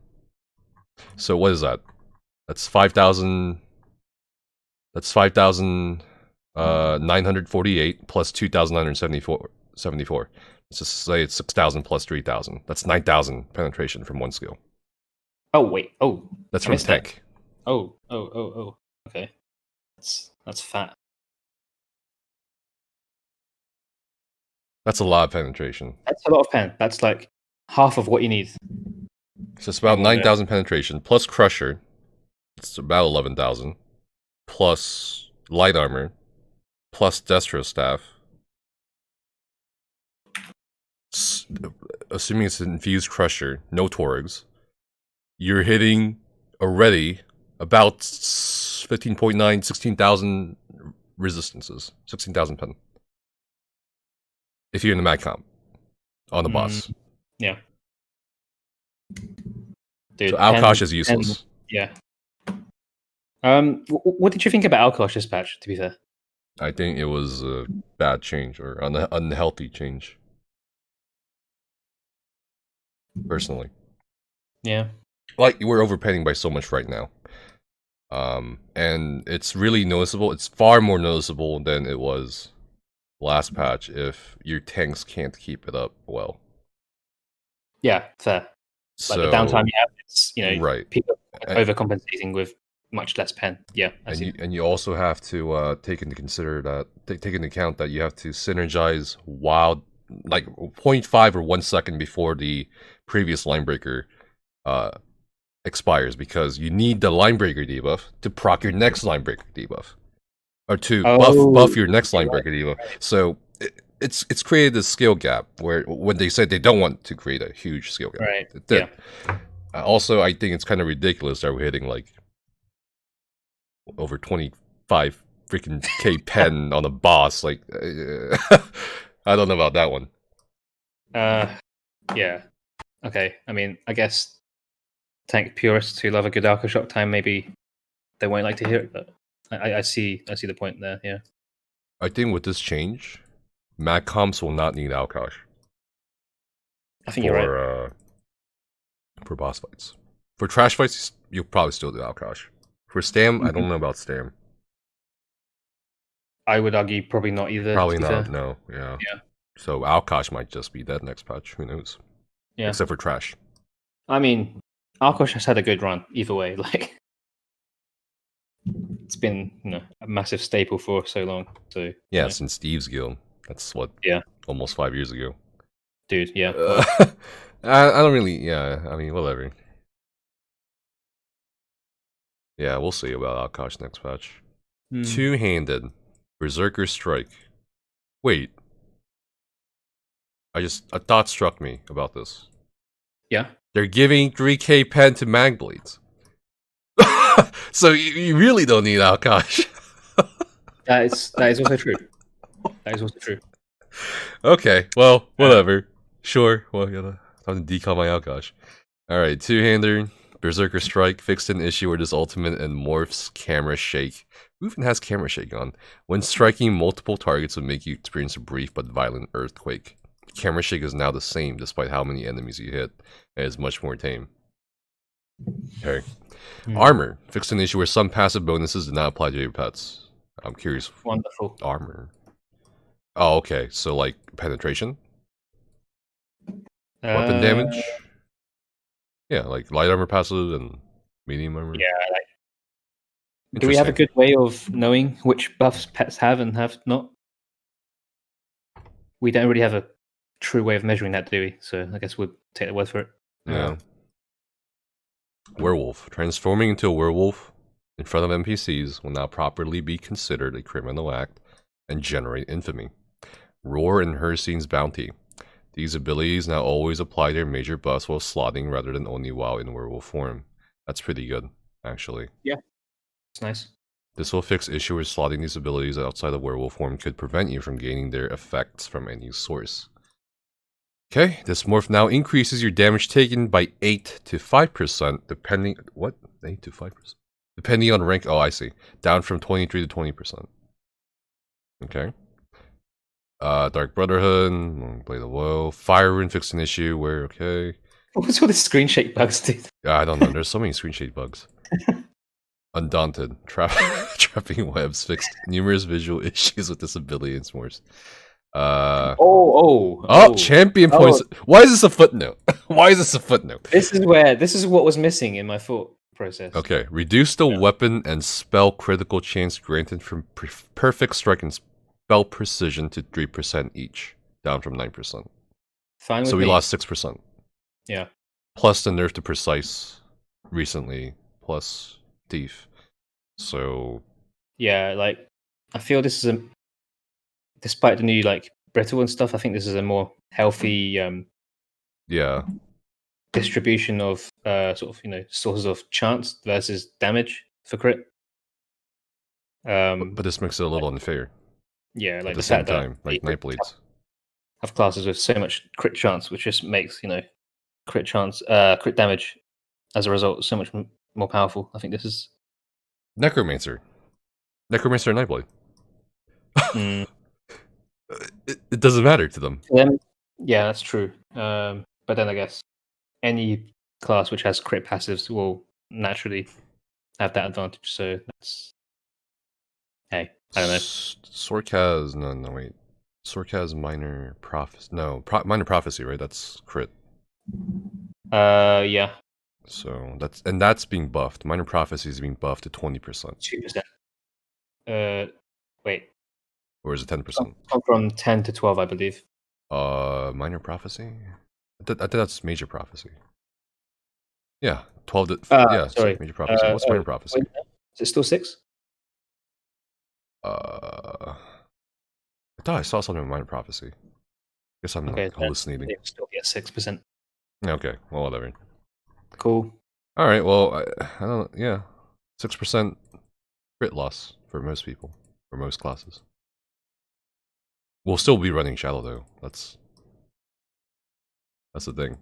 So what is that? That's 5,000. That's 5,948 plus 2,974. Let's just say it's 6,000 plus 3,000. That's 9,000 penetration from one skill. Oh wait. Oh. That's from tank. Oh. Okay. That's fat. That's a lot of penetration. That's a lot of pen. That's like half of what you need. So it's about 9,000 penetration plus Crusher. It's about 11,000 plus light armor plus Destro staff. Assuming it's an infused Crusher, no Torgs. You're hitting already about 15.9, 16,000 resistances. 16,000 pen. If you're in the mad comp. On the boss. Yeah. Dude, so Alkosh is useless. Yeah. What did you think about Alkosh's patch, to be fair? I think it was a bad change, or an unhealthy change. Personally. Yeah. Like, we're overpaying by so much right now. And it's really noticeable. It's far more noticeable than it was last patch if your tanks can't keep it up well. Yeah, fair. So, like the downtime you have, it's, right. people overcompensating with much less pen. Yeah, and you also have to take into account that you have to synergize while like 0.5 or 1 second before the previous line breaker expires, because you need the line breaker debuff to proc your next line breaker debuff, or to buff your next line breaker debuff. So it's created this skill gap where when they said they don't want to create a huge skill gap. Right. Yeah. Also, I think it's kind of ridiculous that we're hitting like over 25 freaking K pen on a boss. Like, I don't know about that one. Yeah. Okay. I mean, I guess tank purists who love a good Alka Shock time, maybe they won't like to hear it, but I see the point there. Yeah. I think with this change, Mad Comps will not need Alkosh. I think you're right. For boss fights. For trash fights, you'll probably still do Alkosh. For Stam, I don't know about Stam. I would argue probably not either. Probably not, no. Yeah. So Alkosh might just be dead next patch. Who knows? Yeah. Except for trash. I mean, Alkosh has had a good run either way. Like, it's been a massive staple for so long. So yeah, since Steve's Guild. That's what? Yeah. Almost 5 years ago. Dude, yeah. I don't really, yeah, I mean, whatever. Yeah, we'll see about Alkosh next patch. Two-handed. Berserker Strike. Wait. A thought struck me about this. Yeah? They're giving 3k pen to Magblades. So you really don't need Alkosh. That is also true. That is also true. Okay, well, whatever. Sure. Well, time to decall my Alkosh. Alright, two-hander, Berserker Strike, fixed an issue where this ultimate and morphs camera shake Who even has camera shake on? When striking multiple targets will make you experience a brief but violent earthquake. Camera shake is now the same despite how many enemies you hit, and is much more tame. Okay. Armor. Fixed an issue where some passive bonuses do not apply to your pets. I'm curious. Wonderful. Armor. Oh, okay. So, like, penetration? Weapon damage? Yeah, like light armor passive and medium armor. Yeah, do we have a good way of knowing which buffs pets have and have not? We don't really have a true way of measuring that, do we? So I guess we'll take the word for it. Yeah. Werewolf. Transforming into a werewolf in front of NPCs will now properly be considered a criminal act and generate infamy. Roar and Hircine's Bounty. These abilities now always apply their major buffs while slotting rather than only while in werewolf form. That's pretty good, actually. Yeah. It's nice. This will fix issue where slotting these abilities outside of werewolf form could prevent you from gaining their effects from any source. Okay, this morph now increases your damage taken by 8 to 5%, depending... What? 8 to 5%? Depending on rank... Oh, I see. Down from 23 to 20%. Okay. Dark Brotherhood, Blade of Woe, Fire Rune fixed an issue where, okay. What's all the screen shake bugs, dude? Yeah, I don't know. There's so many screen shake bugs. Undaunted. Trapping webs fixed numerous visual issues with this ability and s'mores. Champion points. Why is this a footnote? Why is this a footnote? This is what was missing in my thought process. Okay. Reduce the weapon and spell critical chance granted from perfect strike and spell precision to 3% each, down from 9%. Fine with so we me. lost 6%. Yeah. Plus the nerf to precise recently, plus thief. So yeah, like I feel this is despite the new like brittle and stuff, I think this is a more healthy distribution of sort of, you know, sources of chance versus damage for crit. But this makes it a little unfair. Yeah, like at the same time, like Nightblades have classes with so much crit chance, which just makes, you know, crit damage as a result so much more powerful. I think this is Necromancer and Nightblade. It doesn't matter to them. Yeah, that's true. But then I guess any class which has crit passives will naturally have that advantage. So that's I don't know. Sork has minor prophecy. No, minor prophecy, right? That's crit. Yeah. So that's being buffed. Minor prophecy is being buffed to 20%. 2%. Wait. Or is it 10%? From 10 to 12, I believe. Minor prophecy. I think that's major prophecy. Yeah, 12 to sorry, major prophecy. What's minor prophecy? Wait, is it still 6? I thought I saw something with minor prophecy. Guess I'm hallucinating. It still be at 6%. Okay, well, whatever. Cool. All right, well, I don't. Yeah, 6% crit loss for most people, for most classes. We'll still be running Shadow though. That's the thing.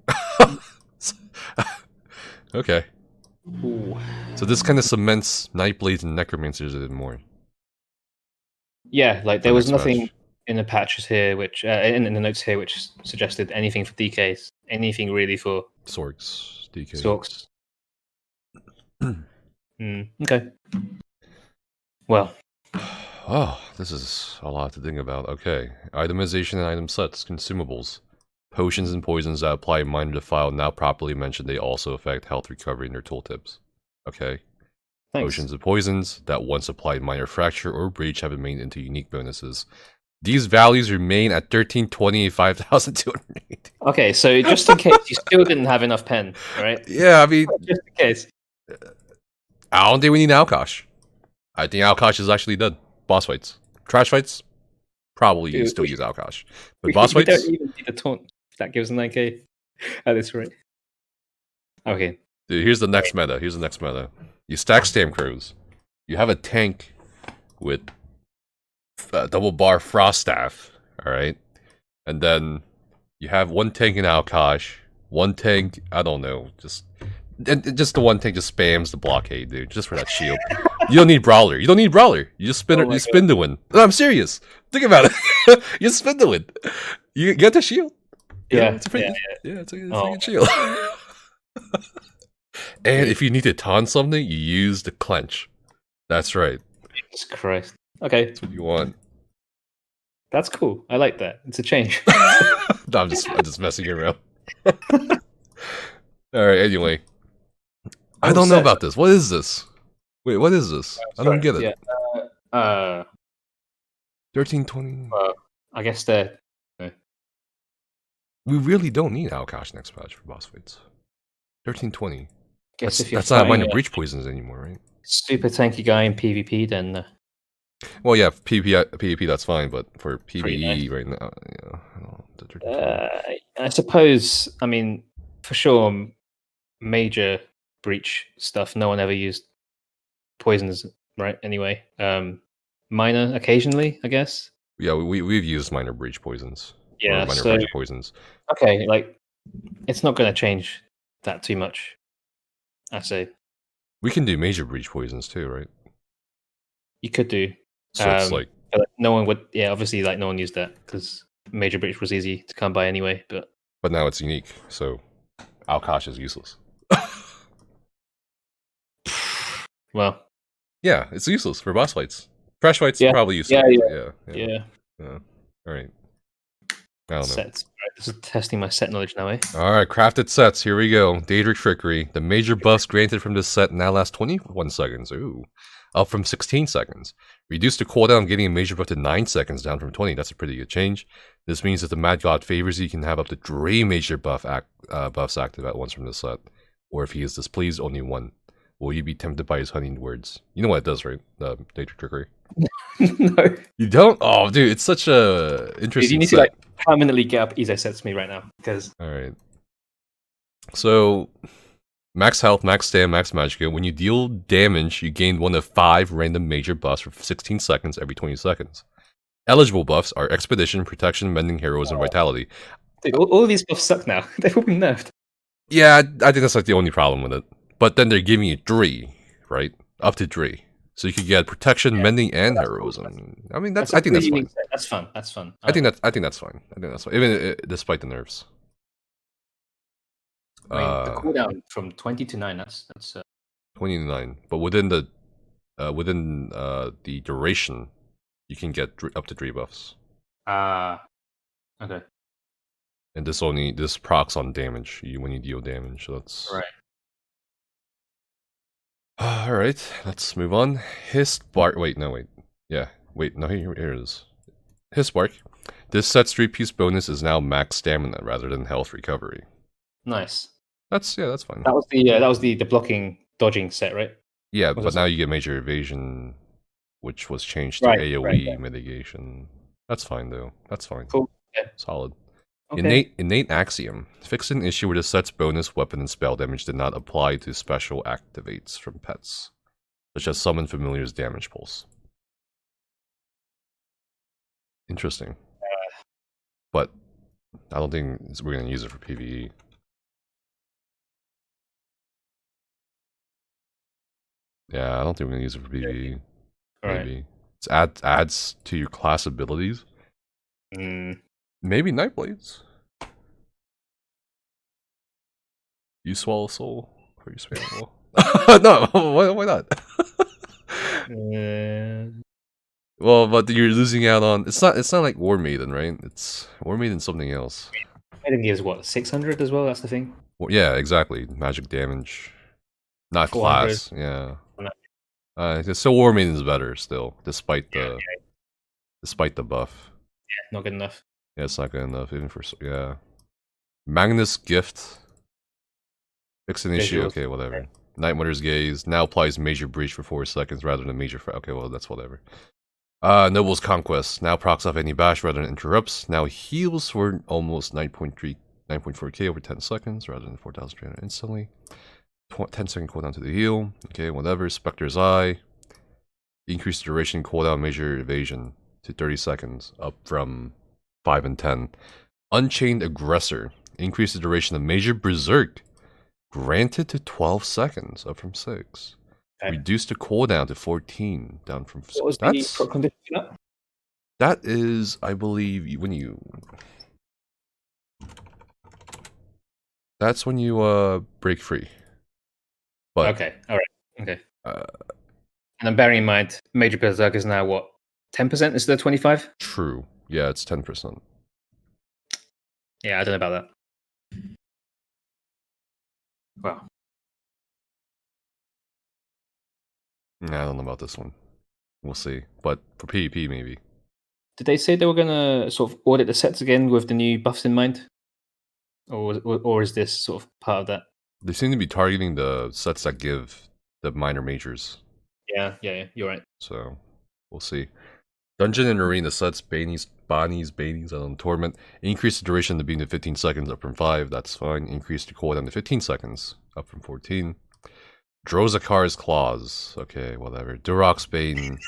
Okay. Ooh. So this kind of cements Nightblades and Necromancers a bit more. Yeah, like there was nothing in the patches here, which in the notes here, which suggested anything for DKs, anything really for Sorks, DKs. Sorks. Okay. Well. Oh, this is a lot to think about. Okay. Itemization and item sets, consumables. Potions and poisons that apply minor defile now properly mentioned they also affect health recovery in their tooltips. Okay. Thanks. Potions and poisons that once applied minor fracture or breach have been made into unique bonuses. These values remain at 1320 and 5280. Okay, so just in case you still didn't have enough pen, right? Yeah, I mean, just in case. I don't think we need Alkosh. I think Alkosh is actually dead. Boss fights. Trash fights? Probably you still use Alkosh. But boss fights? We don't even need a taunt. That gives 9k at this rate. Okay. Dude, here's the next meta. You stack Stam Crows. You have a tank with double bar Frost Staff. Alright? And then you have one tank in Alkosh. One tank, I don't know, just And just the one thing just spams the blockade, dude, just for that shield. You don't need Brawler. You don't need Brawler. You just spin you spin to win. No, I'm serious. Think about it. You spin to win. You get the shield. It's a freaking shield. And if you need to taunt something, you use the clench. That's right. Jesus Christ. Okay. That's what you want. That's cool. I like that. It's a change. No, I'm just messing around. Alright, anyway. I don't know about this. What is this? Wait, what is this? I don't get it. Yeah. 1320. I guess they're... We really don't need Alkash next patch for boss fights. 1320. Guess that's not minor breach poisons anymore, right? Super tanky guy in PvP, then... Well, yeah, PvP that's fine, but for PvE right now, I suppose, I mean, for sure, major breach stuff, no one ever used poisons, right? Anyway, minor occasionally, I guess. Yeah, we've used minor breach poisons. Yeah, minor breach poisons. Okay, like it's not going to change that too much. I say we can do major breach poisons too, right? You could do. So it's like no one would. Yeah, obviously, like no one used that because major breach was easy to come by anyway. But now it's unique, so Alkash is useless. Well, yeah, it's useless for boss fights. Fresh fights probably useless. Yeah. All right. I don't know. Sets. Right, this is testing my set knowledge now, eh? Alright, crafted sets. Here we go. Daedric Trickery. The major buffs granted from this set now last 21 seconds. Ooh. Up from 16 seconds. Reduced the cooldown, getting a major buff to 9 seconds, down from 20. That's a pretty good change. This means that the Mad God favors you can have up to 3 major buffs active at once from this set. Or if he is displeased, only 1. Will you be tempted by his honeyed words? You know what it does, right? The Daedric Trickery. No. You don't? Oh, dude, it's such a interesting You need set. to like permanently get up Ezo sets to me right now because. All right. So, max health, max stam, max magicka. When you deal damage, you gain one of 5 random major buffs for 16 seconds every 20 seconds. Eligible buffs are Expedition, Protection, Mending Heroes, and Vitality. Dude, all of these buffs suck now. They've all been nerfed. Yeah, I think that's like the only problem with it. But then they're giving you 3, right? Up to 3. So you could get Protection, Mending, and Heroism. I mean, I think that's fine. That's fun. That's fun. I think that's fine. Even despite the nerfs. I mean, the cooldown from 20 to 9. That's 20 to 9. But within the duration, you can get up to 3 buffs. Okay. And this procs on damage when you deal damage. So that's right. Alright, let's move on. Hissbark. Wait, no, wait. Yeah, wait, no, here it is. Hissbark. This set's 3-piece bonus is now max stamina rather than health recovery. Nice. That's fine. That was the blocking dodging set, right? Yeah, but now you get major evasion, which was changed to AoE mitigation. That's fine though. That's fine. Cool. Yeah. Solid. Okay. Innate Axiom. Fixed an issue where the set's bonus, weapon, and spell damage did not apply to special activates from pets, such as Summon Familiar's Damage Pulse. Interesting. But I don't think we're going to use it for PvE. Yeah, I don't think we're going to use it for PvE. Maybe. Right. It adds to your class abilities. Maybe Nightblades. You swallow soul for your spam. No, why not? Well, but you're losing out on. It's not like War Maiden, right? It's War Maiden something else. Maiden is what 600 as well. That's the thing. Well, yeah, exactly. Magic damage, not class. Yeah. So War Maiden's better still, despite the buff. Yeah, not good enough. Yeah, it's not good enough even for Magnus Gift. Fix an issue. Okay, whatever. Right. Night Mother's Gaze now applies major breach for 4 seconds rather than major. Okay, well that's whatever. Noble's Conquest now procs off any bash rather than interrupts. Now heals for almost 9.4k over 10 seconds rather than 4,300 instantly. 10-second cooldown to the heal. Okay, whatever. Spectre's Eye. Increase duration cooldown major evasion to 30 seconds, up from 5 and 10. Unchained Aggressor. Increase the duration of major berserk Granted to 12 seconds, up from 6. Okay. Reduced the cooldown to 14, down from 6. What was the proc condition for that? That is, I believe, when you... That's when you break free. But, okay, alright, okay. And I'm bearing in mind, Major Berserker is now what? 10% instead of 25? True. Yeah, it's 10%. Yeah, I don't know about that. Wow. Nah, I don't know about this one. We'll see. But for PvP, maybe. Did they say they were going to sort of audit the sets again with the new buffs in mind? Or is this sort of part of that? They seem to be targeting the sets that give the minor majors. Yeah, you're right. So, we'll see. Dungeon and Arena sets, Banies, on Torment. Increase the duration of the beam to 15 seconds, up from 5. That's fine. Increase the cooldown to 15 seconds, up from 14. Drozakar's Claws. Okay, whatever. Durok's Bane.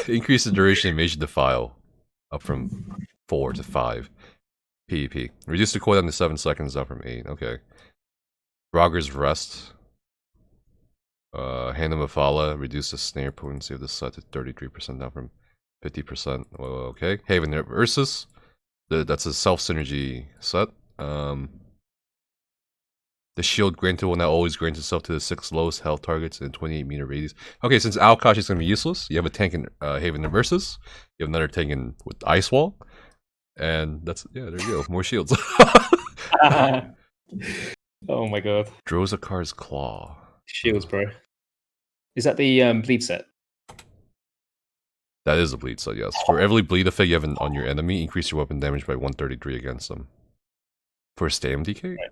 Increase the duration of Major Defile, up from 4 to 5. PvP. Reduce the cooldown to 7 seconds, up from 8. Okay. Rogger's Rest. Hand of Mephala. Reduce the snare potency of the set to 33%, down from 50%. Okay. Haven Versus. That's a self-synergy set. The shield granted will now always grant itself to the 6 lowest health targets in 28-meter radius. Okay, since Alkash is going to be useless, you have a tank in Haven Versus. You have another tank in with Ice Wall. And that's, yeah, there you go. More shields. Oh my god. Drozakar's Claw. Shields, bro. Is that the bleed set? That is a bleed set, yes. For every bleed effect you have on your enemy, increase your weapon damage by 133 against them. For a stam DK? Right.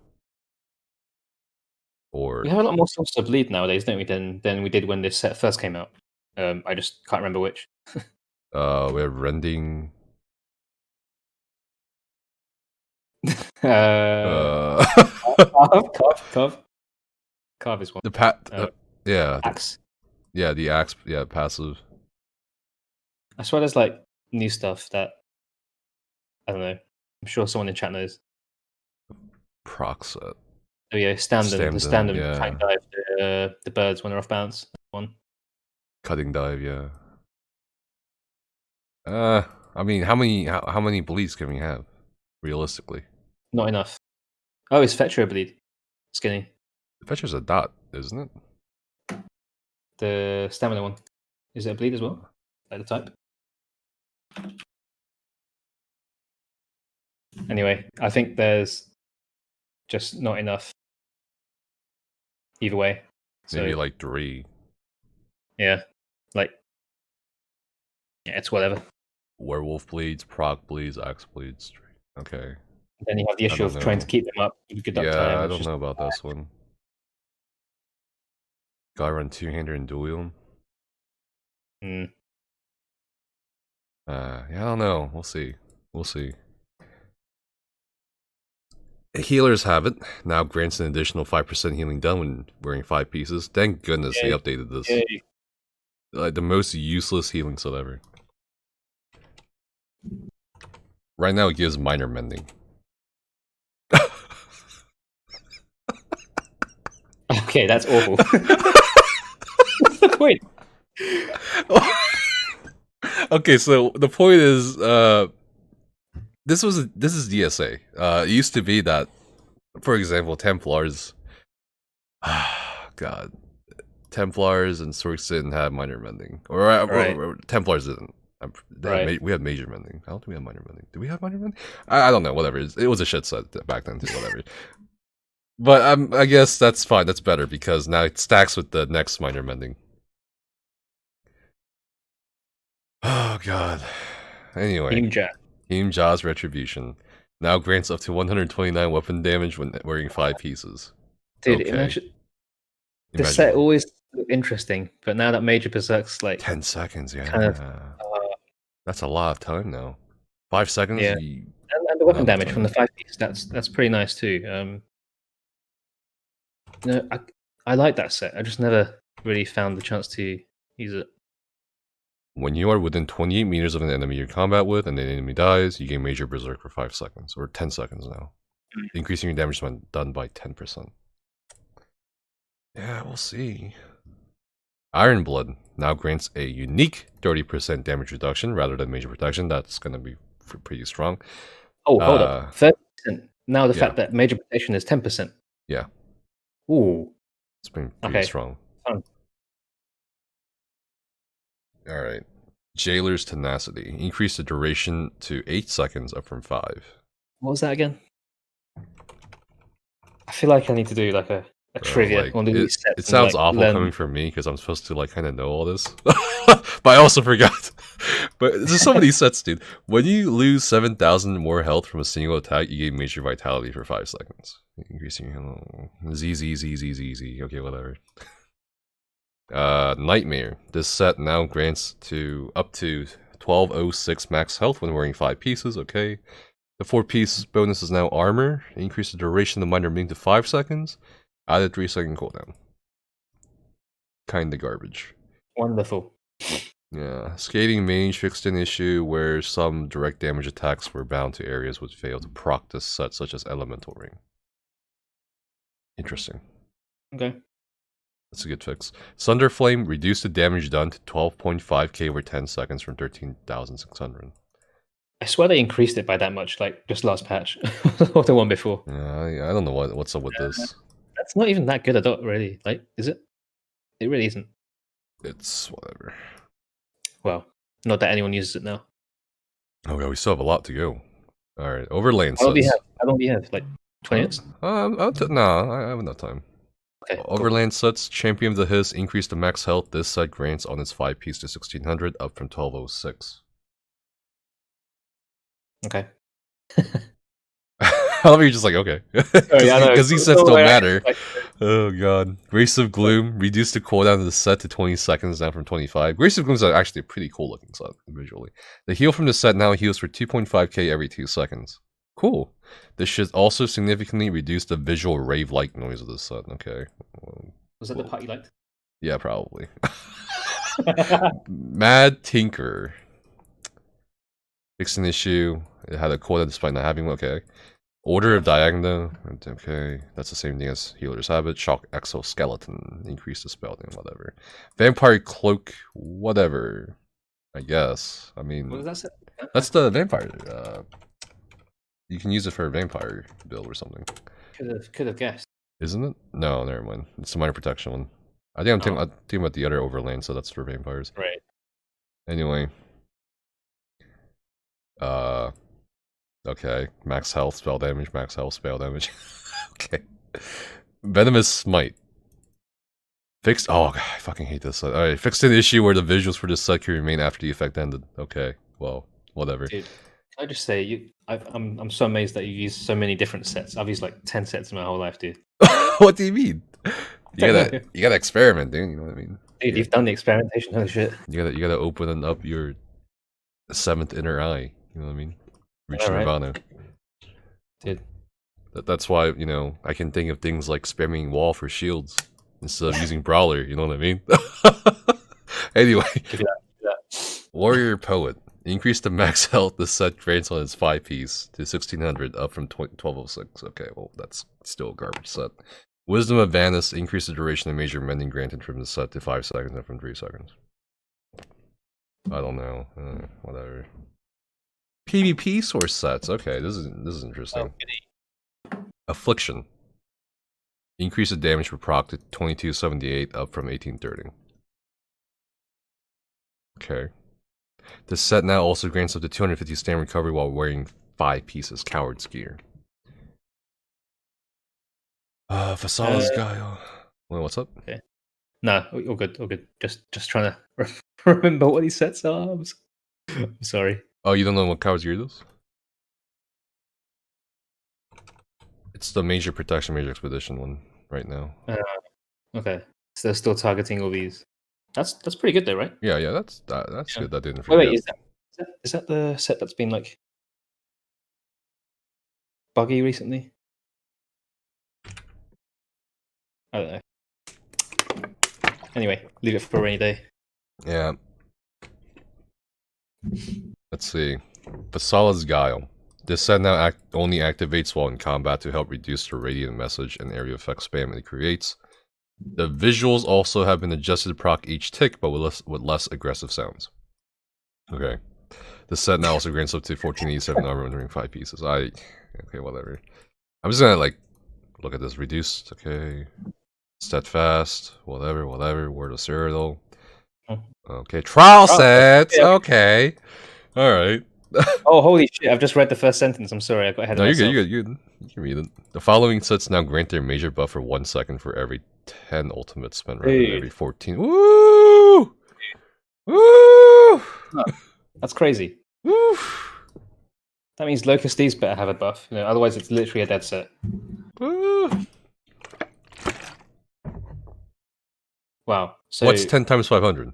Or... We have a lot more sources of bleed nowadays, don't we, than we did when this set first came out. I just can't remember which. We have Rending... Carve is one. Yeah. Axe. Yeah, the axe. Yeah, passive. I swear there's like new stuff that I don't know. I'm sure someone in chat knows. Proc set. Oh yeah, stand them yeah. tank dive the birds when they're off bounce. One. Cutting dive, yeah. I mean, how many bleeds can we have, realistically? Not enough. Oh, it's Fetcher a bleed. Skinny. The Fetcher's a dot, isn't it? The stamina one. Is it a bleed as well? Like the type? Anyway, I think there's just not enough either way. Maybe like 3. Yeah. Like, yeah, it's whatever. Werewolf bleeds, proc bleeds, axe bleeds. Okay. Then you have the issue of trying to keep them up. Yeah, I don't know about this one. Gotta run two-hander and dual wield. Yeah, I don't know. We'll see. We'll see. Healers have it. Now grants an additional 5% healing done when wearing 5 pieces. Thank goodness they updated this. Yay. Like the most useless healing set ever. Right now it gives minor mending. Okay, that's awful. What's the point? Okay, so the point is, this is DSA. It used to be that, for example, Templars. God, Templars and Sorks didn't have minor mending, or Templars didn't. We had major mending. I don't think we had minor mending. Do we have minor mending? I don't know. Whatever. It was a shit set back then too. Whatever. But I guess that's fine. That's better because now it stacks with the next minor mending. Oh god. Anyway, Imja's Retribution now grants up to 129 weapon damage when wearing 5 pieces. Dude, imagine. The set always looked interesting, but now that Major Berserk's like 10 seconds, yeah. Kind of, that's a lot of time now. 5 seconds. Yeah, and the weapon damage from the 5 piece. That's pretty nice too. No, I like that set. I just never really found the chance to use it. When you are within 28 meters of an enemy you combat with and the enemy dies, you gain Major Berserk for 5 seconds, or 10 seconds now. increasing your damage when done by 10%. Yeah, we'll see. Iron Blood now grants a unique 30% damage reduction rather than major protection. That's going to be pretty strong. Oh, hold up. 30%. Now the fact that major protection is 10%. Yeah. Ooh. It's been pretty strong. Fun. Alright. Jailer's Tenacity. Increase the duration to 8 seconds, up from 5. What was that again? I feel like I need to do like a trivia on these sets. It sounds awful coming from me because I'm supposed to like kind of know all this, but I also forgot. But there's so many sets, dude. When you lose 7,000 more health from a single attack, you gain major vitality for 5 seconds, increasing Z. Okay, whatever. Nightmare. This set now grants to up to 1206 max health when wearing 5 pieces. Okay. The 4-piece bonus is now armor. Increase the duration of the minor being to 5 seconds. Added 3-second cooldown. Kinda garbage. Wonderful. Yeah. Skating Mage fixed an issue where some direct damage attacks were bound to areas which failed to proc this set, such as Elemental Ring. Interesting. Okay. That's a good fix. Sunder Flame reduced the damage done to 12.5k over 10 seconds from 13,600. I swear they increased it by that much, like just last patch, or the one before. Yeah, I don't know what's up with this. That's not even that good at all, really. Like, is it? It really isn't. It's whatever. Well, not that anyone uses it now. Oh yeah, we still have a lot to go. All right, Overland How sets. long do you have? Like 20 minutes? No, I have enough time. Okay. Overland sets. Champion of the Hiss increased the max health this set grants on its 5-piece to 1600, up from 1206. Okay. I love you're just like, okay. Because these sets don't matter. Oh god. Grace of Gloom reduced the cooldown of the set to 20 seconds, down from 25. Grace of Gloom is actually a pretty cool looking set, visually. The heal from the set now heals for 2.5k every 2 seconds. Cool. This should also significantly reduce the visual rave-like noise of this set. Okay. Was that the part you liked? Yeah, probably. Mad Tinker. Fixed an issue. It had a cooldown despite not having one. Okay. Order of Diagno. Okay. That's the same thing as Healer's Habit. Shock Exoskeleton. Increase the spell damage, whatever. Vampire Cloak. Whatever. I guess. I mean. What was that set? That's the vampire. You can use it for a vampire build or something. Could have guessed. Isn't it? No, never mind. It's the minor protection one. I think I'm thinking about the other Overland, so that's for vampires. Right. Anyway. Okay. Max health, spell damage, max health, spell damage. Okay. Venomous Smite. Fixed. Oh, God, I fucking hate this set. Alright, fixed an issue where the visuals for this set can remain after the effect ended. Okay. Well, whatever. Dude, can I just say, I'm so amazed that you used so many different sets. I've used like 10 sets in my whole life, dude. What do you mean? You gotta experiment, dude. You know what I mean? Dude, you've done the experimentation. Holy shit. You gotta open up your 7th inner eye. You know what I mean? Reach Nirvana. Dude. That's why, you know, I can think of things like spamming wall for shields instead of using brawler. You know what I mean? Anyway. Give you that. Warrior Poet. Increase the max health this set grants on its 5-piece to 1600, up from 1206. Okay, well, that's still a garbage set. Wisdom of Vanis. Increase the duration of major mending granted from the set to 5 seconds, up from 3 seconds. I don't know. Whatever. PvP source sets. Okay, this is interesting. Affliction. Increase the damage per proc to 2278, up from 1830. Okay. This set now also grants up to 250 stand recovery while wearing 5 pieces Coward's gear. Fasala's Guile. Wait, what's up? Okay. No, all good, all good. Just trying to remember what these sets are. I'm sorry. Oh, you don't know what Coward's gear is? It's the major protection, major expedition one right now. Okay, so they're still targeting all these. That's pretty good though, right? Yeah, that's good. That didn't. Wait, is that the set that's been like buggy recently? I don't know. Anyway, leave it for a rainy day. Yeah. Let's see. Fasala's Guile. This set now only activates while in combat to help reduce the radiant message and area effect spam it creates. The visuals also have been adjusted to proc each tick, but with less aggressive sounds. Okay. The set now also grants up to 1487 armor when doing 5 pieces. Okay, whatever. I'm just gonna like look at this. Reduced, okay. Steadfast, whatever. Word of Cyrodiil. Okay, trial sets. Okay. Alright. Oh, holy shit, I've just read the first sentence. I'm sorry, I got ahead of myself. No, you're good. You can read it. The following sets now grant their major buff for 1 second for every 10 ultimates spent rather than every 14. Woo! Woo! Oh, that's crazy. Woo! That means Locust D's better have a buff. You know, otherwise it's literally a dead set. Woo! Wow. So what's 10 times 500?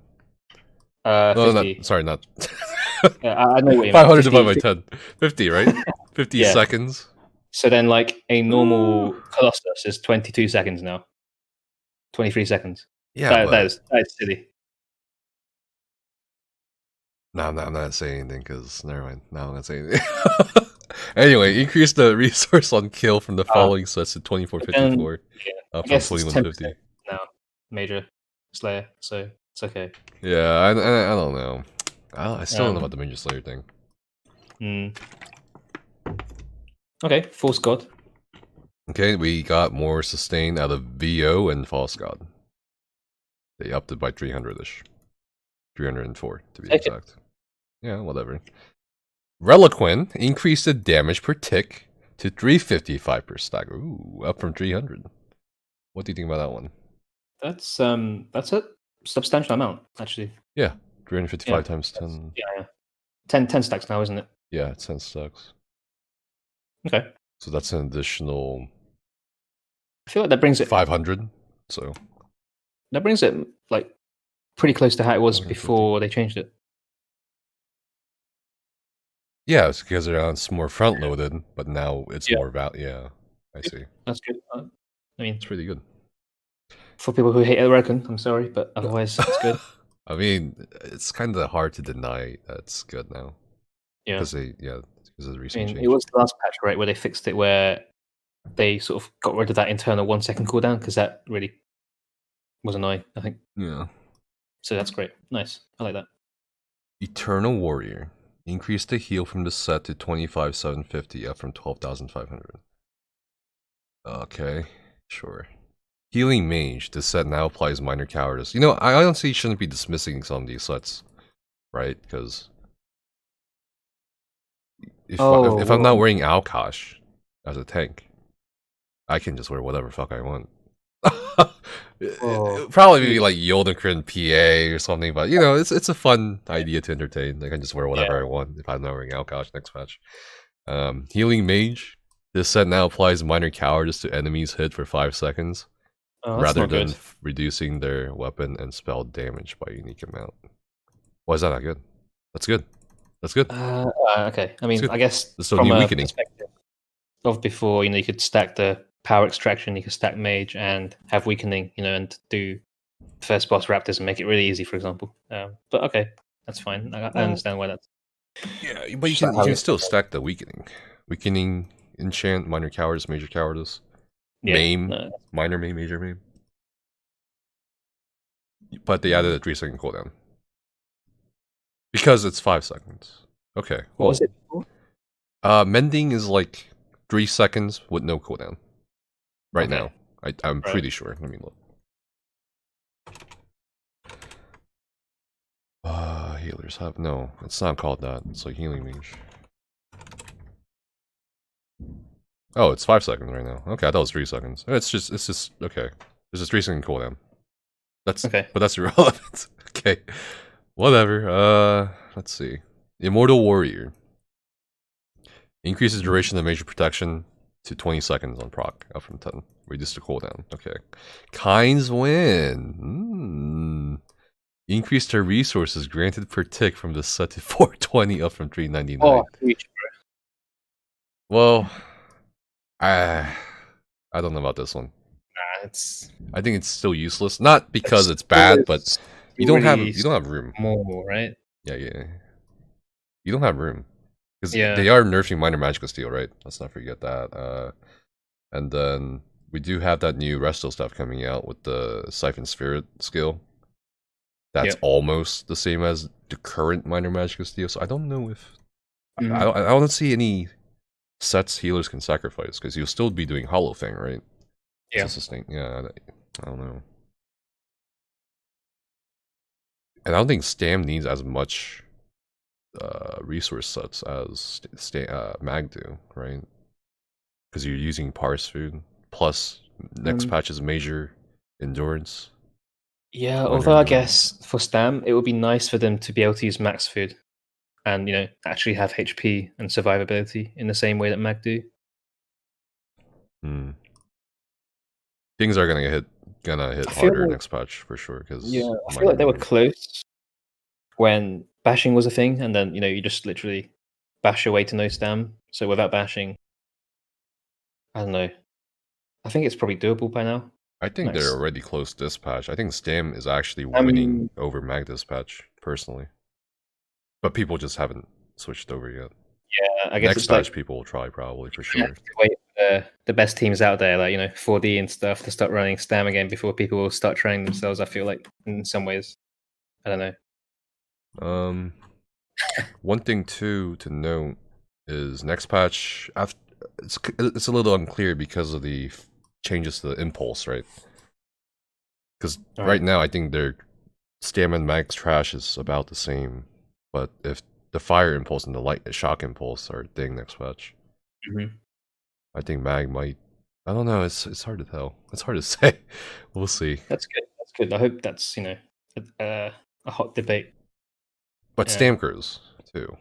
50. No, sorry, not. Yeah, I know what you mean. 500 divided by 10. 50, right? 50 yeah. seconds. So then, like, a normal Colossus is 22 seconds now. 23 seconds. Yeah, that is silly. No, I'm not saying anything, because... Never mind. No, I'm not saying anything. Anyway, increase the resource on kill from the following sets to 2454. From 2150. Now, Major Slayer, so it's okay. Yeah, I don't know. I still don't know about the Major Slayer thing. Okay, False God. Okay, we got more sustain out of VO and False God. They upped it by 300-ish. 304, to be exact. Yeah, whatever. Reliquin increased the damage per tick to 355 per stack. Ooh, up from 300. What do you think about that one? That's a substantial amount, actually. Yeah, 355 times 10. Yeah. 10 stacks now, isn't it? Yeah, it's 10 stacks. Okay. So that's an additional... I feel like that brings it... 500, so... That brings it, like, pretty close to how it was before they changed it. Yeah, it's because it's more front-loaded, but now it's more value. Yeah, I see. That's good. I mean... It's really good. For people who hate Reliquin, I'm sorry, but otherwise it's good. I mean, it's kind of hard to deny that it's good now. Yeah. Because of the recent change. It was the last patch, right, where they fixed it, where they sort of got rid of that internal 1 second cooldown, because that really was annoying, I think. Yeah. So that's great. Nice. I like that. Eternal Warrior. Increase the heal from the set to 25,750, up from 12,500. Okay, sure. Healing Mage. This set now applies minor cowardice. You know, I honestly shouldn't be dismissing some of these sets, right? Because if I'm not wearing Alkosh as a tank, I can just wear whatever fuck I want. Probably be like Yoldenkrin PA or something, but you know, it's a fun idea to entertain. I can just wear whatever I want if I'm not wearing Alkosh next patch. Healing Mage. This set now applies minor cowardice to enemies hit for 5 seconds, rather than reducing their weapon and spell damage by a unique amount. Why is that not good? That's good. That's good. Okay. I mean, I guess from a perspective of before, you know, you could stack the power extraction, you could stack mage and have weakening, you know, and do first boss raptors and make it really easy, for example. But okay, that's fine. I understand why that's... Yeah, but you can still stack the weakening. Weakening, enchant, minor cowardice, major cowardice. Maim, minor maim, major maim. But they added a 3-second cooldown. Because it's 5 seconds. Okay. What was it before? Mending is like 3 seconds with no cooldown. Right now. I'm pretty sure. Let me look. Healers have... No, it's not called that. It's like Healing Mage. Oh, it's 5 seconds right now. Okay, I thought it was 3 seconds. It's just okay. There's a 3-second cooldown. That's okay, but that's irrelevant. Okay, whatever. Let's see. Immortal Warrior increases duration of major protection to 20 seconds on proc, up from 10. Reduce the cooldown. Okay. Kind's Win. Increase their resources granted per tick from the set to 420, up from 399. Oh, well, I don't know about this one. Nah, I think it's still useless. Not because it's bad, but you don't have room. More, right? Yeah. You don't have room. Because they are nerfing Minor Magical Steel, right? Let's not forget that. And then we do have that new Resto stuff coming out with the Siphon Spirit skill. That's almost the same as the current Minor Magical Steel. So I don't know if... I don't see any sets healers can sacrifice, because you'll still be doing Hollow Thing, right? Yeah. Yeah, I don't know. And I don't think Stam needs as much resource sets as Mag do, right? Because you're using Parse Food, plus next patch is Major Endurance. Yeah, although I guess for Stam, it would be nice for them to be able to use Max Food and, you know, actually have HP and survivability in the same way that Mag do. Things are gonna hit harder next patch for sure. Because I feel like they were close when bashing was a thing, and then, you know, you just literally bash away to no Stam. So without bashing, I don't know. I think it's probably doable by now. I think they're already close this patch. I think Stam is actually winning over Mag this patch, personally. But people just haven't switched over yet. Yeah, I guess next patch people will try probably for sure. Have to wait for the best teams out there, like, you know, 4D and stuff, to start running Stam again before people will start training themselves. I feel like in some ways, I don't know. One thing too to note is next patch. It's a little unclear because of the changes to the impulse, right? Because right now I think their Stam and Mag's trash is about the same, but if the fire impulse and the shock impulse are a thing next patch, I think Mag might. I don't know. It's hard to tell. It's hard to say. We'll see. That's good. That's good. I hope that's, you know, a hot debate. But Stamkers too.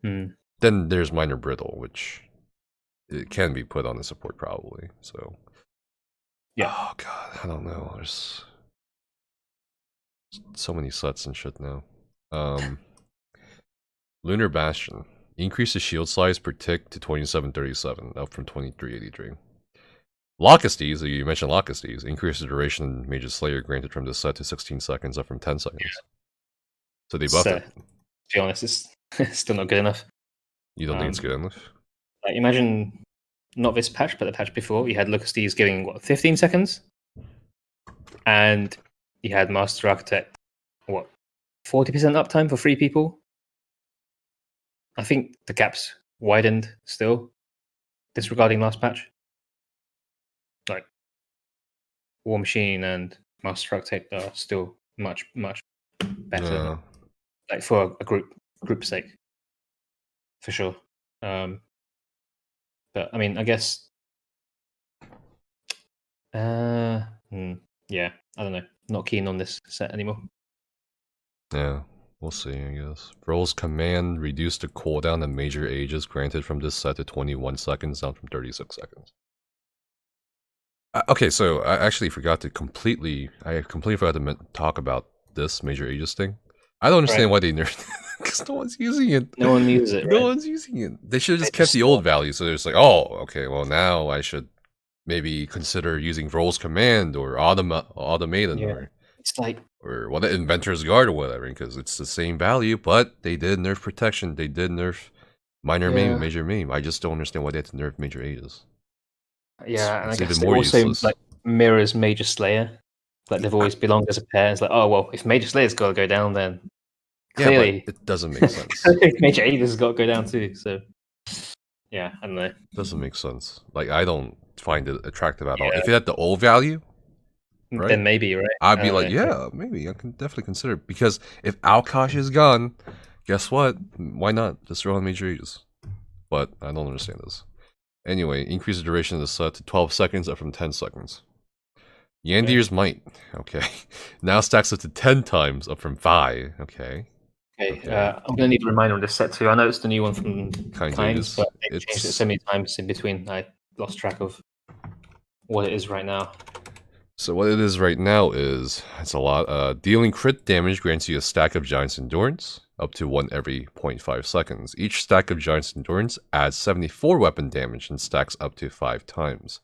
Then there's Minor Brittle, which it can be put on the support probably. So yeah. Oh god, I don't know. There's so many sets and shit now. Lunar Bastion. Increase the shield size per tick to 2737, up from 2383. Lockesties, you mentioned Lockesties. Increase the duration Major Slayer granted from this set to 16 seconds, up from 10 seconds. So they buffed it. To be honest, it's still not good enough. You don't think it's good enough? Like, imagine, not this patch, but the patch before, you had Lockesties giving, what, 15 seconds? And you had Master Architect, what, 40% uptime for 3 people? I think the gap's widened still, disregarding last patch. Like, War Machine and Master Architect are still much, much better. Like, for a group's sake. For sure. But, I mean, I guess... yeah, I don't know. Not keen on this set anymore. Yeah. We'll see, I guess. Vroll's command reduced the cooldown of major ages granted from this set to 21 seconds, down from 36 seconds. Okay, so I actually forgot to completely forgot to talk about this major ages thing. I don't understand why they nerfed it, because no one's using it. No one uses it, right? No one's using it. They should have just kept the old value, so it's like, oh, okay, well now I should maybe consider using Vroll's command or Automaton or... It's like, or what, Inventor's Guard or whatever, because it's the same value, but they did nerf protection, they did nerf minor meme, major meme. I just don't understand why they had to nerf major ages. Yeah, and I guess it also like mirrors Major Slayer. Like, they've always belonged as a pair. It's like, oh well, if Major Slayer's got to go down, then clearly it doesn't make sense. Major Ages has got to go down too. So yeah, I don't know. Doesn't make sense. Like, I don't find it attractive at all. If it had the old value, right, then maybe, right? I'd be like, yeah, maybe I can definitely consider it. Because if Alkosh is gone, guess what? Why not just throw on Major Ages? But I don't understand this. Anyway, increase the duration of the set to 12 seconds, up from 10 seconds. Yandir's Might, okay. Now stacks up to 10 times, up from 5, okay. I'm going to need a reminder on this set too. I know it's the new one from Kinds, but they changed it so many times in between, I lost track of what it is right now. So what it is right now is, it's a lot. Dealing crit damage grants you a stack of Giant's Endurance, up to 1 every 0.5 seconds. Each stack of Giant's Endurance adds 74 weapon damage and stacks up to 5 times.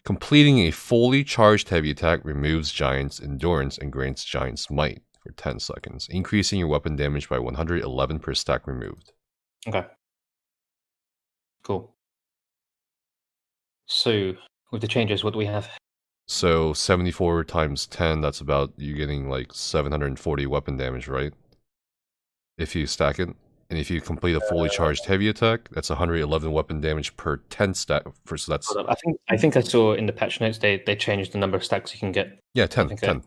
Completing a fully charged heavy attack removes Giant's Endurance and grants Giant's Might for 10 seconds, increasing your weapon damage by 111 per stack removed. Okay. Cool. So, with the changes, what do we have? So 74 times 10, that's about you getting like 740 weapon damage, right? If you stack it. And if you complete a fully charged heavy attack, that's 111 weapon damage per 10 stack. So that's... I think I saw in the patch notes they changed the number of stacks you can get. Yeah, 10. 10.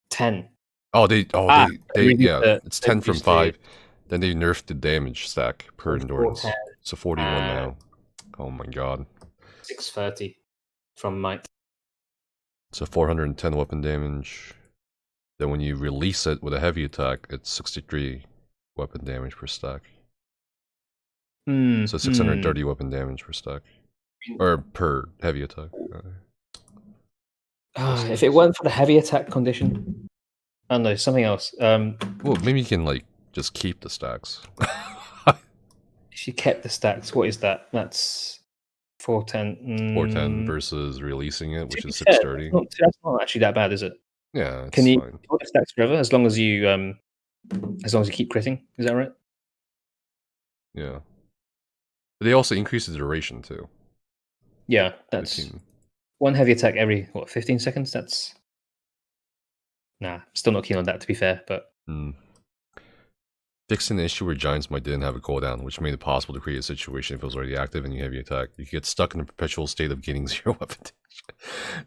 10. Oh, it's 10 from 5. To... Then they nerfed the damage stack per endurance. So 41 now. Oh my god. 630 from Might. So 410 weapon damage. Then when you release it with a heavy attack, it's 63 weapon damage per stack. So 630 weapon damage per stack. Or per heavy attack. If it weren't for the heavy attack condition... Oh no, something else. Well, maybe you can like just keep the stacks. If you kept the stacks, what is that? That's 410. 410 versus releasing it, which is 630. That's not actually that bad, is it? Yeah, can you fine. hold the stacks forever as long as you keep critting? Is that right? Yeah. But they also increase the duration too. Yeah, that's 15. One heavy attack every 15 seconds. That's still not keen on that, to be fair. But fixing the issue where Giants Might didn't have a cooldown, which made it possible to create a situation if it was already active and you heavy attack. You could get stuck in a perpetual state of getting 0 weapon damage.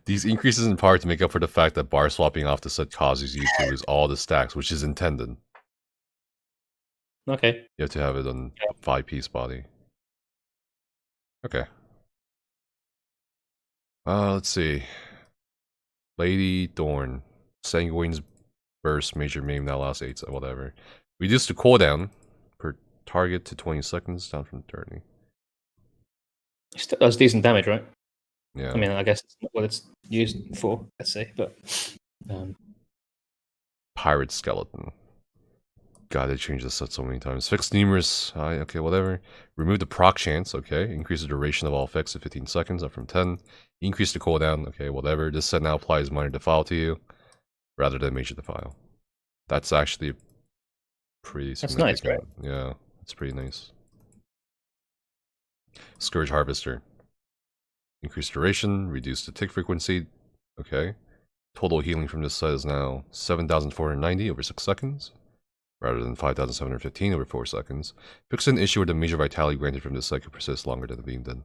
These increases in part to make up for the fact that bar swapping off the set causes you to lose all the stacks, which is intended. Okay. You have to have it on 5-piece body. Okay. Let's see. Lady Thorn. Sanguine's burst, major meme now lasts 8 seconds, whatever. Reduce the cooldown per target to 20 seconds, down from 30. That's decent damage, right? Yeah. I mean, I guess it's not what it's used for, let's say, but... Pirate Skeleton. God, they changed this set so many times. Fix numerous... okay, whatever. Remove the proc chance, okay. Increase the duration of all effects to 15 seconds, up from 10. Increase the cooldown, okay, whatever. This set now applies minor defile to you, rather than major defile. That's actually pretty significant. That's nice, right? Yeah, it's pretty nice. Scourge Harvester. Increase duration, reduce the tick frequency. Okay. Total healing from this set is now 7,490 over 6 seconds, rather than 5,715 over 4 seconds. Fix an issue where the major vitality granted from this set could persist longer than the beam did.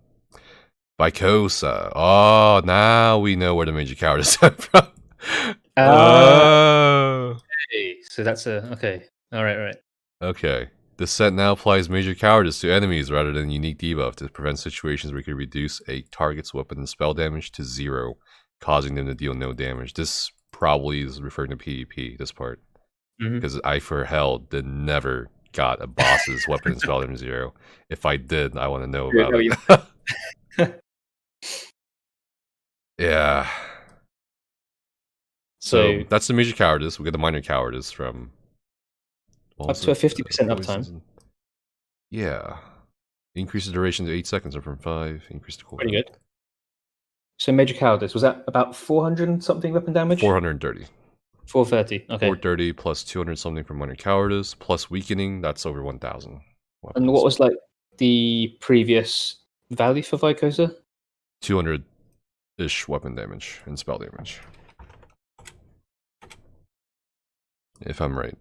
Vycosa. Oh, now we know where the major coward is from. Okay. So that's okay. All right. Okay. This set now applies major cowardice to enemies rather than unique debuff to prevent situations where you can reduce a target's weapon and spell damage to 0, causing them to deal no damage. This probably is referring to PvP, this part. Because I, for hell, never got a boss's weapon and spell damage 0. If I did, I want to know about it. Yeah. So that's the major cowardice. We get the minor cowardice from... Up to a 50% uptime. Yeah. Increase the duration to 8 seconds or from 5. Increase the cooldown. Pretty good. So major cowardice, was that about 400 and something weapon damage? 430. 430, okay. 430 plus 200 something from minor cowardice, plus weakening, that's over 1,000. And what was like the previous value for Vycosa? 200-ish weapon damage and spell damage. If I'm right.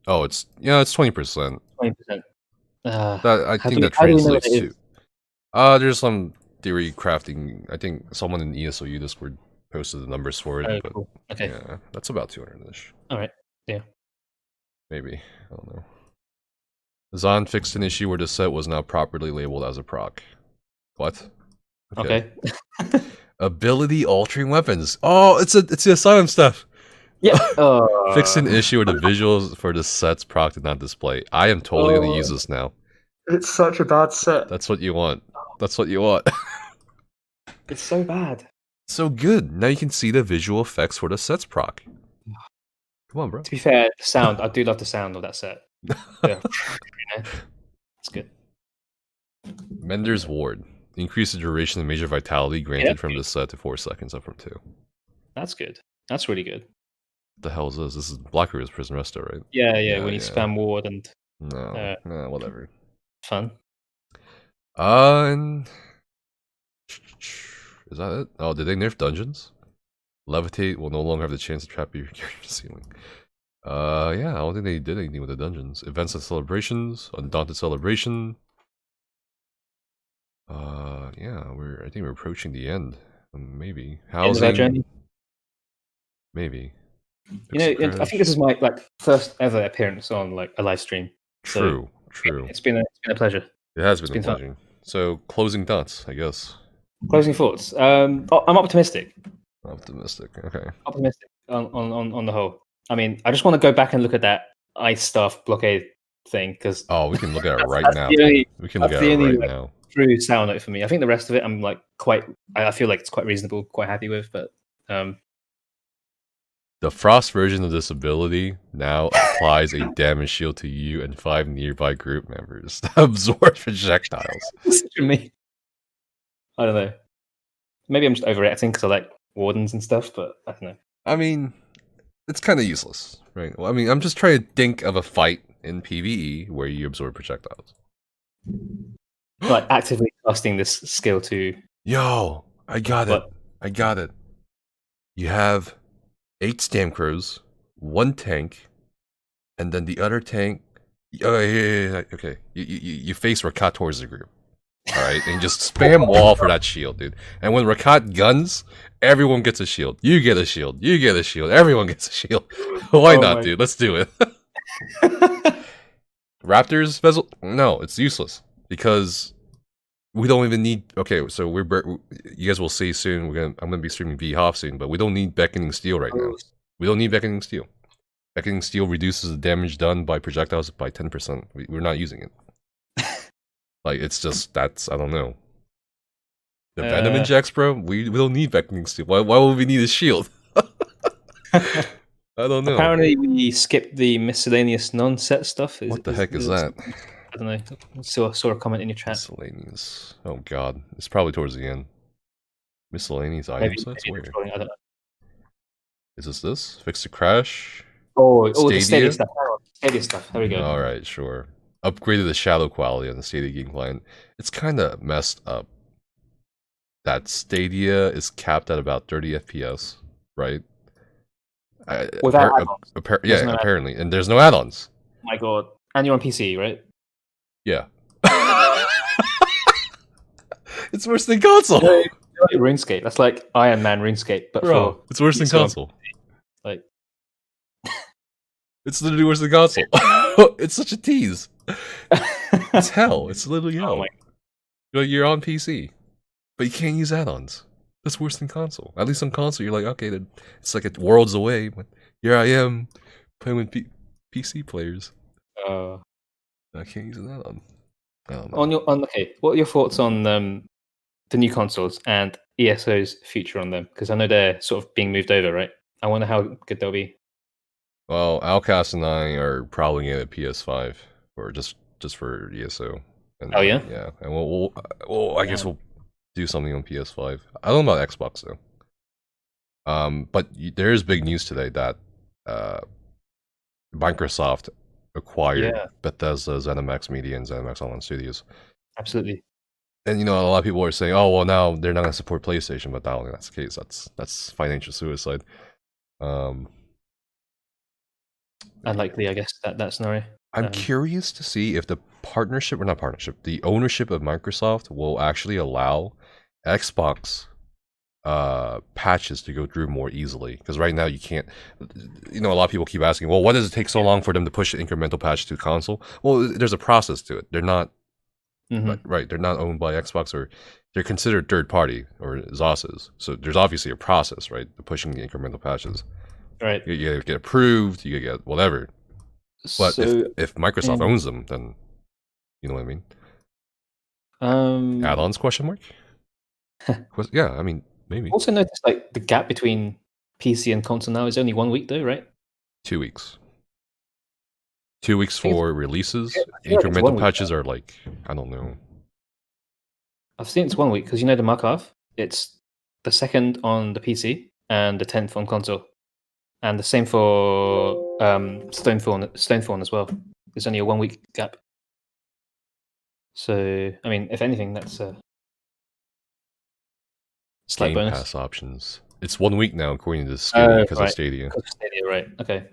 Oh, it's 20%. 20%. I think that translates to... there's some theory crafting. I think someone in ESOU Discord posted the numbers for it. But cool. Okay. Yeah, that's about 200-ish. Alright, yeah. Maybe. I don't know. Zahn fixed an issue where the set was not properly labeled as a proc. What? Okay. Ability altering weapons. Oh, it's the Asylum stuff. Yeah. Fix an issue where the visuals for the set's proc did not display. I am totally going to use this now. It's such a bad set. That's what you want. That's what you want. It's so bad. So good. Now you can see the visual effects for the set's proc. Come on, bro. To be fair, the sound. I do love the sound of that set. Yeah. It's good. Mender's Ward. Increase the duration of major vitality granted from this set to 4 seconds, up from 2. That's good. That's really good. the hell is this? This is Blackroot's Prison Resto, right? Yeah. When you spam ward and no, whatever. Fun. And is that it? Oh, did they nerf dungeons? Levitate will no longer have the chance to trap your ceiling. Yeah, I don't think they did anything with the dungeons. Events and celebrations, Undaunted Celebration. Yeah, I think we're approaching the end. Maybe. How's that journey? Maybe. You know, I think this is my first ever appearance on a live stream. True. It's been a pleasure. It has been a pleasure. Fun. So, closing thoughts, I guess. Closing thoughts. I'm optimistic. Okay. Optimistic on the whole. I mean, I just want to go back and look at that ice staff blockade thing because. Oh, we can look at it right now. We can look at it right now. True sour note for me. I think the rest of it, I'm I feel like it's quite reasonable, quite happy with. But the frost version of this ability now applies a damage shield to you and 5 nearby group members to absorb projectiles. Me. I don't know. Maybe I'm just overreacting because I like wardens and stuff, but I don't know. I mean, it's kind of useless, right? Well, I mean, I'm just trying to think of a fight in PvE where you absorb projectiles. Like actively casting this skill to. Yo, I got it. You have 8 Stamcrows, 1 tank, and then the other tank. Oh, yeah. Okay, you face Rakat towards the group. All right, and just spam wall for that shield, dude. And when Rakat guns, everyone gets a shield. You get a shield. You get a shield. Everyone gets a shield. Why not, dude? Let's do it. Raptors Bezel? No, it's useless because we don't even need. Okay, so you guys will see soon. I'm gonna be streaming VHoff soon, but we don't need Beckoning Steel right now. We don't need Beckoning Steel. Beckoning Steel reduces the damage done by projectiles by 10%. We're not using it. It's just I don't know. The Venom injects, bro. We don't need Beckoning Steel. Why would we need a shield? I don't know. Apparently, we skipped the miscellaneous non-set stuff. What the heck is that? I don't know. Saw a comment in your chat. Miscellaneous. Oh god, it's probably towards the end. Miscellaneous item sets. Where? I don't know. Is this? Fix the crash. The Stadia stuff. Stadia stuff. There we go. All right, sure. Upgraded the shadow quality on the Stadia game client. It's kind of messed up. That Stadia is capped at about 30 FPS, right? Without add-ons. Apparently. And there's no add-ons. Oh my god. And you're on PC, right? Yeah. It's worse than console. RuneScape. That's like Iron Man RuneScape, but bro, it's worse than console. It's literally worse than console. It's such a tease. It's hell. It's literally hell. You're on PC, but you can't use add-ons. That's worse than console. At least on console, you're like, okay, it's like worlds away. But here I am playing with PC players. I can't use an add-on. Okay, what are your thoughts on the new consoles and ESO's future on them? Because I know they're sort of being moved over, right? I wonder how good they'll be. Well, Outcast and I are probably getting a PS5 or just for ESO. And, oh yeah, yeah, and I guess we'll do something on PS5. I don't know about Xbox though. But there is big news today that Microsoft acquired Bethesda, ZeniMax Media, and ZeniMax Online Studios. Absolutely. And a lot of people are saying, "Oh, well, now they're not going to support PlayStation," but I don't think that's the case. That's financial suicide. Unlikely, I guess, that scenario. I'm curious to see if the the ownership of Microsoft will actually allow Xbox patches to go through more easily. Because right now you can't. A lot of people keep asking, well, why does it take so long for them to push an incremental patch to console? Well, there's a process to it. They're not. Right, they're not owned by Xbox, or they're considered third party, or ZOSs. So there's obviously a process, right, to pushing the incremental patches. Right. You get approved, you get whatever. But so, if Microsoft owns them, then you know what I mean? Add-ons, question mark? Yeah, I mean, maybe. Also noticed the gap between PC and console now is only 1 week though, right? 2 weeks. 2 weeks for releases. Incremental patches are I don't know. I've seen it's 1 week because the Markarth, it's the 2nd on the PC and the 10th on console. And the same for Stonethorn as well. There's only a 1 week gap. So, I mean, if anything, that's a slight Game bonus. Pass options. It's 1 week now, according to Stadia, because of Stadia. Because of Stadia, right? Okay.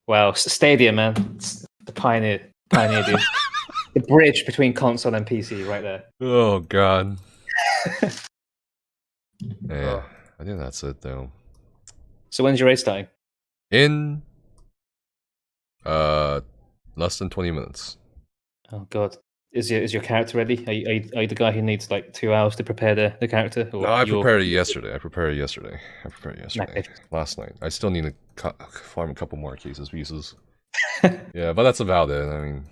Wow, Stadia, man, it's the pioneer, dude. The bridge between console and PC, right there. Oh god. Yeah, I think that's it though. So when's your raid starting? In less than 20 minutes. Oh god. Is your character ready? Are you the guy who needs like 2 hours to prepare the character? Or No, I prepared it yesterday. Last night. I still need to farm a couple more pieces. Yeah, but that's about it. I mean,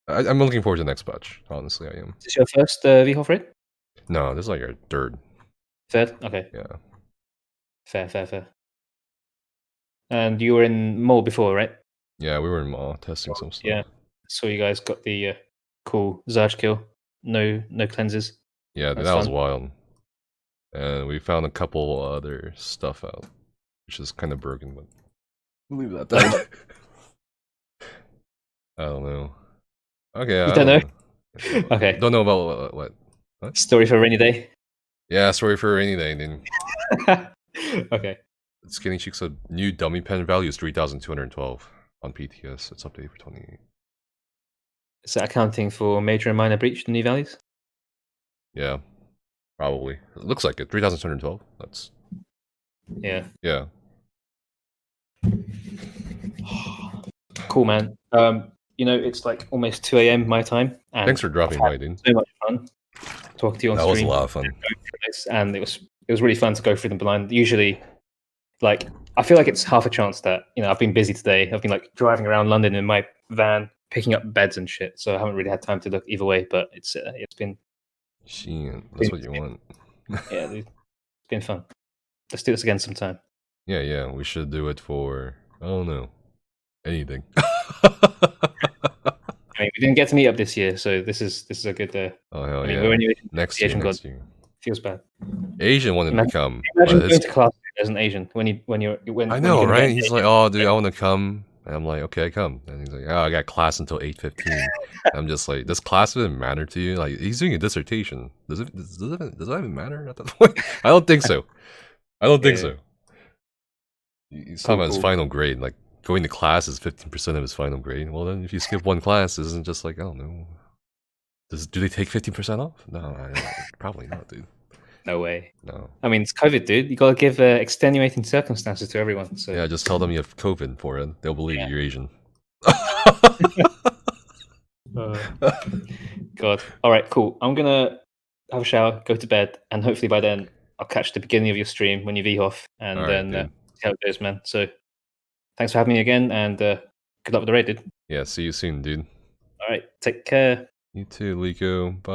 I'm looking forward to the next patch. Honestly, I am. Is this your first VHOF raid? No, this is like your third. Third? Okay. Yeah. Fair. And you were in Mall before, right? Yeah, we were in Mall testing some stuff. Yeah. So you guys got the cool Zarge kill. No cleanses. Yeah, that was wild. And we found a couple other stuff out, which is kind of broken, but we'll leave it at that. I don't know. Okay, I don't know. Okay. Don't know about what? Story for a rainy day. Yeah, story for a rainy day, dude. Okay. Skinny Cheek said new dummy pen value is 3,212 on PTS. It's updated for 28. Is that accounting for major and minor breach, the new values? Yeah, probably. It looks like it. 3,212. That's. Yeah. Yeah. Cool, man. You know, it's like almost 2 a.m. my time. And thanks for dropping by, dude. So much fun talking to you on stream. That was a lot of fun. And it was really fun to go through them blind. Usually, like, I feel like it's half a chance that, you know, I've been busy today. I've been like driving around London in my van, picking up beds and shit. So I haven't really had time to look either way. But it's been. Shit, that's what you want. Yeah, dude. It's been fun. Let's do this again sometime. Yeah, we should do it for, I don't know, anything. I mean, we didn't get to meet up this year, so this is a good. Oh hell yeah! We're next year. Feels bad. Asian wanted to come. Imagine going to class as an Asian when I know, right? He's like, "Oh, dude, I want to come," and I'm like, "Okay, come." And he's like, "Oh, I got class until 8:15." I'm just like, "Does class even matter to you?" Like, he's doing a dissertation. Does that even matter at that point? I don't think so. He's talking about his final grade, like. Going to class is 15% of his final grade. Well, then if you skip one class, it isn't just like, I don't know. Do they take 15% off? No, probably not, dude. No way. No. I mean, it's COVID, dude. You gotta give extenuating circumstances to everyone. So yeah, just tell them you have COVID for it. They'll believe you're Asian. God. All right, cool. I'm gonna have a shower, go to bed, and hopefully by then I'll catch the beginning of your stream when you VHOF, and then see how it goes, man. So. Thanks for having me again, and good luck with the raid, dude. Yeah, see you soon, dude. All right, take care. You too, Liko. Bye.